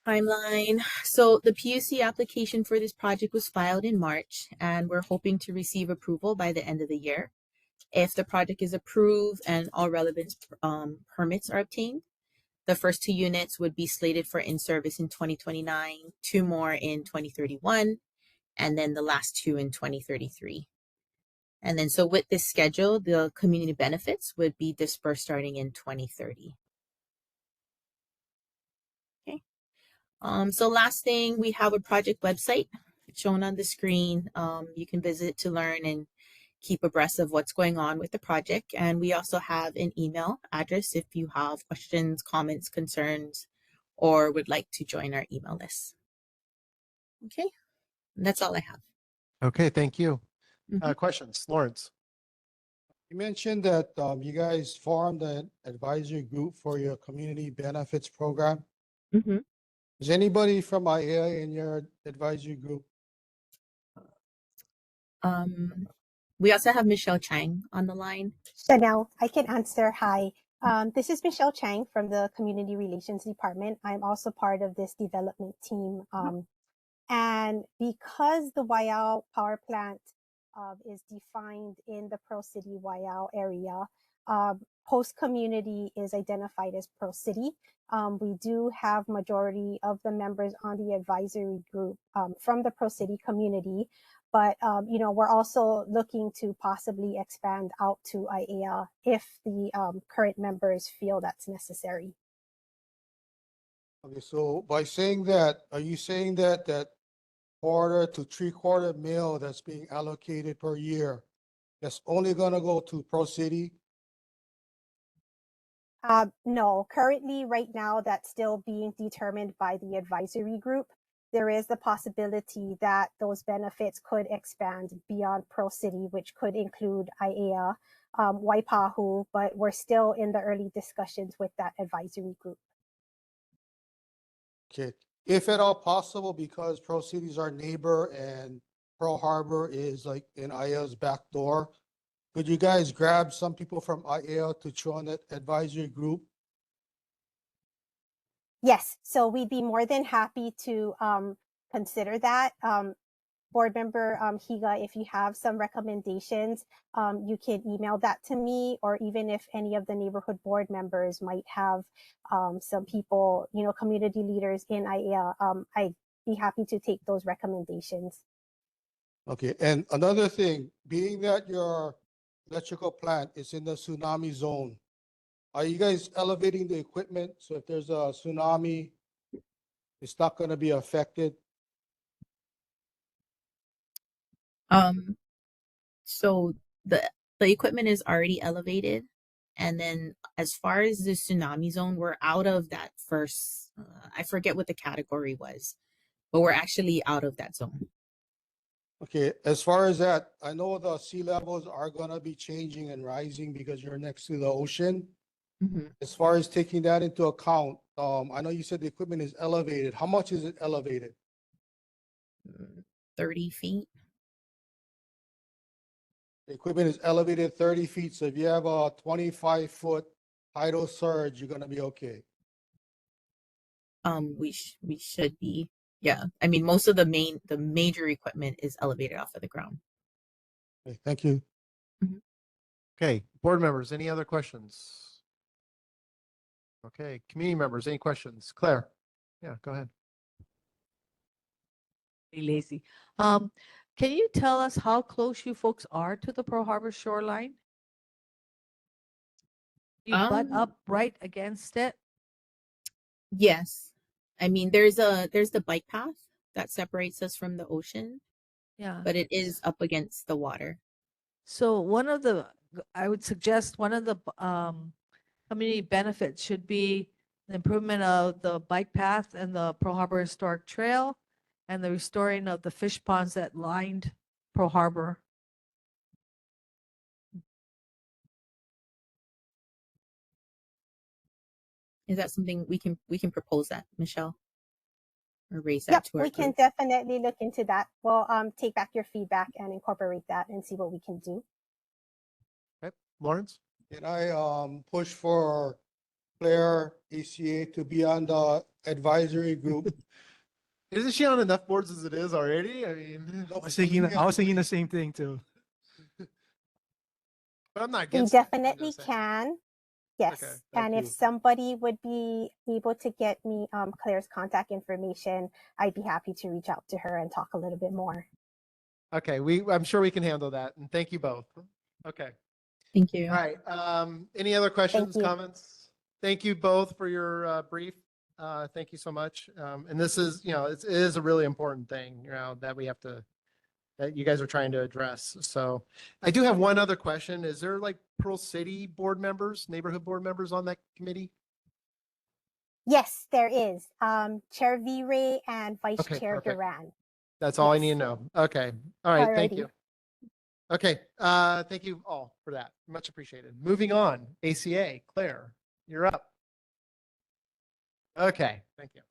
Timeline. So the PUC application for this project was filed in March, and we're hoping to receive approval by the end of the year. If the project is approved and all relevant permits are obtained, the first 2 units would be slated for in-service in 2029, 2 more in 2031, and then the last 2 in 2033. And then so with this schedule, the community benefits would be dispersed starting in 2030. Okay. So last thing, we have a project website shown on the screen. You can visit to learn and keep abreast of what's going on with the project. And we also have an email address if you have questions, comments, concerns, or would like to join our email list. Okay, and that's all I have. Okay, thank you. Mhm. Questions, Lawrence? You mentioned that you guys formed an advisory group for your community benefits program. Mhm. Is anybody from ʻAiea in your advisory group? We also have Michelle Chang on the line. Chanel, I can answer. Hi. This is Michelle Chang from the Community Relations Department. I'm also part of this development team. And because the Waiau power plant is defined in the Pearl City Waiau area, host community is identified as Pearl City. We do have majority of the members on the advisory group from the Pearl City community, but we're also looking to possibly expand out to ʻAiea if the current members feel that's necessary. Okay, so by saying that, are you saying that that quarter to 3/4 mil that's being allocated per year, that's only gonna go to Pro City? No, currently right now that's still being determined by the advisory group. There is the possibility that those benefits could expand beyond Pearl City, which could include ʻAiea, Waipahu, but we're still in the early discussions with that advisory group. Okay, if at all possible, because Pearl City is our neighbor and Pearl Harbor is like in ʻAiea's back door, could you guys grab some people from ʻAiea to join that advisory group? Yes, so we'd be more than happy to consider that. Board member Higa, if you have some recommendations, you can email that to me, or even if any of the neighborhood board members might have some people, community leaders in ʻAiea, I'd be happy to take those recommendations. Okay, and another thing, being that your electrical plant is in the tsunami zone, are you guys elevating the equipment so if there's a tsunami, it's not gonna be affected? So the equipment is already elevated. And then as far as the tsunami zone, we're out of that first, I forget what the category was, but we're actually out of that zone. Okay, as far as that, I know the sea levels are gonna be changing and rising because you're next to the ocean. Mhm. As far as taking that into account, I know you said the equipment is elevated. How much is it elevated? 30 feet. The equipment is elevated 30 feet, so if you have a 25-foot tidal surge, you're gonna be okay. We should be. Yeah. I mean, most of the major equipment is elevated off of the ground. Okay, thank you. Okay, board members, any other questions? Okay, community members, any questions? Claire? Yeah, go ahead. Be lazy. Can you tell us how close you folks are to the Pearl Harbor shoreline? You butt up right against it? Yes. I mean, there's the bike path that separates us from the ocean, Yeah. but it is up against the water. So I would suggest one of the community benefits should be the improvement of the bike path and the Pearl Harbor Historic Trail and the restoring of the fish ponds that lined Pearl Harbor. Is that something we can propose that, Michelle? Or raise that Yep, to our we can group? definitely look into that. We'll take back your feedback and incorporate that and see what we can do. Okay, Lawrence? Can I push for Claire ACA to be on the advisory group? Isn't she on enough boards as it is already? I mean, I was thinking the same thing too. but I'm not We against it. I'm definitely just saying. can. Yes. Okay, And thank if you. somebody would be able to get me Claire's contact information, I'd be happy to reach out to her and talk a little bit more. Okay, I'm sure we can handle that. And thank you both. Okay. Thank you. All right. Any other questions, you. comments? Thank you both for your brief. Thank you so much. And this is, it is a really important thing, that we have to, that you guys are trying to address. So I do have one other question. Is there like Pearl City board members, neighborhood board members on that committee? Yes, there is. Chair V-Ray and Vice Okay, Chair perfect. Duran. That's all I Yes. need to know. Okay. All right. Thank Alrighty. you. Okay. Thank you all for that. Much appreciated. Moving on. ACA, Claire, you're up. Okay. Thank you.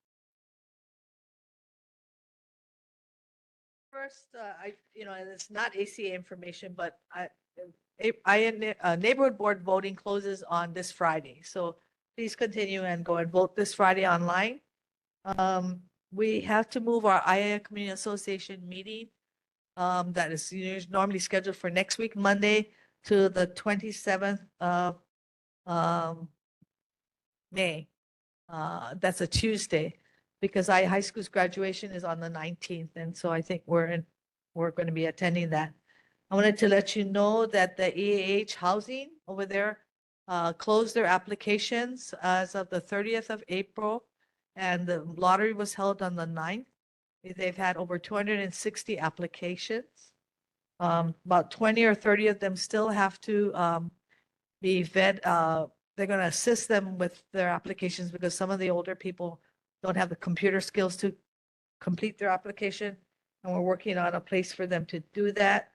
First, and it's not ACA information, but neighborhood board voting closes on this Friday. So please continue and go and vote this Friday online. We have to move our ʻAiea Community Association meeting that is normally scheduled for next week, Monday, to the 27th of May. That's a Tuesday, because high school's graduation is on the 19th, and so I think we're going to be attending that. I wanted to let you know that the EAH housing over there closed their applications as of the 30th of April, and the lottery was held on the 9th. They've had over 260 applications. About 20 or 30 of them still have to be vet. They're going to assist them with their applications because some of the older people don't have the computer skills to complete their application, and we're working on a place for them to do that.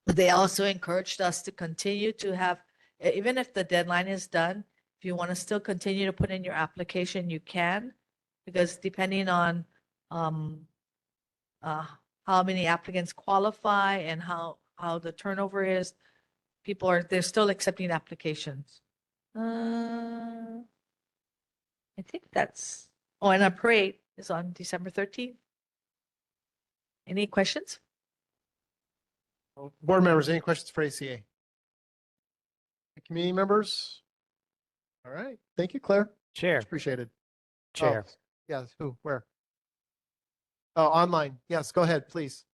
They also encouraged us to continue to have, even if the deadline is done, if you want to still continue to put in your application, you can, because depending on how many applicants qualify and how the turnover is, they're still accepting applications. I think that's, and our parade is on December 13th. Any questions? Board members, any questions for ACA? Community members? All right. Thank you, Claire. Chair. Much appreciated. Chair. Oh, yes. Who? Where? Oh, online. Yes. Go ahead, please.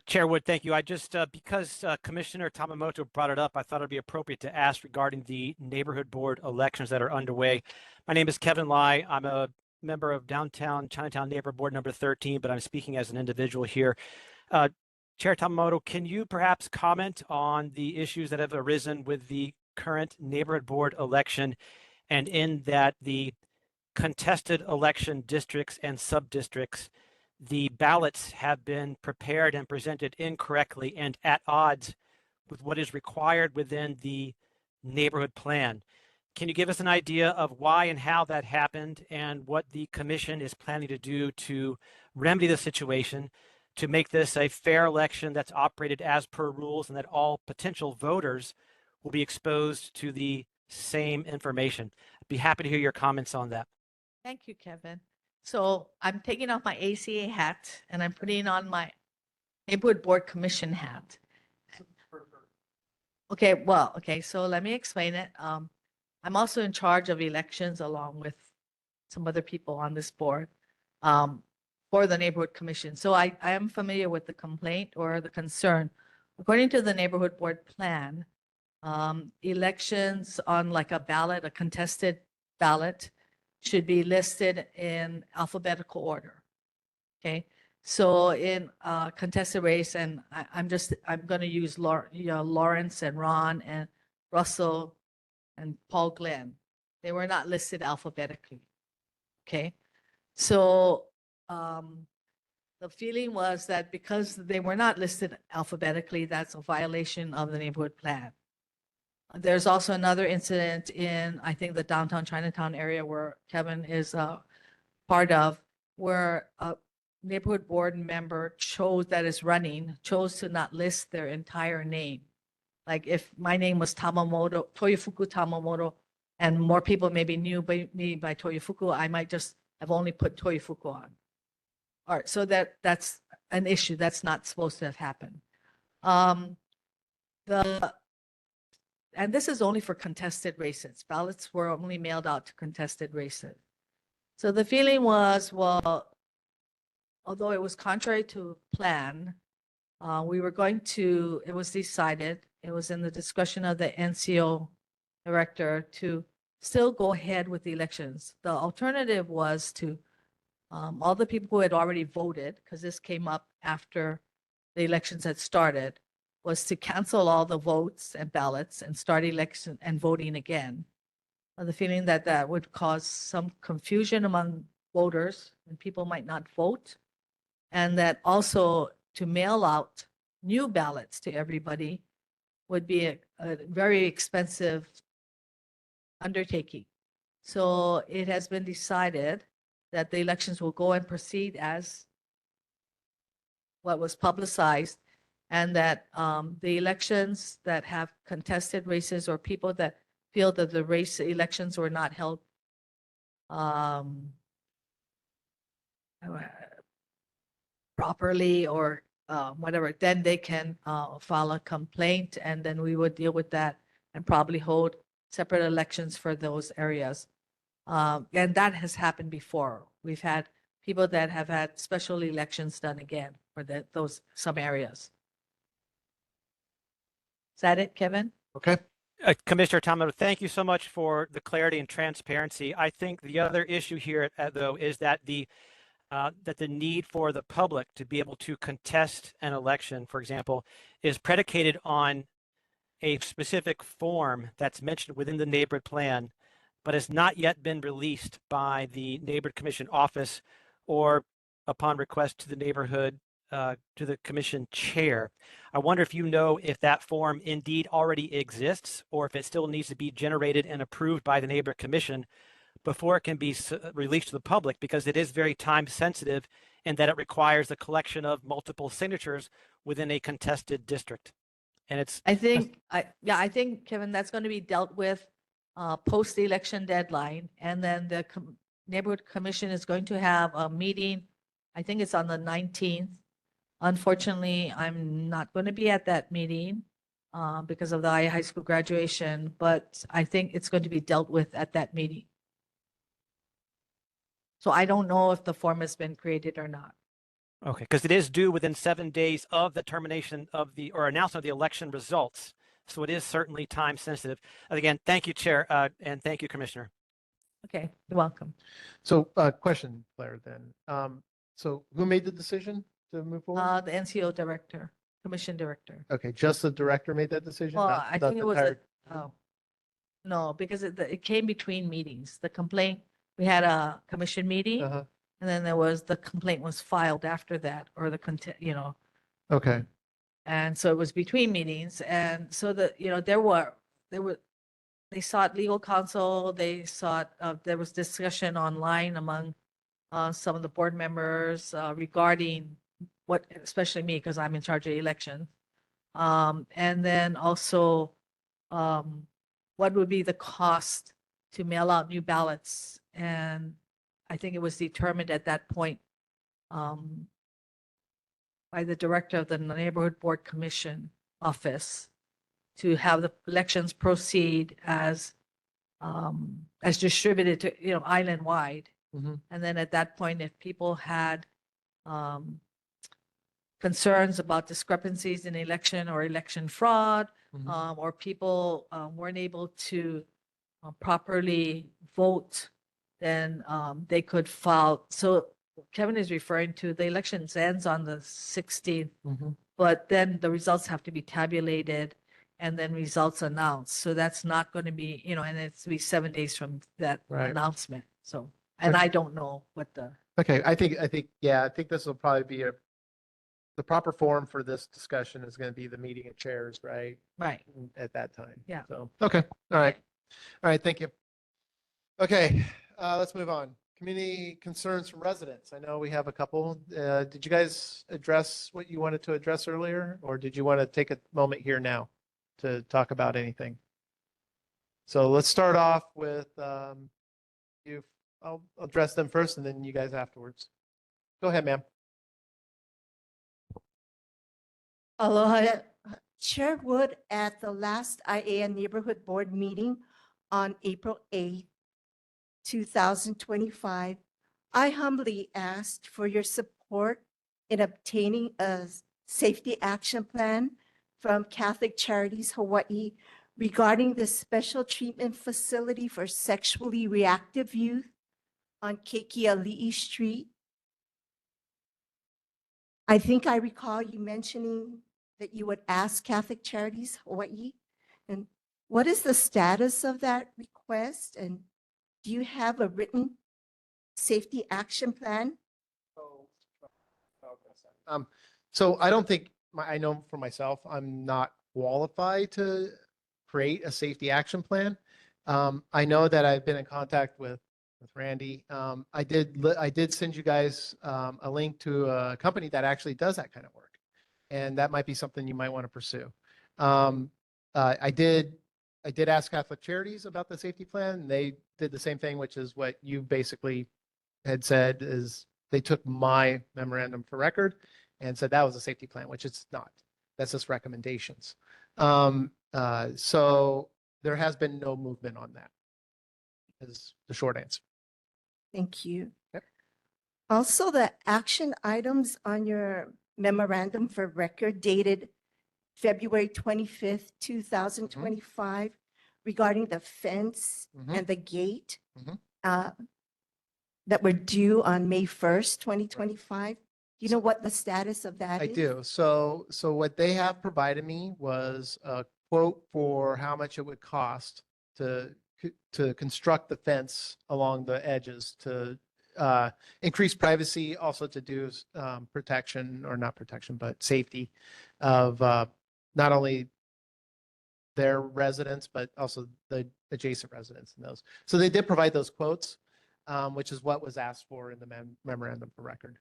Chair Wood, thank you. I just, because Commissioner Tamamoto brought it up, I thought it'd be appropriate to ask regarding the neighborhood board elections that are underway. My name is Kevin Lai. I'm a member of Downtown Chinatown Neighborhood Board number 13, but I'm speaking as an individual here. Chair Tamamoto, can you perhaps comment on the issues that have arisen with the current neighborhood board election, and in that the contested election districts and sub-districts, the ballots have been prepared and presented incorrectly and at odds with what is required within the neighborhood plan? Can you give us an idea of why and how that happened, and what the commission is planning to do to remedy the situation, to make this a fair election that's operated as per rules, and that all potential voters will be exposed to the same information? I'd be happy to hear your comments on that. Thank you, Kevin. So I'm taking off my ACA hat and I'm putting on my neighborhood board commission hat. Okay, so let me explain it. I'm also in charge of elections along with some other people on this board for the neighborhood commission. So I am familiar with the complaint or the concern. According to the neighborhood board plan, elections on like a ballot, a contested ballot, should be listed in alphabetical order. Okay, so in contested race, and I'm going to use Lawrence and Ron and Russell and Paul Glenn. They were not listed alphabetically. Okay, so the feeling was that because they were not listed alphabetically, that's a violation of the neighborhood plan. There's also another incident in, I think, the downtown Chinatown area where Kevin is part of, where a neighborhood board member chose to not list their entire name. Like if my name was Tamamoto, Toyofuku Tamamoto, and more people maybe knew me by Toyofuku, I might just have only put Toyofuku on. All right, so that's an issue. That's not supposed to have happened. And this is only for contested races. Ballots were only mailed out to contested races. So the feeling was, well, although it was contrary to plan, it was decided, it was in the discretion of the NCO director to still go ahead with the elections. The alternative was to, all the people who had already voted, because this came up after the elections had started, was to cancel all the votes and ballots and start election and voting again. The feeling that that would cause some confusion among voters and people might not vote, and that also to mail out new ballots to everybody would be a very expensive undertaking. So it has been decided that the elections will go and proceed as what was publicized, and that the elections that have contested races or people that feel that the race elections were not held properly or whatever, then they can file a complaint, and then we would deal with that and probably hold separate elections for those areas. And that has happened before. We've had people that have had special elections done again for some areas. Is that it, Kevin? Okay. Commissioner Tamamoto, thank you so much for the clarity and transparency. I think the other issue here, though, is that the need for the public to be able to contest an election, for example, is predicated on a specific form that's mentioned within the neighborhood plan, but has not yet been released by the neighborhood commission office or upon request to the neighborhood to the commission chair. I wonder if you know if that form indeed already exists, or if it still needs to be generated and approved by the neighborhood commission before it can be released to the public, because it is very time sensitive in that it requires the collection of multiple signatures within a contested district. And I think, Kevin, that's going to be dealt with post the election deadline. And then the neighborhood commission is going to have a meeting. I think it's on the 19th. Unfortunately, I'm not going to be at that meeting because of the ʻAiea high school graduation, but I think it's going to be dealt with at that meeting. So I don't know if the form has been created or not. Okay, because it is due within 7 days of the termination of or announcement of the election results. So it is certainly time sensitive. And again, thank you, Chair, and thank you, Commissioner. Okay, you're welcome. So question, Claire, then. So who made the decision to move forward? The NCO director. Commission director. Okay, just the director made that decision? Well, Not- I not think the it was entire- no, because it came between meetings. The complaint, we had a commission meeting, Uh-huh. and then the complaint was filed after that, or the content, Okay, and so it was between meetings, and so they sought legal counsel, they sought, there was discussion online among some of the board members regarding what, especially me, because I'm in charge of election. And then also, what would be the cost to mail out new ballots? And I think it was determined at that point by the director of the Neighborhood Board Commission office to have the elections proceed as distributed to, island-wide. Mhm. And then at that point, if people had concerns about discrepancies in election or election fraud, or people weren't able to properly vote, then they could file. So Kevin is referring to the elections ends on the 16th, but then the results have to be tabulated and then results announced. So that's not going to be, and it's be 7 days from that Right. announcement. So, and Okay. I don't know what the, okay, I think, yeah, I think this will probably be the proper forum for this discussion is going to be the meeting of chairs, right? right. At that time. Yeah. So, okay, all right. All right, thank you. Okay, let's move on. Community concerns from residents. I know we have a couple. Did you guys address what you wanted to address earlier, or did you want to take a moment here now to talk about anything? So let's start off with you. I'll address them first and then you guys afterwards. Go ahead, ma'am. Aloha. Chair Wood, at the last ʻAiea Neighborhood Board meeting on April 8th, 2025, I humbly asked for your support in obtaining a safety action plan from Catholic Charities Hawaii regarding the special treatment facility for sexually reactive youth on Kekiali'i Street. I think I recall you mentioning that you would ask Catholic Charities Hawaii. And what is the status of that request? And do you have a written safety action plan? So I don't think, I know for myself, I'm not qualified to create a safety action plan. I know that I've been in contact with Randy. I did send you guys a link to a company that actually does that kind of work. And that might be something you might want to pursue. I did ask Catholic Charities about the safety plan. And they did the same thing, which is what you basically had said, is they took my memorandum for record and said that was a safety plan, which it's not. That's just recommendations. So there has been no movement on that, is the short answer. Thank you. Yep. Also, the action items on your memorandum for record dated February 25th, 2025, regarding the fence and the gate that were due on May 1st, 2025. Do you know what the status of that I is? do. So what they have provided me was a quote for how much it would cost to construct the fence along the edges to increase privacy, also to do protection, or not protection, but safety of not only their residents, but also the adjacent residents in those. So they did provide those quotes, which is what was asked for in the memorandum for record.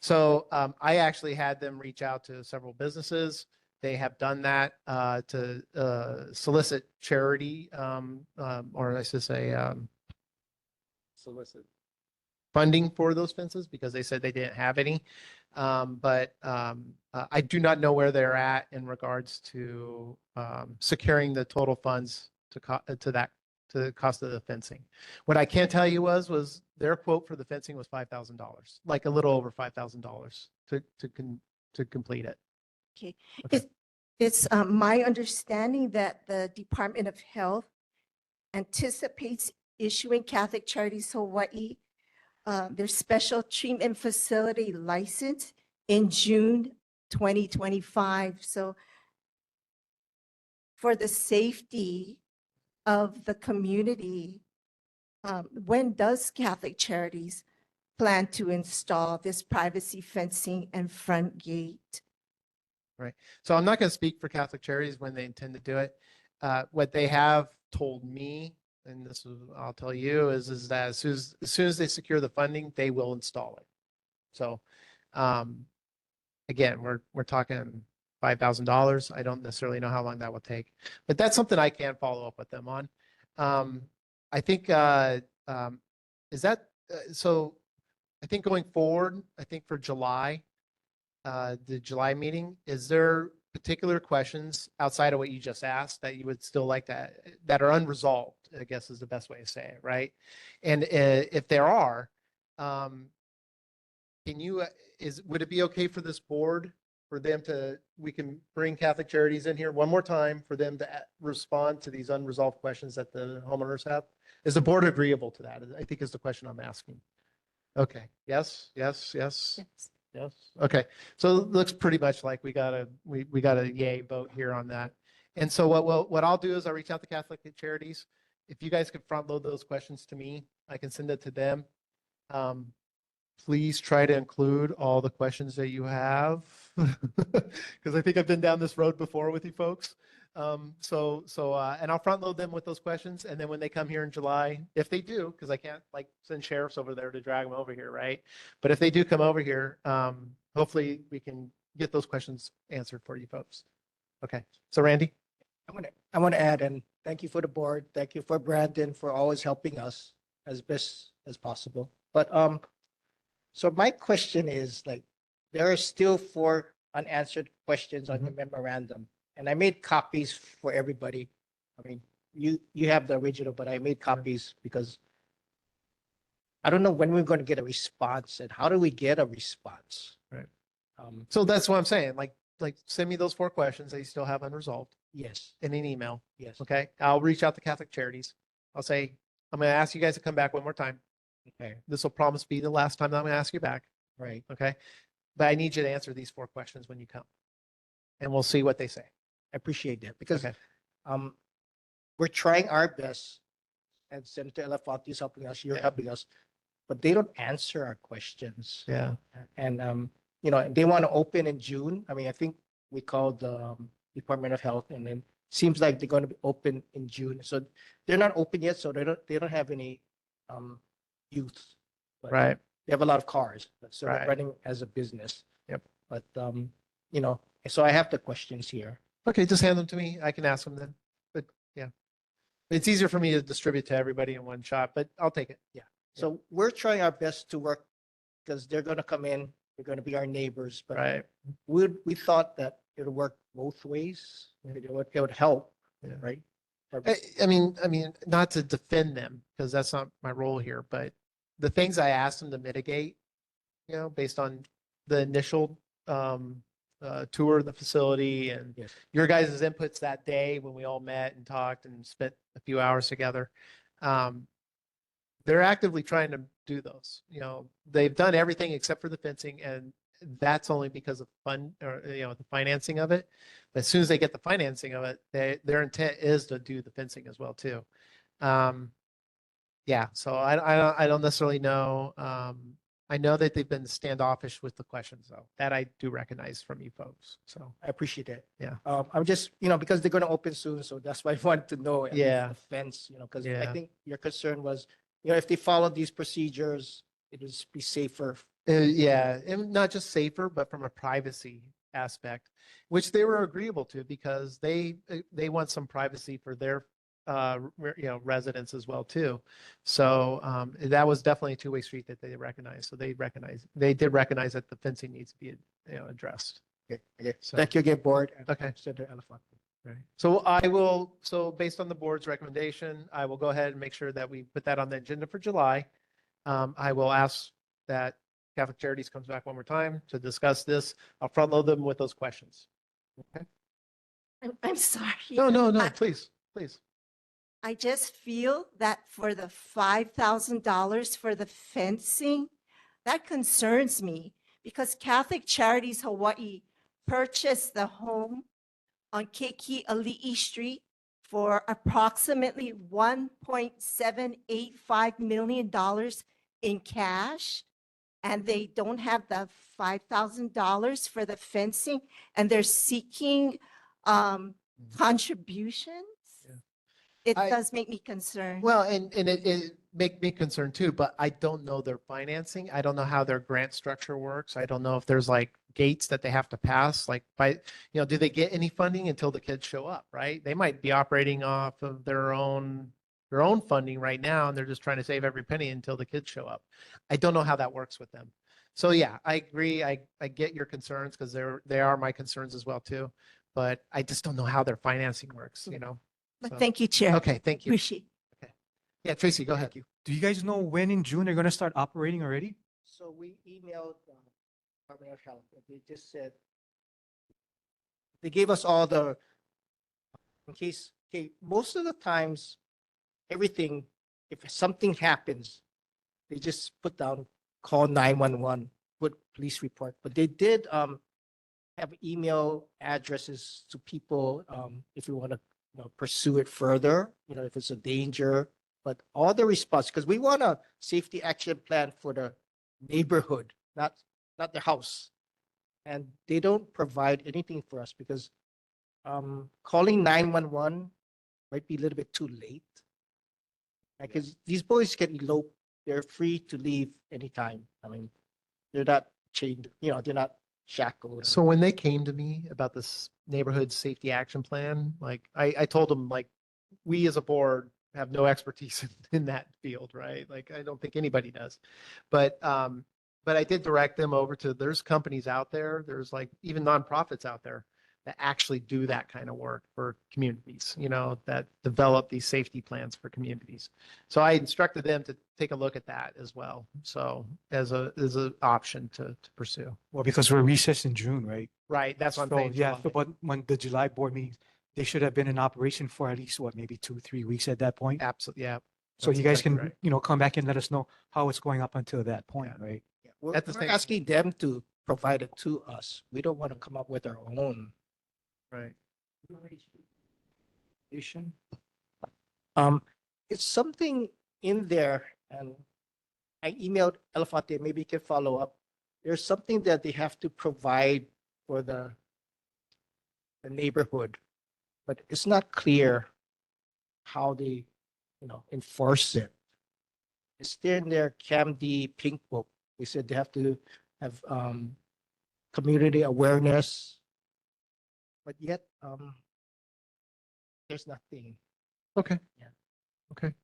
So I actually had them reach out to several businesses. They have done that to solicit charity, or I should say solicit funding for those fences, because they said they didn't have any. But I do not know where they're at in regards to securing the total funds to the cost of the fencing. What I can tell you was their quote for the fencing was $5,000, like a little over $5,000 to complete it. Okay. Okay. It's my understanding that the Department of Health anticipates issuing Catholic Charities Hawaii their special treatment facility license in June 2025. So for the safety of the community, when does Catholic Charities plan to install this privacy fencing and front gate? Right. So I'm not going to speak for Catholic Charities when they intend to do it. What they have told me, and this is, I'll tell you, is that as soon as they secure the funding, they will install it. So, again, we're talking $5,000. I don't necessarily know how long that will take, but that's something I can follow up with them on. I think is that so? I think going forward, I think for July, the July meeting, is there particular questions outside of what you just asked that you would still like that are unresolved, I guess is the best way to say it, right? And if there are, can you, would it be okay for this board, for them to, we can bring Catholic Charities in here one more time for them to respond to these unresolved questions that the homeowners have? Is the board agreeable to that? I think is the question I'm asking. Okay, yes, yes, yes. Yes. Okay. So it looks pretty much like we got a yay vote here on that. And so what I'll do is I'll reach out to Catholic Charities. If you guys could front load those questions to me, I can send it to them. Please try to include all the questions that you have, because I think I've been down this road before with you folks. And I'll front load them with those questions. And then when they come here in July, if they do, because I can't like send sheriffs over there to drag them over here, right? But if they do come over here, hopefully we can get those questions answered for you folks. Okay. So Randy? I want to add, and thank you for the board. Thank you for Brandon for always helping us as best as possible. But so my question is, like, there are still 4 unanswered questions on the memorandum. And I made copies for everybody. I mean, you have the original, but I made copies because I don't know when we're going to get a response and how do we get a response? Right. So that's what I'm saying. Like send me those 4 questions that you still have unresolved. Yes. In an email. Yes. Okay. I'll reach out to Catholic Charities. I'll say, I'm going to ask you guys to come back one more time. Okay. This will promise be the last time that I'm going to ask you back. Right. Okay. But I need you to answer these 4 questions when you come. And we'll see what they say. I appreciate that because Okay. we're trying our best, and Senator Elefante is helping us, you're helping us, but they don't answer our questions. Yeah. And you know, they want to open in June. I mean, I think we called the Department of Health, and then seems like they're going to be open in June. So they're not open yet, so they don't have any youth. But Right. they have a lot of cars, so Right. they're running as a business. Yep. But you know, so I have the questions here. Okay. Just hand them to me. I can ask them then. But yeah, it's easier for me to distribute to everybody in one shot, but I'll take it. Yeah. So we're trying our best to work because they're going to come in. They're going to be our neighbors, but Right. we thought that it would work both ways. It would help, Yeah. right? I mean, not to defend them because that's not my role here, but the things I asked them to mitigate, you know, based on the initial tour of the facility and Yes. your guys' inputs that day when we all met and talked and spent a few hours together. They're actively trying to do those. You know, they've done everything except for the fencing, and that's only because of the financing of it. But as soon as they get the financing of it, their intent is to do the fencing as well too. Yeah, so I don't necessarily know. I know that they've been standoffish with the questions though. That I do recognize from you folks. So I appreciate it. yeah. I'm just, you know, because they're going to open soon, so that's why I wanted to know. at least Yeah. The fence, you know, because I Yeah. think your concern was, you know, if they follow these procedures, it would be safer. Yeah, and not just safer, but from a privacy aspect, which they were agreeable to because they want some privacy for their residents as well too. So that was definitely a two-way street that they recognized. So they did recognize that the fencing needs to be addressed. Okay. Okay. So- Thank you again, board. and Okay. Senator Elefante. Right. So based on the board's recommendation, I will go ahead and make sure that we put that on the agenda for July. I will ask that Catholic Charities comes back one more time to discuss this. I'll front load them with those questions. Okay. I'm sorry. No, please. I just feel that for the $5,000 for the fencing, that concerns me because Catholic Charities Hawaii purchased the home on Keiki Ali'i Street for approximately $1.785 million in cash. And they don't have the $5,000 for the fencing, and they're seeking contributions. It I- does make me concerned. Well, and it make me concerned too, but I don't know their financing. I don't know how their grant structure works. I don't know if there's like gates that they have to pass, like do they get any funding until the kids show up, right? They might be operating off of their own funding right now, and they're just trying to save every penny until the kids show up. I don't know how that works with them. So yeah, I agree. I get your concerns because they are my concerns as well too, but I just don't know how their financing works, But So- thank you, Chair. Okay, thank you. Appreciate. Yeah, Tracy, go ahead. Do you guys know when in June they're gonna start operating already? So we emailed Department of Health, and they just said, they gave us all the, in case, okay, most of the times, everything, if something happens, they just put down, call 911, put police report, but they did have email addresses to people if you want to pursue it further, if it's a danger. But all the response, because we want a safety action plan for the neighborhood, not the house. And they don't provide anything for us because calling 911 might be a little bit too late. Because these boys can elope, they're free to leave anytime. I mean, they're not chained, they're not shackled. So when they came to me about this neighborhood safety action plan, like I told them, like, we as a board have no expertise in that field, right? Like, I don't think anybody does. But I did direct them over to, there's companies out there, there's like even nonprofits out there that actually do that kind of work for communities, that develop these safety plans for communities. So I instructed them to take a look at that as well. So as a option to pursue. Well, because we're recessed in June, right? Right, that's what I'm So, saying. yeah, July. but when the July board meeting, they should have been in operation for at least maybe 2-3 weeks at that point. Absolutely, yeah. So That's you guys exactly can, right. come back and let us know how it's going up until that point, right? We're, At the we're same- asking them to provide it to us. We don't want to come up with our own. Right. Solution. It's something in there, and I emailed Elefante, maybe you can follow up. There's something that they have to provide for the neighborhood, but it's not clear how they, enforce it. It's there in their CAMD pink book. They said they have to have community awareness, but yet there's nothing. Okay. Yeah. Okay.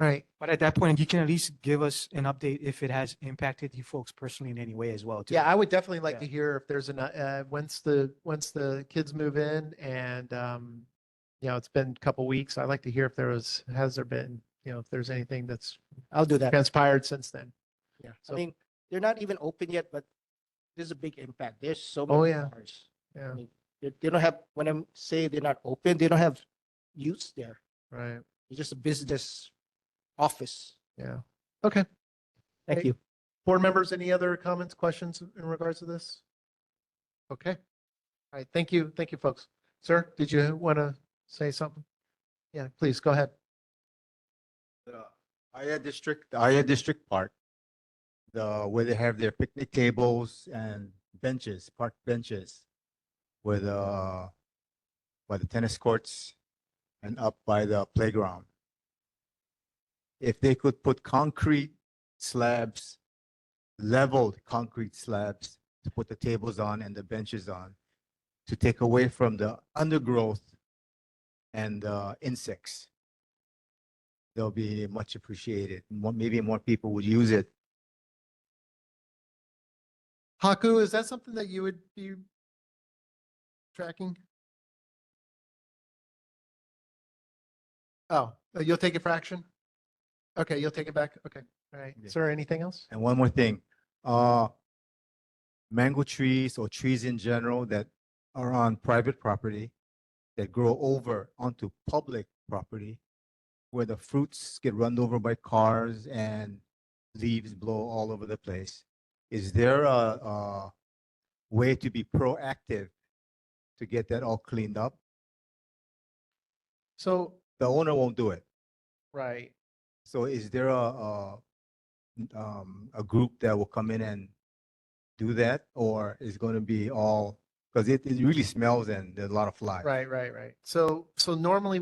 All right. But at that point, you can at least give us an update if it has impacted you folks personally in any way as well, too. Yeah, I would definitely like Yeah. to hear if there's once the kids move in and it's been a couple weeks. I'd like to hear if has there been, if there's anything that's I'll do that. transpired since then. Yeah. So- I mean, they're not even open yet, but there's a big impact. There's so Oh, many yeah. cars. Yeah. I mean, they don't have, when I say they're not open, they don't have use there. Right. It's just a business office. Yeah. Okay. Thank Hey, you. Board members, any other comments, questions in regards to this? Okay. All right. Thank you. Thank you, folks. Sir, did you want to say something? Yeah, please go ahead. The ʻAiea District Park, where they have their picnic tables and benches, park benches, with by the tennis courts and up by the playground. If they could put leveled concrete slabs to put the tables on and the benches on, to take away from the undergrowth and insects, they'll be much appreciated. Maybe more people would use it. Haku, is that something that you would be tracking? Oh, you'll take it for action? Okay, you'll take it back? Okay, all right. Yeah. Sir, anything else? And one more thing, mango trees or trees in general that are on private property that grow over onto public property, where the fruits get run over by cars and leaves blow all over the place. Is there way to be proactive to get that all cleaned up? So, The owner won't do it. right. So is there a group that will come in and do that, or is going to be all, because it really smells and there's a lot of flies. Right. So normally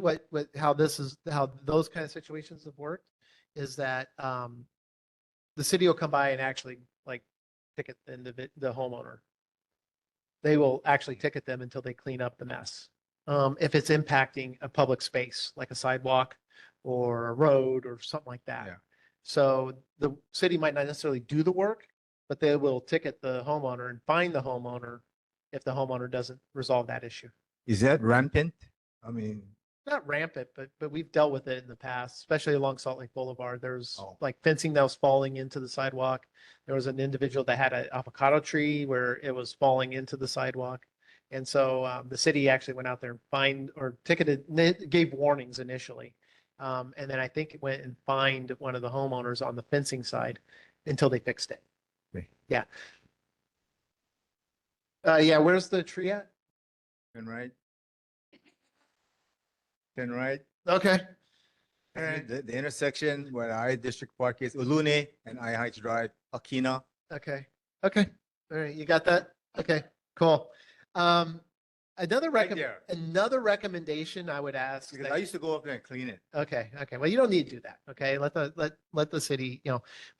how those kind of situations have worked is that, the city will come by and actually like ticket the homeowner. They will actually ticket them until they clean up the mess. If it's impacting a public space, like a sidewalk or a road or something like that. Yeah. So the city might not necessarily do the work, but they will ticket the homeowner and fine the homeowner if the homeowner doesn't resolve that issue. Is that rampant? I mean, Not rampant, but we've dealt with it in the past, especially along Salt Lake Boulevard. There's Oh. like fencing that was falling into the sidewalk. There was an individual that had an avocado tree where it was falling into the sidewalk. And so the city actually went out there and fined or ticketed, gave warnings initially. And then I think it went and fined one of the homeowners on the fencing side until they fixed it. Okay. Yeah. Yeah, where's the tree at? turn right. Turn right. Okay. The intersection where I District Park is, Ulune and I Heights Drive, Akina. Okay. All right. You got that? Okay, cool. Another Right there. another recommendation I would ask. Because I used to go up there and clean it. Okay. Well, you don't need to do that. Okay. Let the city,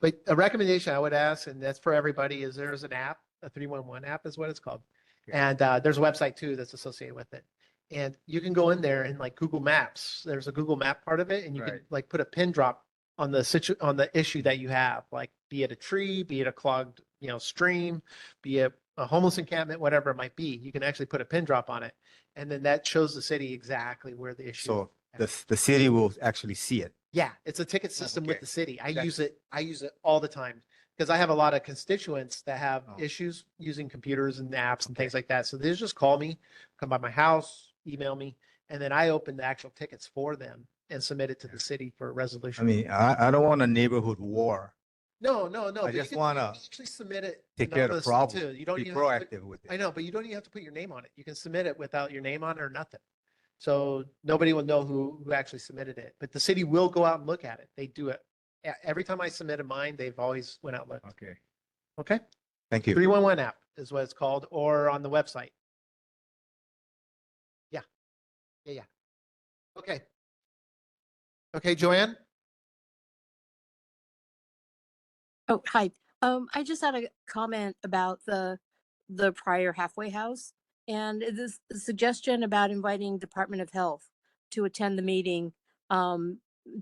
but a recommendation I would ask, and that's for everybody, is there's an app, a 311 app is what it's called. Okay. And there's a website too that's associated with it. And you can go in there and like Google Maps, there's a Google Map part of it, and you can Right. like put a pin drop on the issue that you have, like be it a tree, be it a clogged, stream, be it a homeless encampment, whatever it might be. You can actually put a pin drop on it. And then that shows the city exactly where the issue. So the city will actually see it. Yeah, it's a ticket system with okay. the city. I That's- use it all the time because I have a lot of constituents that have Oh. issues using computers and apps and things like that. So they just call me, come by my house, email me, and then I open the actual tickets for them and submit it to the city for a I resolution. mean, I don't want a neighborhood war. No. I but you just can wanna actually submit it Take care of the anonymously, problem. too. You don't Be even have to put- proactive with I it. know, but you don't even have to put your name on it. You can submit it without your name on it or nothing. So nobody will know who actually submitted it, but the city will go out and look at it. They do it. Every time I submitted mine, they've always went out and looked. Okay. Okay? Thank you. 311 app is what it's called, or on the website. Yeah. Okay, Joanne? Oh, hi. I just had a comment about the prior halfway house and this suggestion about inviting Department of Health to attend the meeting.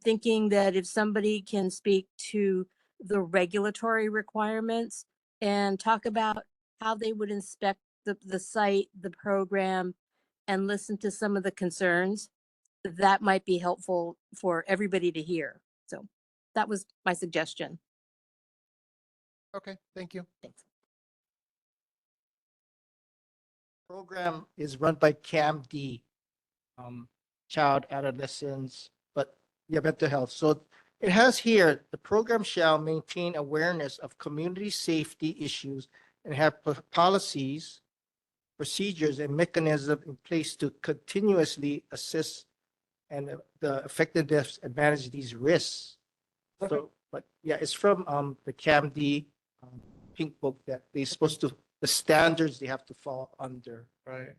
Thinking that if somebody can speak to the regulatory requirements and talk about how they would inspect the site, the program, and listen to some of the concerns, that might be helpful for everybody to hear. So that was my suggestion. Okay, thank you. Thanks. Program is run by CAMD, Child Adolescents, but yeah, mental health. So it has here, the program shall maintain awareness of community safety issues and have policies, procedures, and mechanisms in place to continuously assess and the effectiveness and manage these risks. So, but yeah, it's from the CAMD pink book that they're supposed to, the standards they have to fall under. Right.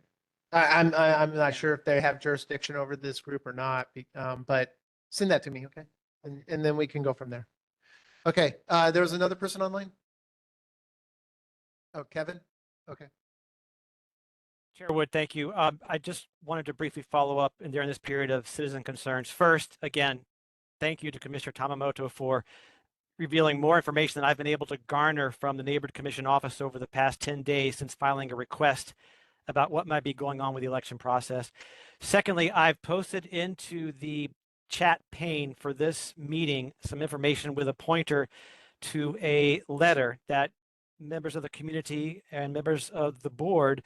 I'm not sure if they have jurisdiction over this group or not, but send that to me, okay? And then we can go from there. Okay, there was another person online? Oh, Kevin? Okay. Chair Wood, thank you. I just wanted to briefly follow up and during this period of citizen concerns. First, again, thank you to Commissioner Tamamoto for revealing more information than I've been able to garner from the Neighborhood Commission office over the past 10 days since filing a request about what might be going on with the election process. Secondly, I've posted into the chat pane for this meeting some information with a pointer to a letter that members of the community and members of the board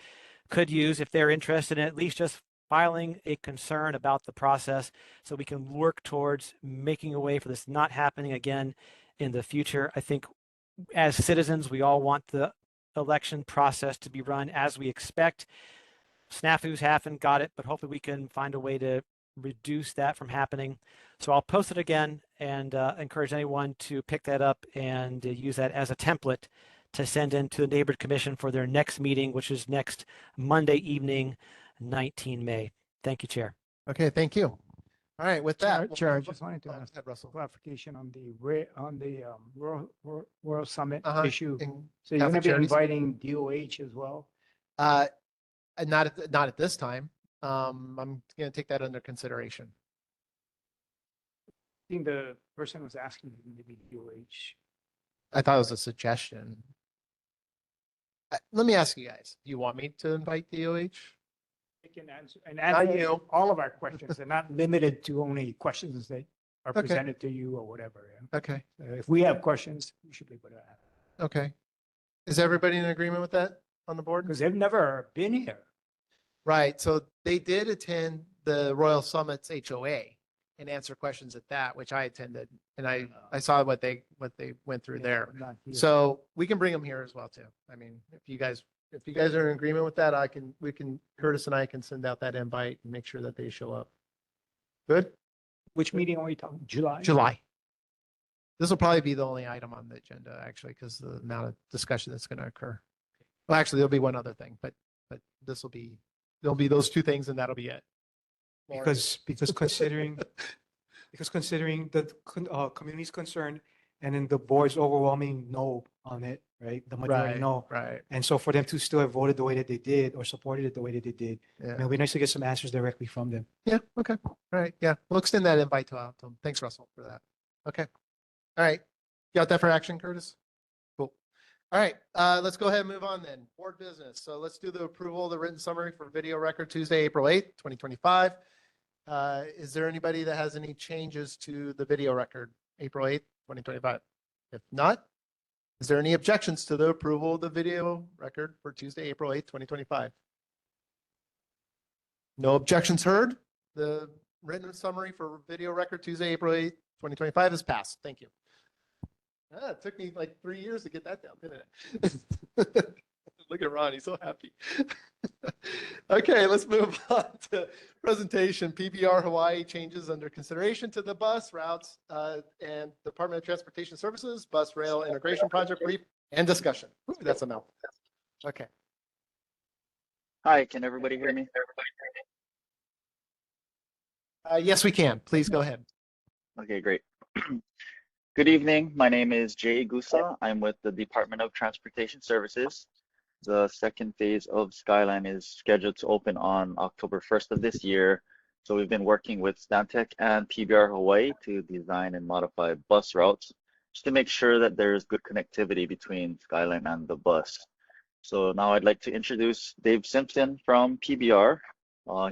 could use if they're interested in at least just filing a concern about the process so we can work towards making a way for this not happening again in the future. I think as citizens, we all want the election process to be run as we expect. Snafus haven't got it, but hopefully we can find a way to reduce that from happening. So I'll post it again and encourage anyone to pick that up and use that as a template to send in to the Neighborhood Commission for their next meeting, which is next Monday evening, 19 May. Thank you, Chair. Okay, thank you. All right, with that. we'll Chair, I move just on. wanted to Oh, ask go ahead, Russell. clarification on the World Summit Uh-huh, issue. in So you're going to Catholic be Charities. inviting DOH as well? Not at this time. I'm going to take that under consideration. I think the person was asking maybe DOH. I thought it was a suggestion. Let me ask you guys, do you want me to invite DOH? They can answer Not you. all of our questions. They're not limited to only questions that are Okay. presented to you or whatever. Yeah? Okay, If we have questions, we should be able to ask. okay. Is everybody in agreement with that on the board? Because they've never been here. Right, so they did attend the Royal Summit's HOA and answer questions at that, which I attended, and I saw what they went through Yeah, there. but not here. So we can bring them here as well too. I mean, if you guys are in agreement with that, Curtis and I can send out that invite and make sure that they show up. Good? Which meeting are we talking? July? July. This will probably be the only item on the agenda, actually, because the amount of discussion that's going to occur. Well, actually, there'll be one other thing, but there'll be those two things and that'll be it. Because considering the community's concern and then the board's overwhelming no on it, right? The majority Right, no. right. And so for them to still have voted the way that they did or supported it the way that they did, Yeah. it'll be nice to get some answers directly from them. Yeah, okay. All right, yeah. We'll extend that invite to them. Thanks, Russell, for that. Okay. All right. Got that for action, Curtis? Cool. All right, let's go ahead and move on then. Board business. So let's do the approval of the written summary for video record Tuesday, April 8th, 2025. Is there anybody that has any changes to the video record, April 8th, 2025? If not, is there any objections to the approval of the video record for Tuesday, April 8th, 2025? No objections heard. The written summary for video record Tuesday, April 8th, 2025 is passed. Thank you. It took me like 3 years to get that down, didn't it? Look at Ron, he's so happy. Okay, let's move on to presentation. PBR Hawaii changes under consideration to the bus routes and Department of Transportation Services bus rail integration project brief and discussion. Ooh, that's a mouthful. Okay. Hi, can everybody hear me? Yes, we can. Please go ahead. Okay, great. Good evening. My name is Jay Gusa. I'm with the Department of Transportation Services. The second phase of Skyline is scheduled to open on October 1st of this year. So we've been working with Stantec and PBR Hawaii to design and modify bus routes just to make sure that there's good connectivity between Skyline and the bus. So now I'd like to introduce Dave Simpson from PBR.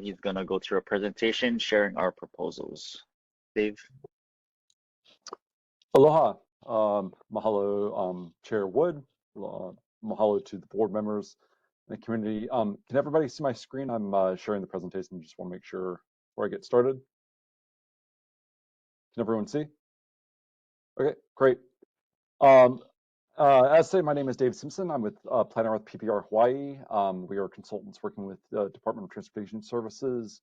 He's gonna go through a presentation sharing our proposals. Dave. Aloha. Mahalo, Chair Wood. Mahalo to the board members and the community. Can everybody see my screen? I'm sharing the presentation. Just want to make sure before I get started. Can everyone see? Okay, great. As stated, my name is Dave Simpson. I'm with Planner with PBR Hawaii. We are consultants working with the Department of Transportation Services.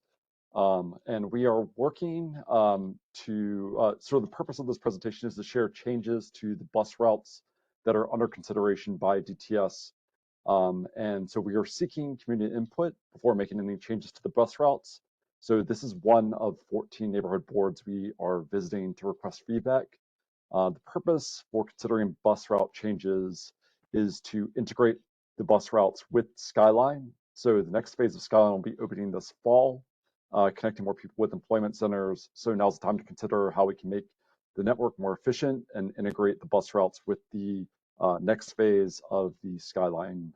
And we are working to, sort of the purpose of this presentation is to share changes to the bus routes that are under consideration by DTS. And so we are seeking community input before making any changes to the bus routes. So this is one of 14 neighborhood boards we are visiting to request feedback. The purpose for considering bus route changes is to integrate the bus routes with Skyline. So the next phase of Skyline will be opening this fall, connecting more people with employment centers. So now's the time to consider how we can make the network more efficient and integrate the bus routes with the next phase of the Skyline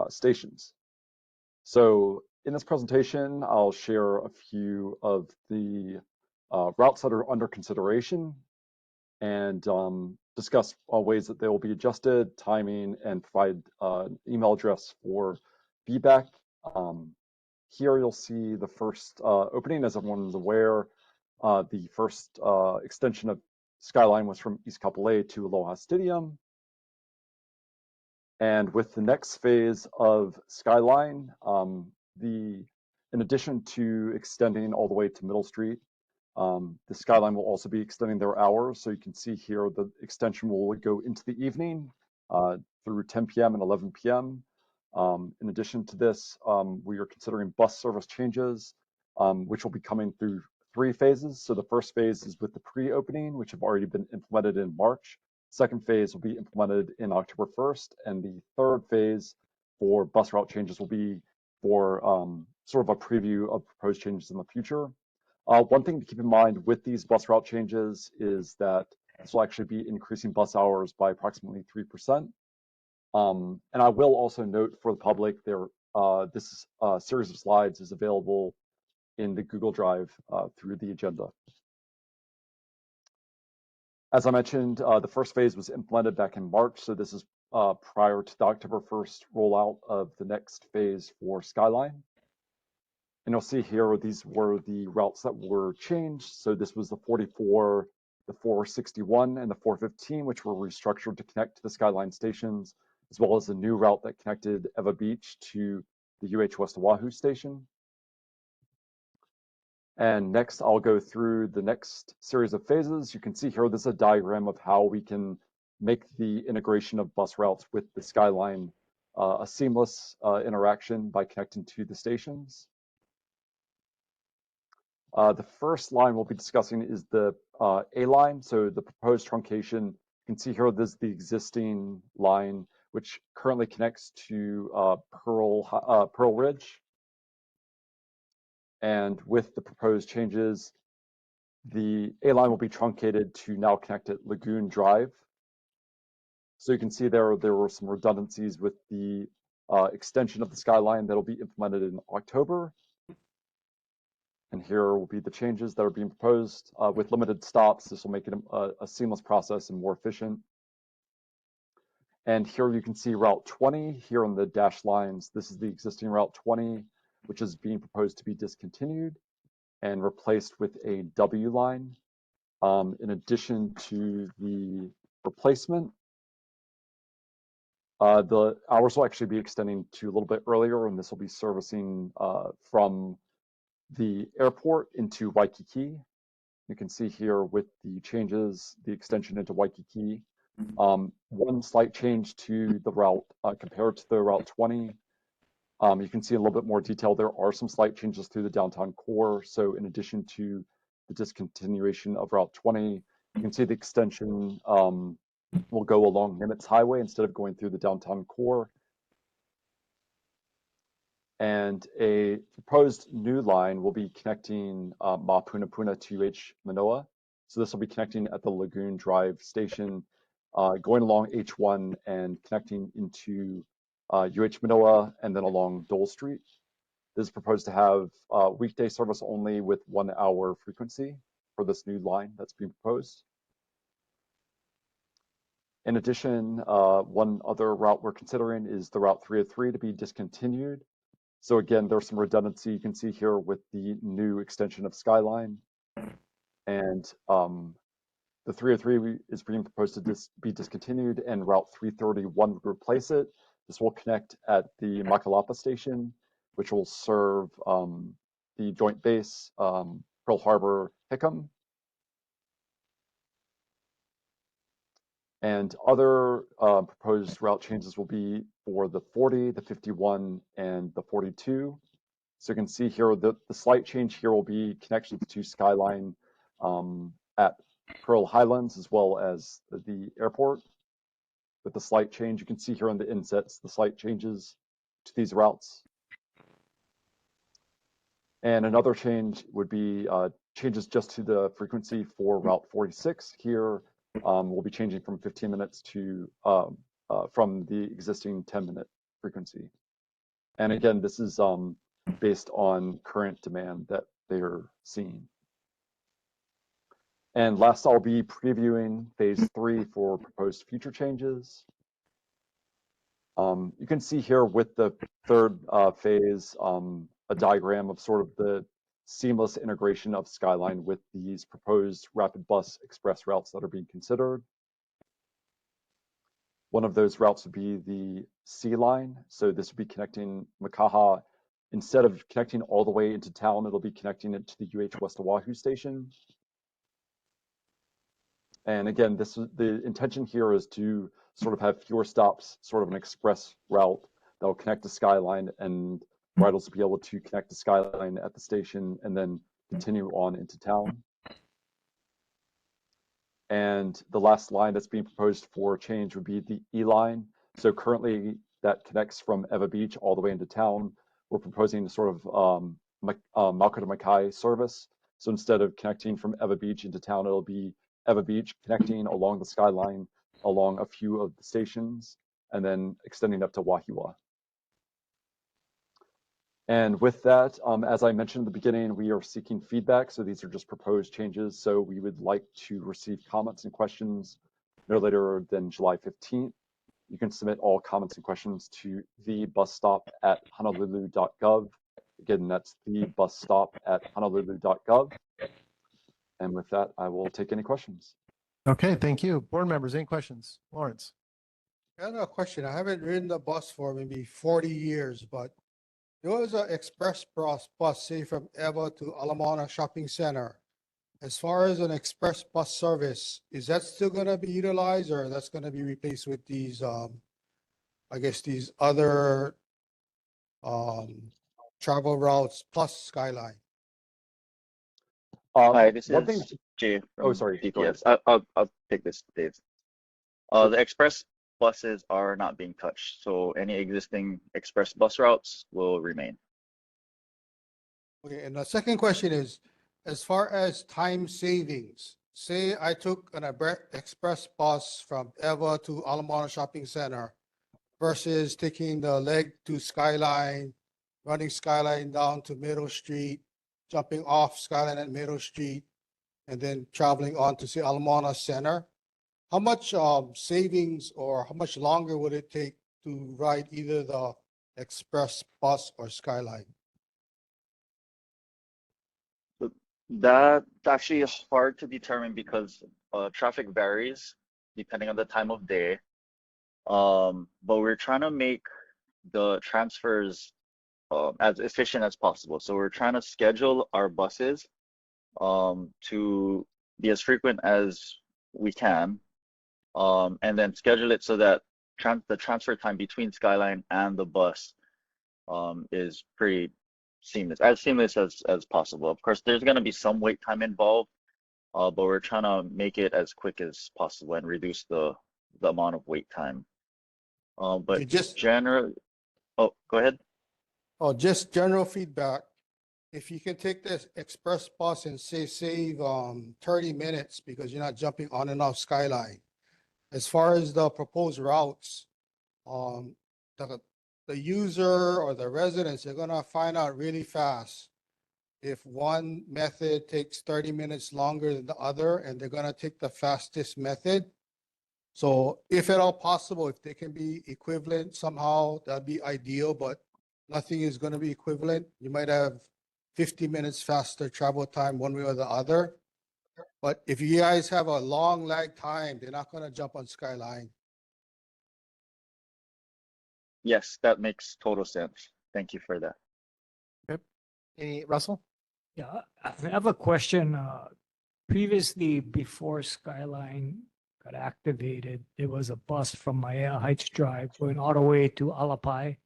stations. So in this presentation, I'll share a few of the routes that are under consideration and discuss ways that they will be adjusted, timing, and provide an email address for feedback. Here you'll see the first opening. As everyone is aware, the first extension of Skyline was from East Kapolei to Aloha Stadium. And with the next phase of Skyline, in addition to extending all the way to Middle Street, the Skyline will also be extending their hours. So you can see here the extension will go into the evening through 10 p.m. and 11 p.m. In addition to this, we are considering bus service changes, which will be coming through 3 phases. So the first phase is with the pre-opening, which have already been implemented in March. Second phase will be implemented in October 1st, and the third phase for bus route changes will be for sort of a preview of proposed changes in the future. One thing to keep in mind with these bus route changes is that this will actually be increasing bus hours by approximately 3%. And I will also note for the public, this series of slides is available in the Google Drive through the agenda. As I mentioned, the first phase was implemented back in March, so this is prior to the October 1st rollout of the next phase for Skyline. And you'll see here, these were the routes that were changed. So this was the 44, the 461, and the 415, which were restructured to connect to the Skyline stations, as well as a new route that connected Eva Beach to the UH West Oahu station. And next, I'll go through the next series of phases. You can see here, this is a diagram of how we can make the integration of bus routes with the Skyline a seamless interaction by connecting to the stations. The first line we'll be discussing is the A line, so the proposed truncation. You can see here, this is the existing line, which currently connects to Pearl Ridge. And with the proposed changes, the A line will be truncated to now connect at Lagoon Drive. So you can see there were some redundancies with the extension of the Skyline that will be implemented in October. And here will be the changes that are being proposed with limited stops. This will make it a seamless process and more efficient. And here you can see Route 20 here on the dashed lines. This is the existing Route 20, which is being proposed to be discontinued and replaced with a W line. In addition to the replacement, the hours will actually be extending to a little bit earlier, and this will be servicing from the airport into Waikiki. You can see here with the changes, the extension into Waikiki. One slight change to the route compared to the Route 20. You can see a little bit more detail. There are some slight changes through the downtown core. So in addition to the discontinuation of Route 20, you can see the extension will go along Nimitz Highway instead of going through the downtown core. And a proposed new line will be connecting Mapunapuna to UH Manoa. So this will be connecting at the Lagoon Drive station, going along H1 and connecting into UH Manoa and then along Dole Street. This is proposed to have weekday service only with 1 hour frequency for this new line that's being proposed. In addition, one other route we're considering is the Route 303 to be discontinued. So again, there's some redundancy you can see here with the new extension of Skyline. And the 303 is being proposed to be discontinued, and Route 331 would replace it. This will connect at the Makalapa station, which will serve the Joint Base, Pearl Harbor, Hickam. And other proposed route changes will be for the 40, the 51, and the 42. So you can see here, the slight change here will be connections to Skyline at Pearl Highlands, as well as the airport. With the slight change, you can see here on the insets, the slight changes to these routes. And another change would be changes just to the frequency for Route 46 here. We'll be changing from 15 minutes to from the existing 10-minute frequency. And again, this is based on current demand that they're seeing. And last, I'll be previewing phase 3 for proposed future changes. You can see here with the third phase, a diagram of sort of the seamless integration of Skyline with these proposed rapid bus express routes that are being considered. One of those routes would be the C line. So this would be connecting Makaha. Instead of connecting all the way into town, it'll be connecting it to the UH West Oahu station. And again, the intention here is to sort of have fewer stops, sort of an express route that will connect to Skyline, and riders will be able to connect to Skyline at the station and then continue on into town. And the last line that's being proposed for change would be the E line. So currently that connects from Eva Beach all the way into town. We're proposing sort of Mako to Makai service. So instead of connecting from Eva Beach into town, it'll be Eva Beach connecting along the Skyline, along a few of the stations, and then extending up to Wahiwa. And with that, as I mentioned at the beginning, we are seeking feedback. So these are just proposed changes. So we would like to receive comments and questions no later than July 15th. You can submit all comments and questions to thebusstop@honolulu.gov. Again, that's thebusstop@honolulu.gov. And with that, I will take any questions. Okay, thank you. Board members, any questions? Lawrence. I have a question. I haven't ridden the bus for maybe 40 years, but there was an express bus, say from Eva to Alamana Shopping Center. As far as an express bus service, is that still going to be utilized, or that's going to be replaced with these, I guess, these other travel routes plus Skyline? Hi, this one thing. is Jay Oh, from sorry. DPS. I'll take this, Dave. The express buses are not being touched, so any existing express bus routes will remain. Okay, and the second question is, as far as time savings, say I took an express bus from Eva to Alamana Shopping Center versus taking the leg to Skyline, running Skyline down to Middle Street, jumping off Skyline at Middle Street, and then traveling on to say Alamana Center. How much savings or how much longer would it take to ride either the express bus or Skyline? That's actually hard to determine because traffic varies depending on the time of day. But we're trying to make the transfers as efficient as possible. So we're trying to schedule our buses to be as frequent as we can, and then schedule it so that the transfer time between Skyline and the bus is pretty seamless, as possible. Of course, there's going to be some wait time involved, but we're trying to make it as quick as possible and reduce the amount of wait time. But generally, oh, go ahead. Oh, just general feedback. If you can take this express bus and say save 30 minutes because you're not jumping on and off Skyline. As far as the proposed routes, the user or the residents are gonna find out really fast if one method takes 30 minutes longer than the other, and they're gonna take the fastest method. So if at all possible, if they can be equivalent somehow, that'd be ideal, but nothing is gonna be equivalent. You might have 50 minutes faster travel time one way or the other. But if you guys have a long lag time, they're not gonna jump on Skyline. Yes, that makes total sense. Thank you for that. Okay. Any Russell? Yeah, I have a question. Previously, before Skyline got activated, there was a bus from ʻAiea Heights Drive going all the way to Alapai.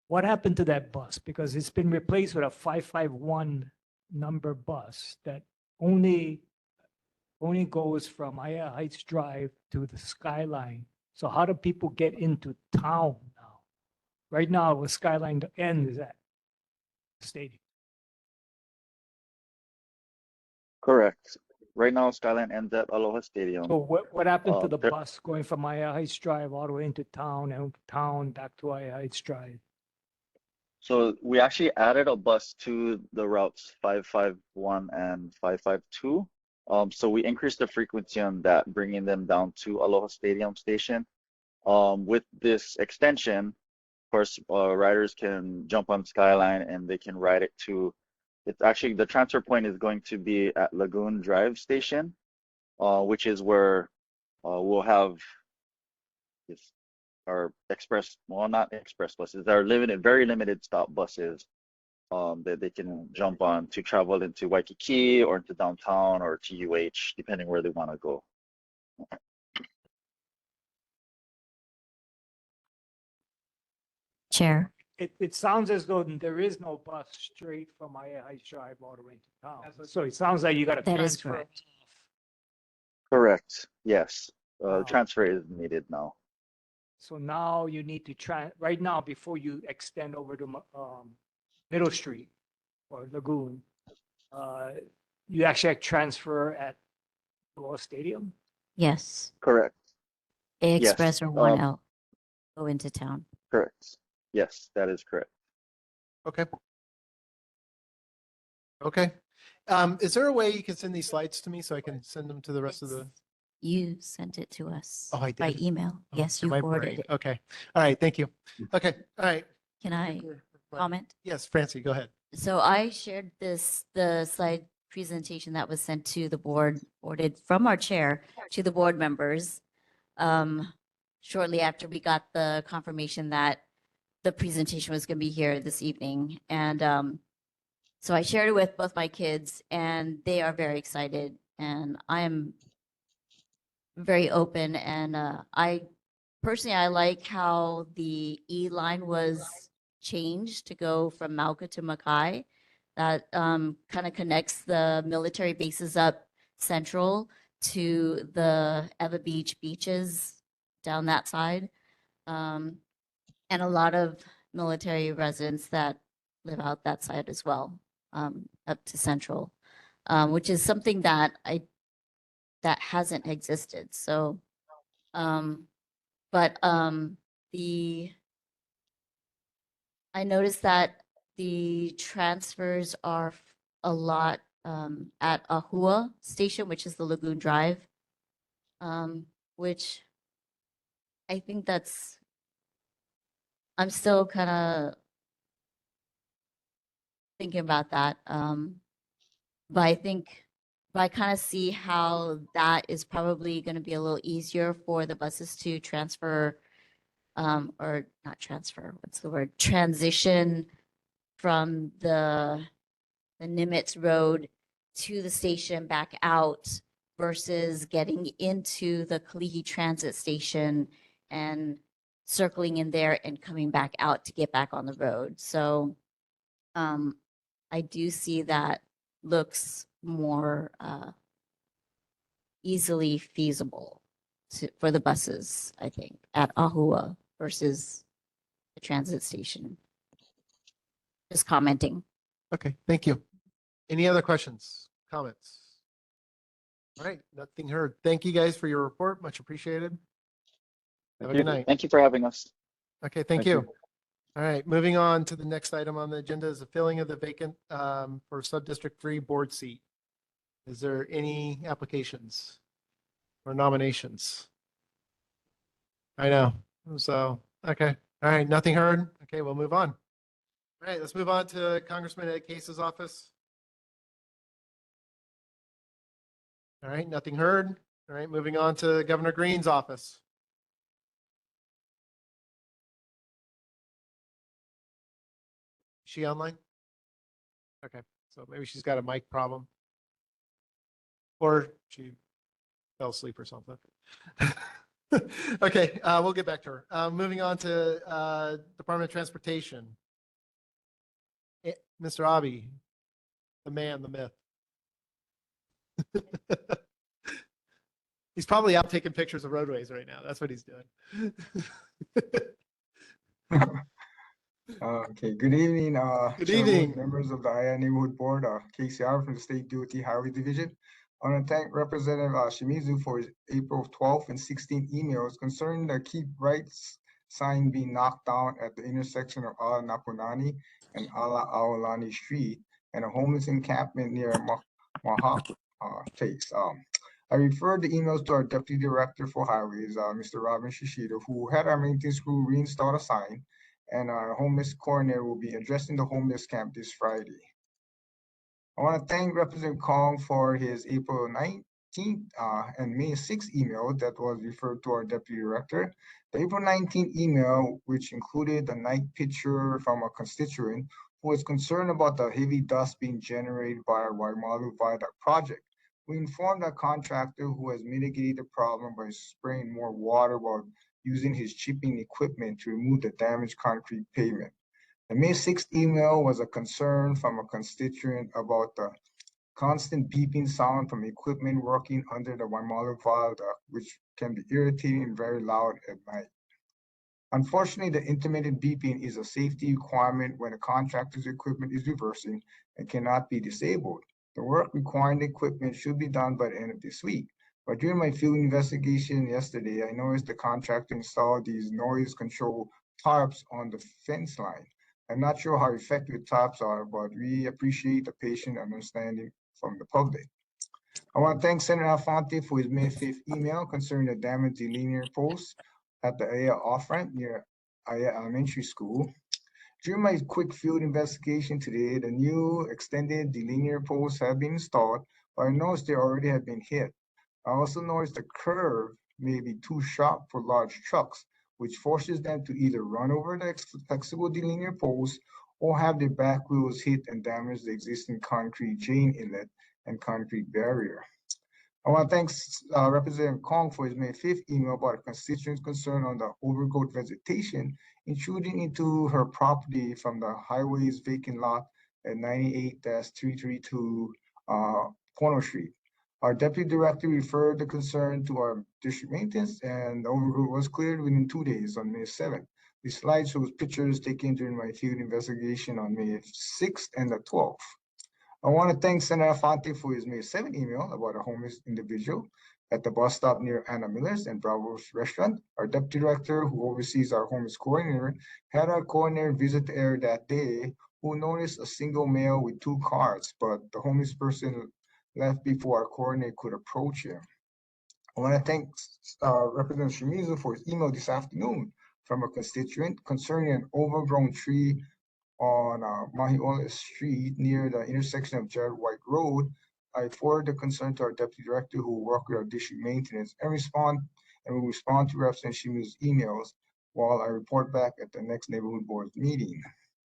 What happened to that bus? Because it's been replaced with a 551 number bus that only goes from ʻAiea Heights Drive to the Skyline. So how do people get into town now? Right now, with Skyline, the end is at the stadium. Correct. Right now, Skyline ends at Aloha Stadium. So what happened to the there- bus going from ʻAiea Heights Drive all the way into town and town back to ʻAiea Heights Drive? So we actually added a bus to the routes 551 and 552. So we increased the frequency on that, bringing them down to Aloha Stadium Station. With this extension, of course, riders can jump on Skyline and they can ride it to, it's actually, the transfer point is going to be at Lagoon Drive Station, which is where we'll have buses, our express, well, not express buses, our limited, very limited stop buses that they can jump on to travel into Waikiki or into downtown or to UH, depending where they want to go. Chair. It sounds as though there is no bus straight from ʻAiea Heights Drive all the way to town. So it sounds like you got to That is transfer. correct. Correct. Yes. Wow. Transfer is needed now. So now you need to right now, before you extend over to Middle Street or Lagoon, you actually have transfer at Royal Stadium? Yes. Correct. A Yes. Express or 1L go into town. Correct. Yes, that is correct. Okay. Okay. Is there a way you can send these slides to me so I can send them to the rest of the? You sent it to us Oh, I by did? email. Oh, Yes, in you my forwarded brain. it. Okay. All right. Thank you. Okay. All right. Can I comment? Yes, Francie, go ahead. So I shared the slide presentation that was sent to the board, forwarded from our chair to the board members, shortly after we got the confirmation that the presentation was going to be here this evening. And so I shared it with both my kids, and they are very excited. And I am very open. And I personally, I like how the E line was changed to go from Mauka to Makai. That kind of connects the military bases up central to the Eva Beach beaches down that side. And a lot of military residents that live out that side as well, up to central, which is something that that hasn't existed. So, but I noticed that the transfers are a lot at Ahua Station, which is the Lagoon Drive, which I think I'm still kind of thinking about that. But I kind of see how that is probably going to be a little easier for the buses to transfer, or not transfer, what's the word? Transition from the Nimitz Road to the station back out versus getting into the Kalihi Transit Station and circling in there and coming back out to get back on the road. So I do see that looks more easily feasible for the buses, I think, at Ahua versus the transit station. Just commenting. Okay, thank you. Any other questions, comments? All right, nothing heard. Thank you guys for your report. Much appreciated. Have a good night. Thank you for having us. Okay, thank you. All right, moving on to the next item on the agenda is the filling of the vacant for Subdistrict 3 board seat. Is there any applications or nominations? I know. So, okay. All right, nothing heard. Okay, we'll move on. All right, let's move on to Congressman Ed Case's office. All right, nothing heard. All right, moving on to Governor Green's office. Is she online? Okay, so maybe she's got a mic problem. Or she fell asleep or something. Okay, we'll get back to her. Moving on to Department of Transportation. Mr. Abiy, the man, the myth. He's probably out taking pictures of roadways right now. That's what he's doing. Okay, good evening, Good Chairwood, evening. members of the ʻAiea Neighborhood Board, KCR from the State DOT Highway Division. I want to thank Representative Shimizu for his April 12th and 16th emails concerning the Keep Rights sign being knocked down at the intersection of Ala Napunani and Ala Aolani Street and a homeless encampment near Maha Place. I referred the emails to our Deputy Director for Highways, Mr. Robin Shishido, who had our maintenance crew reinstall a sign, and our homeless coordinator will be addressing the homeless camp this Friday. I want to thank Representative Kong for his April 9th 18th and May 6th email that was referred to our deputy director. The April 19th email, which included a night picture from a constituent who was concerned about the heavy dust being generated by our Waimalu Viaduct project. We informed our contractor, who has mitigated the problem by spraying more water while using his chipping equipment to remove the damaged concrete pavement. The May 6th email was a concern from a constituent about the constant beeping sound from equipment working under the Waimalu Viaduct, which can be irritating and very loud at night. Unfortunately, the intermittent beeping is a safety requirement when a contractor's equipment is reversing and cannot be disabled. The work requiring the equipment should be done by the end of this week. But during my field investigation yesterday, I noticed the contractor installed these noise control tarps on the fence line. I'm not sure how effective tarps are, but we appreciate the patient understanding from the public. I want to thank Senator Alfonte for his May 5th email concerning the damaged linear post at the ʻAiea off-ramp near ʻAiea Elementary School. During my quick field investigation today, the new extended delinear posts have been installed, but I noticed they already have been hit. I also noticed the curve may be too sharp for large trucks, which forces them to either run over the flexible delinear posts or have their back wheels hit and damage the existing concrete chain inlet and concrete barrier. I want to thank Representative Kong for his May 5th email about a constituent's concern on the overgrowth vegetation intruding into her property from the highway's vacant lot at 98-332 Pono Street. Our deputy director referred the concern to our district maintenance, and the overgrowth was cleared within 2 days on May 7th. The slide shows pictures taken during my field investigation on May 6th and the 12th. I want to thank Senator Alfonte for his May 7th email about a homeless individual at the bus stop near Anna Miller's and Bravo's restaurant. Our deputy director, who oversees our homeless coordinator, had our coordinator visit the area that day, who noticed a single male with 2 cars, but the homeless person left before our coordinator could approach him. I want to thank Representative Shimizu for his email this afternoon from a constituent concerning an overgrown tree on Mahiola Street near the intersection of Jared White Road. I forwarded the concern to our deputy director, who will work with our district maintenance and will respond to Representative Shimizu's emails while I report back at the next neighborhood board meeting.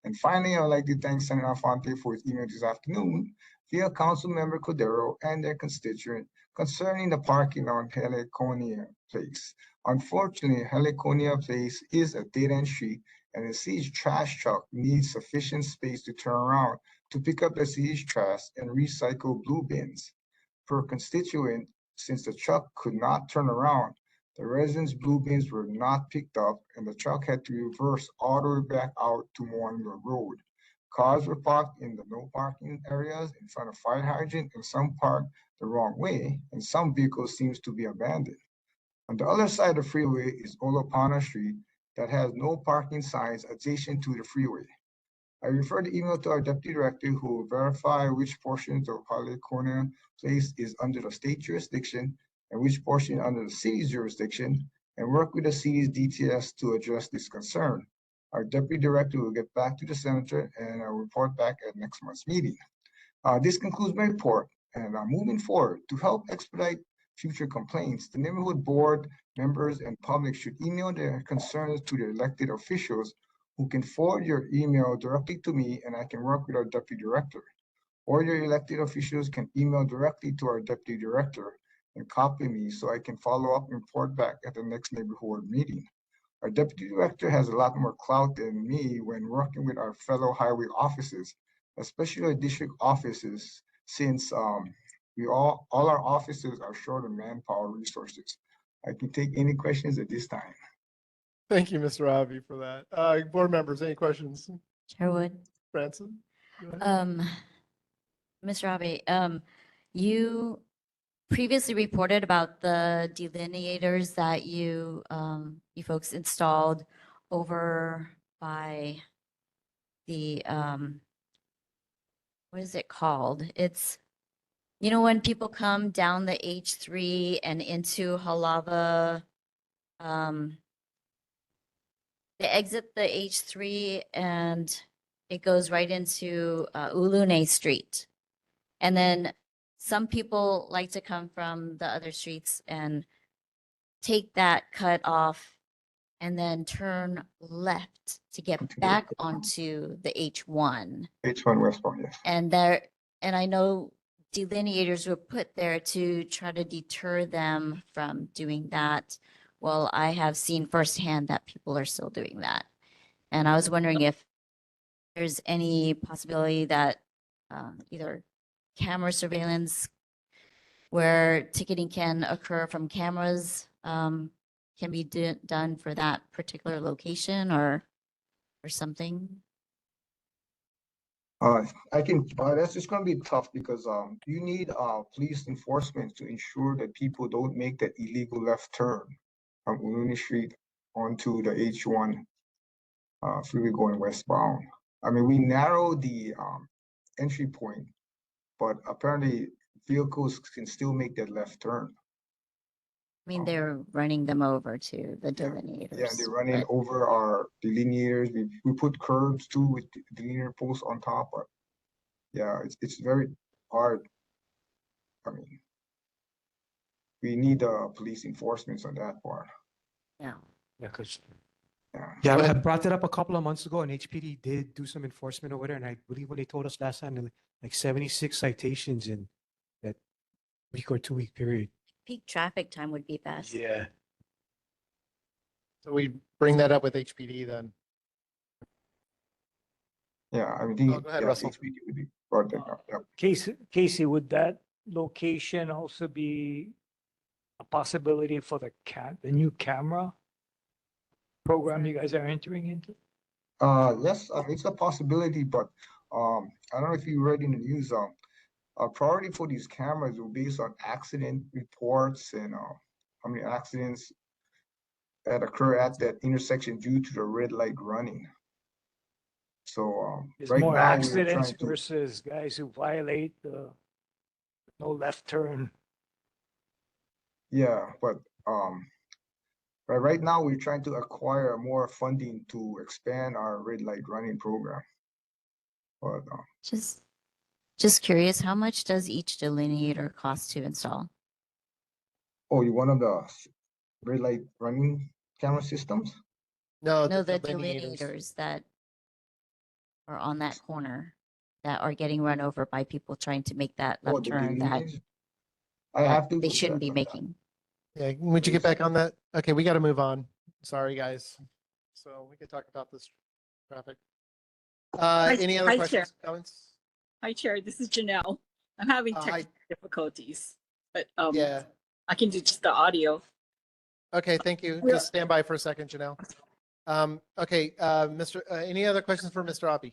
And finally, I would like to thank Senator Alfonte for his email this afternoon via Council Member Cordero and their constituent concerning the parking on Heliconia Place. Unfortunately, Heliconia Place is a dead-end street, and the city's trash truck needs sufficient space to turn around to pick up the city's trash and recycle blue bins. Per constituent, since the truck could not turn around, the residents' blue bins were not picked up, and the truck had to reverse all the way back out to Moango Road. Cars were parked in the no parking areas in front of fire hydrant, and some parked the wrong way, and some vehicles seems to be abandoned. On the other side of the freeway is Olopana Street that has no parking signs adjacent to the freeway. I refer the email to our deputy director, who will verify which portions of Heliconia Place is under the state jurisdiction and which portion under the city's jurisdiction, and work with the city's DTS to address this concern. Our deputy director will get back to the senator and I'll report back at next month's meeting. This concludes my report, and moving forward, to help expedite future complaints, the neighborhood board members and public should email their concerns to their elected officials, who can forward your email directly to me, and I can work with our deputy director. Or your elected officials can email directly to our deputy director and copy me so I can follow up and report back at the next neighborhood meeting. Our deputy director has a lot more clout than me when working with our fellow highway offices, especially our district offices, since all our offices are short of manpower resources. I can take any questions at this time. Thank you, Mr. Avi, for that. Board members, any questions? Chair Wood. Branson? Go ahead. Mr. Abe, you previously reported about the delineators that you folks installed over by the what is it called? It's, you know, when people come down the H3 and into Halava, they exit the H3 and it goes right into Ulune Street. And then some people like to come from the other streets and take that cut off and then turn left to get back onto the H1. H1 westbound, yes. And I know delineators were put there to try to deter them from doing that. Well, I have seen firsthand that people are still doing that. And I was wondering if there's any possibility that either camera surveillance where ticketing can occur from cameras can be done for that particular location or something. I can, that's just gonna be tough because you need police enforcement to ensure that people don't make that illegal left turn from Uluni Street onto the H1 freeway going westbound. I mean, we narrowed the entry point, but apparently vehicles can still make that left turn. I mean, they're running them over to the delineators. Yeah, they're running but- over our delineators. We put curbs too with delineator posts on top, but yeah, it's very hard. I mean, we need police enforcement on that part. Yeah. Yeah, because Yeah. yeah, I brought it up a couple of months ago, and HPD did do some enforcement over there. And I believe what they told us last time, there were like 76 citations in that week or 2 week period. Peak traffic time would be best. Yeah. So we bring that up with HPD then. Yeah, I mean, Oh, go ahead, yeah, Russell. HPD would be brought that up. Yeah. Casey, would that location also be a possibility for the new camera program you guys are entering into? Yes, it's a possibility, but I don't know if you read in the news. A priority for these cameras will be based on accident reports and how many accidents that occur at that intersection due to the red light running. So There's right more now we're accidents trying to, versus guys who violate the no left turn. yeah, but right now we're trying to acquire more funding to expand our red light running program. But Just curious, how much does each delineator cost to install? oh, you one of the red light running camera systems? No, No, the the delineators. delineators that are on that corner that are getting run over by people trying to make that Oh, left the turn that delineators? I have to they check shouldn't be on that. making. Yeah, would you get back on that? Okay, we got to move on. Sorry, guys. So we could talk about this traffic. Any other Hi, questions, Chair. comments? Hi, Chair. This is Janelle. I'm having Hi. technical difficulties, but Yeah. I can do just the audio. Okay, thank you. Yeah. Just stand by for a second, Janelle. Okay, any other questions for Mr. Oppie?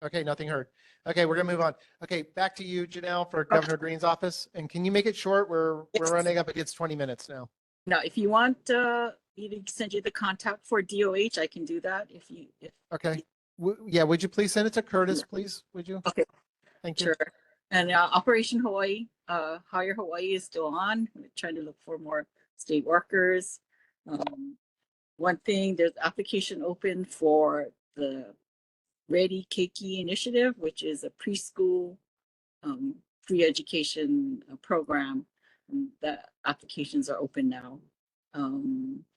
Okay, nothing heard. Okay, we're gonna move on. Okay, back to you, Janelle, for Governor Green's office. And can you make it short? We're running up against 20 minutes now. Now, if you want me to send you the contact for DOH, I can do that. If Okay. Yeah, would you please send it to Curtis, please? Would you? Okay. Thank you. Sure. And Operation Hawaii, Hire Hawaii is still on. We're trying to look for more state workers. One thing, there's application open for the Ready Keiki initiative, which is a preschool free education program. The applications are open now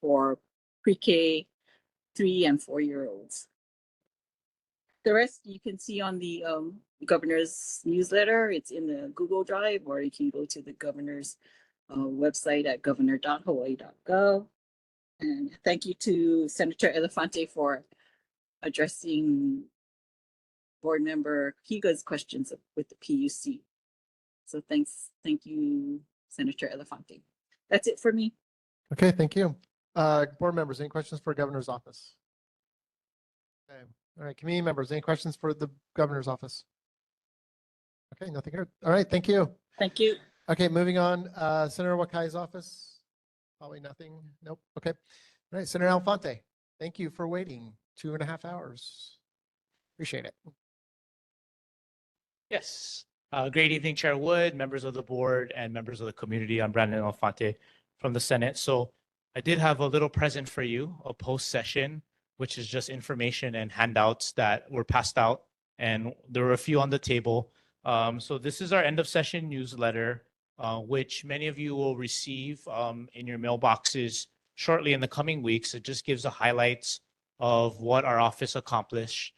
for pre-K 3 and 4-year-olds. The rest you can see on the governor's newsletter. It's in the Google Drive, or you can go to the governor's website at governor.hawaii.gov. And thank you to Senator Elefante for addressing board member Higa's questions with the PUC. So thank you, Senator Elefante. That's it for me. Okay, thank you. Board members, any questions for Governor's office? Okay. All right, community members, any questions for the Governor's office? Okay, nothing heard. All right, thank you. Thank you. Okay, moving on. Senator Wakai's office. Probably nothing. Nope. Okay. All right, Senator Alfonte, thank you for waiting 2.5 hours. Appreciate it. Yes. Great evening, Chair Wood, members of the board, and members of the community. I'm Brandon Alfonte from the Senate. So I did have a little present for you, a post session, which is just information and handouts that were passed out. And there were a few on the table. So this is our end of session newsletter, which many of you will receive in your mailboxes shortly in the coming weeks. It just gives the highlights of what our office accomplished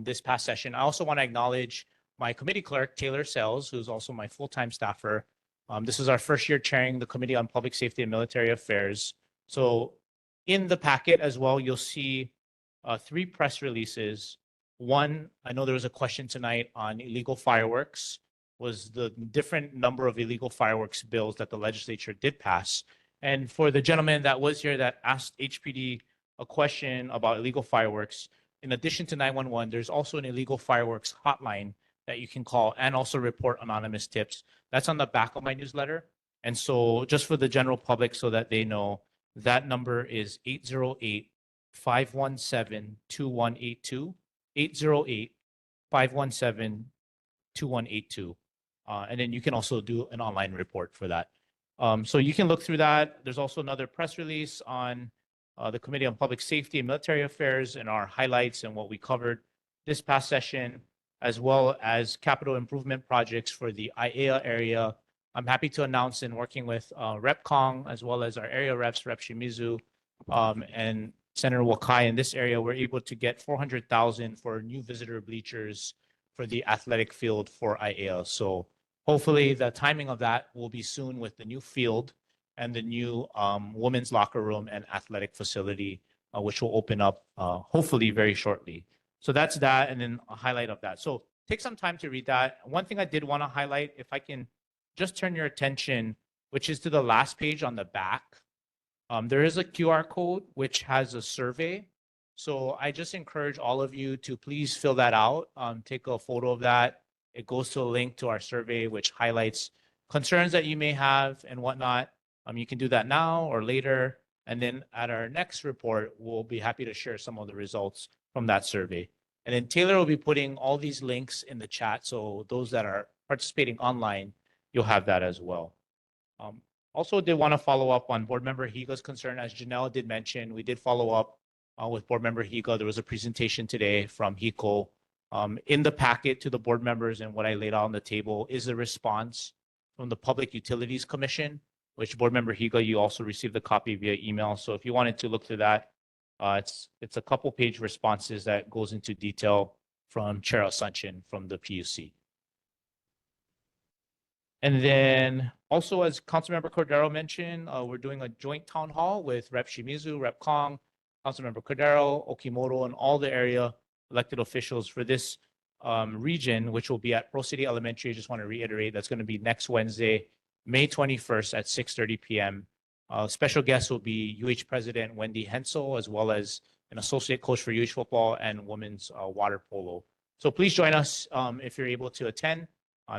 this past session. I also want to acknowledge my committee clerk, Taylor Sells, who's also my full-time staffer. This is our first year chairing the Committee on Public Safety and Military Affairs. So in the packet as well, you'll see 3 press releases. One, I know there was a question tonight on illegal fireworks, was the different number of illegal fireworks bills that the legislature did pass. And for the gentleman that was here that asked HPD a question about illegal fireworks, in addition to 911, there's also an illegal fireworks hotline that you can call and also report anonymous tips. That's on the back of my newsletter. And so just for the general public so that they know, that number is 808-517-2182. 808-517-2182. And then you can also do an online report for that. So you can look through that. There's also another press release on the Committee on Public Safety and Military Affairs and our highlights and what we covered this past session, as well as capital improvement projects for the ʻAiea area. I'm happy to announce in working with Rep Kong, as well as our area reps, Rep Shimizu, and Senator Wakai in this area, we're able to get $400,000 for new visitor bleachers for the athletic field for ʻAiea. So hopefully the timing of that will be soon with the new field and the new women's locker room and athletic facility, which will open up hopefully very shortly. So that's that, and then a highlight of that. So take some time to read that. One thing I did want to highlight, if I can just turn your attention, which is to the last page on the back. There is a QR code which has a survey. So I just encourage all of you to please fill that out. Take a photo of that. It goes to a link to our survey, which highlights concerns that you may have and whatnot. You can do that now or later. And then at our next report, we'll be happy to share some of the results from that survey. And then Taylor will be putting all these links in the chat. So those that are participating online, you'll have that as well. Also did want to follow up on Board Member Higa's concern. As Janelle did mention, we did follow up with Board Member Higa. There was a presentation today from HICO. In the packet to the board members and what I laid out on the table is a response from the Public Utilities Commission, which Board Member Higa, you also received a copy via email. So if you wanted to look through that, it's a couple page responses that goes into detail from Chair Asuncion from the PUC. And then also, as Councilmember Cordero mentioned, we're doing a joint town hall with Rep Shimizu, Rep Kong, Councilmember Cordero, Okimoto, and all the area elected officials for this region, which will be at Pro City Elementary. I just want to reiterate, that's going to be next Wednesday, May 21st at 6:30 p.m. Special guests will be UH President Wendy Hensel, as well as an associate coach for UH football and women's water polo. So please join us if you're able to attend.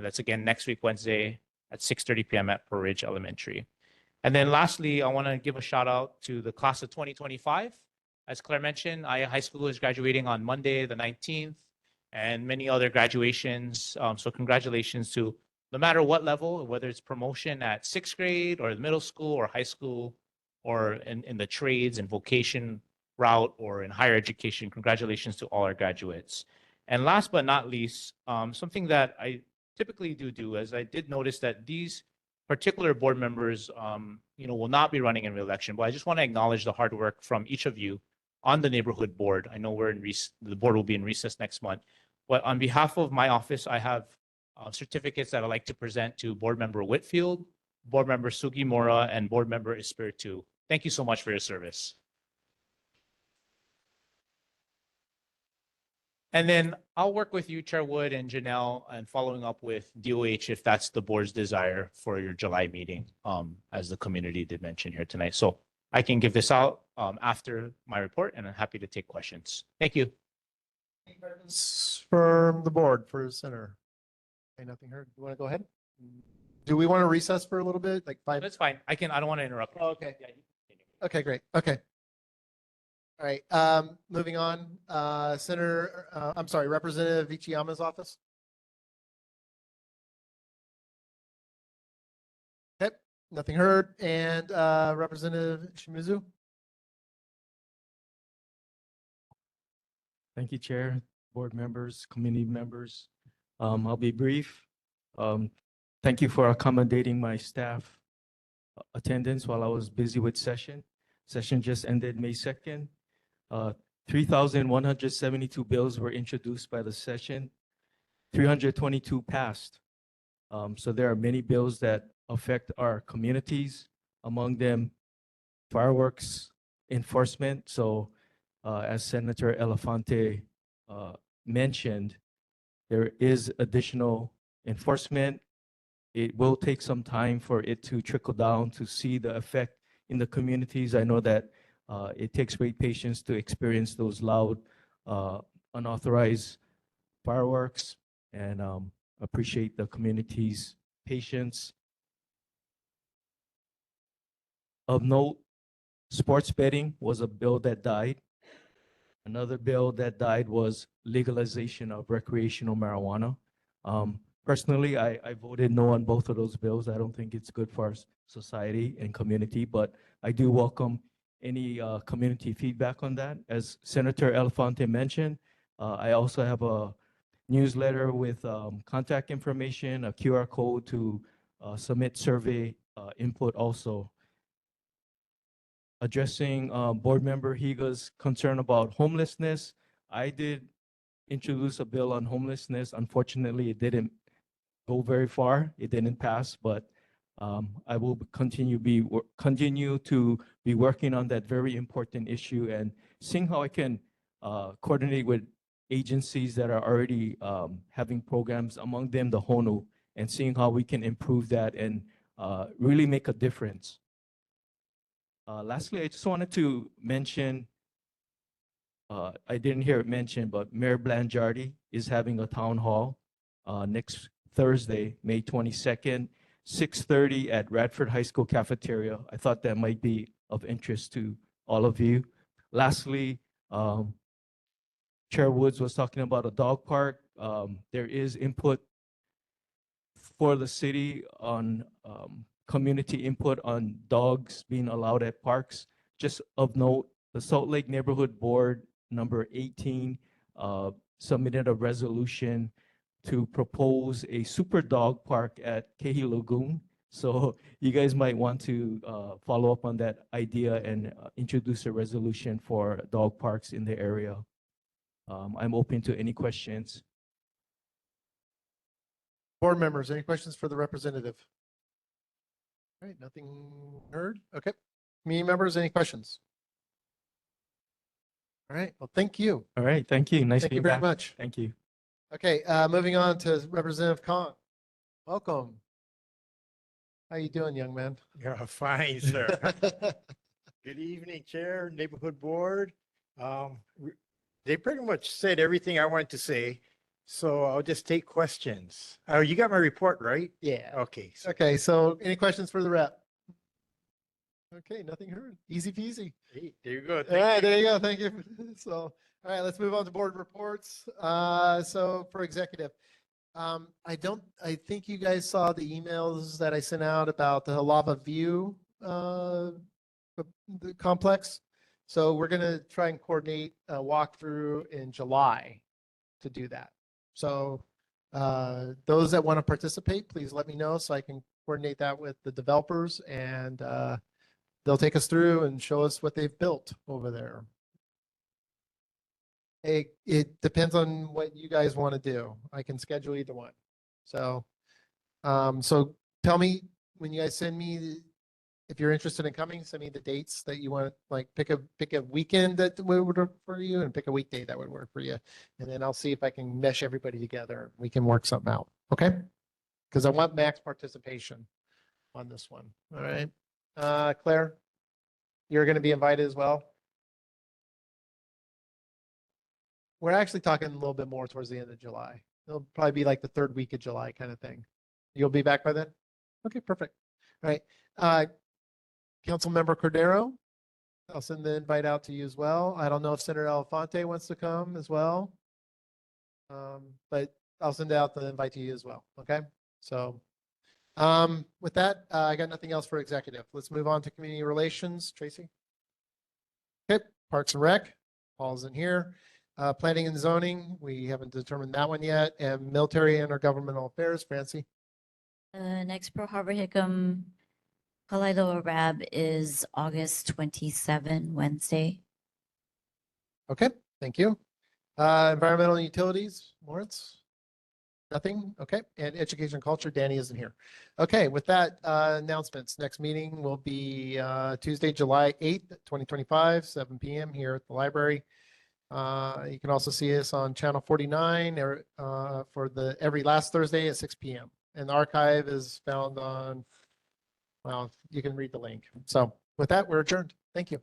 That's again next week, Wednesday at 6:30 p.m. at Pearl Ridge Elementary. And then lastly, I want to give a shout out to the class of 2025. As Claire mentioned, ʻAiea High School is graduating on Monday, the 19th, and many other graduations. So congratulations to no matter what level, whether it's promotion at 6th grade or middle school or high school, or in the trades and vocation route or in higher education, congratulations to all our graduates. And last but not least, something that I typically do, as I did notice that these particular board members, will not be running in re-election, but I just want to acknowledge the hard work from each of you on the neighborhood board. I know the board will be in recess next month, but on behalf of my office, I have certificates that I'd like to present to Board Member Whitfield, Board Member Sugimura, and Board Member Espiritu. Thank you so much for your service. And then I'll work with you, Chair Wood and Janelle, and following up with DOH if that's the board's desire for your July meeting, as the community did mention here tonight. So I can give this out after my report, and I'm happy to take questions. Thank you. From the board for center. Okay, nothing heard. You want to go ahead? Do we want to recess for a little bit, like 5? That's fine. I don't want to interrupt. Oh, okay. Yeah, Okay, great. Okay. All right. Moving on. Representative Ichiyama's office. Okay. Nothing heard. And Representative Shimizu. Thank you, Chair, board members, committee members. I'll be brief. Thank you for accommodating my staff attendance while I was busy with session. Session just ended May 2nd. 3,172 bills were introduced by the session. 322 passed. So there are many bills that affect our communities, among them fireworks enforcement. So as Senator Elefante mentioned, there is additional enforcement. It will take some time for it to trickle down to see the effect in the communities. I know that it takes great patience to experience those loud, unauthorized fireworks, and appreciate the community's patience. Of note, sports betting was a bill that died. Another bill that died was legalization of recreational marijuana. Personally, I voted no on both of those bills. I don't think it's good for our society and community, but I do welcome any community feedback on that. As Senator Elefante mentioned, I also have a newsletter with contact information, a QR code to submit survey input also. Addressing board member Higa's concern about homelessness, I did introduce a bill on homelessness. Unfortunately, it didn't go very far. It didn't pass, but I will continue to be working on that very important issue and seeing how I can coordinate with agencies that are already having programs, among them the HONU, and seeing how we can improve that and really make a difference. Lastly, I just wanted to mention, I didn't hear it mentioned, but Mayor Blangiardi is having a town hall next Thursday, May 22nd, 6:30 at Radford High School cafeteria. I thought that might be of interest to all of you. Lastly, Chair Woods was talking about a dog park. There is input for the city on community input on dogs being allowed at parks. Just of note, the Salt Lake Neighborhood Board number 18 submitted a resolution to propose a super dog park at Kehi Lagoon. So you guys might want to follow up on that idea and introduce a resolution for dog parks in the area. I'm open to any questions. Board members, any questions for the representative? All right, nothing heard. Okay. Community members, any questions? All right, well, thank you. All right, thank you. Nice Thank you being very back. much. Thank you. Okay, moving on to Representative Khan. Welcome. How you doing, young man? Yeah, fine, sir. Good evening, Chair, Neighborhood Board. They pretty much said everything I wanted to say, so I'll just take questions. Oh, you got my report, right? Yeah. Okay. Okay, so any questions for the rep? Okay, nothing heard. Easy peasy. Hey, there you go. All right, there you go. Thank you. So, all right, let's move on to board reports. So for executive, I think you guys saw the emails that I sent out about the Halava View the complex. So we're gonna try and coordinate a walkthrough in July to do that. So those that want to participate, please let me know so I can coordinate that with the developers, and they'll take us through and show us what they've built over there. It depends on what you guys want to do. I can schedule either one. So, so tell me when you guys send me, if you're interested in coming, send me the dates that you want. Like pick a weekend that would work for you, and pick a weekday that would work for you, and then I'll see if I can mesh everybody together. We can work something out. Okay? Because I want max participation on this one. All right. Claire, you're going to be invited as well. We're actually talking a little bit more towards the end of July. It'll probably be like the third week of July kind of thing. You'll be back by then? Okay, perfect. All right. Councilmember Cordero, I'll send the invite out to you as well. I don't know if Senator Elefante wants to come as well. But I'll send out the invite to you as well. Okay. So with that, I got nothing else for executive. Let's move on to community relations. Tracy. Okay. Parks and Rec. Paul's in here. Planning and zoning. We haven't determined that one yet. And military and intergovernmental affairs. Francie. Next Pearl Harbor Hickam Kalailoa Rab is August 27, Wednesday. Okay, thank you. Environmental and utilities, Lawrence? Nothing? Okay. And education and culture, Danny isn't here. Okay, with that, announcements. Next meeting will be Tuesday, July 8th, 2025, 7 p.m. here at the library. You can also see us on channel 49 for the every last Thursday at 6 p.m. And the archive is found on, well, you can read the link. So with that, we're adjourned. Thank you.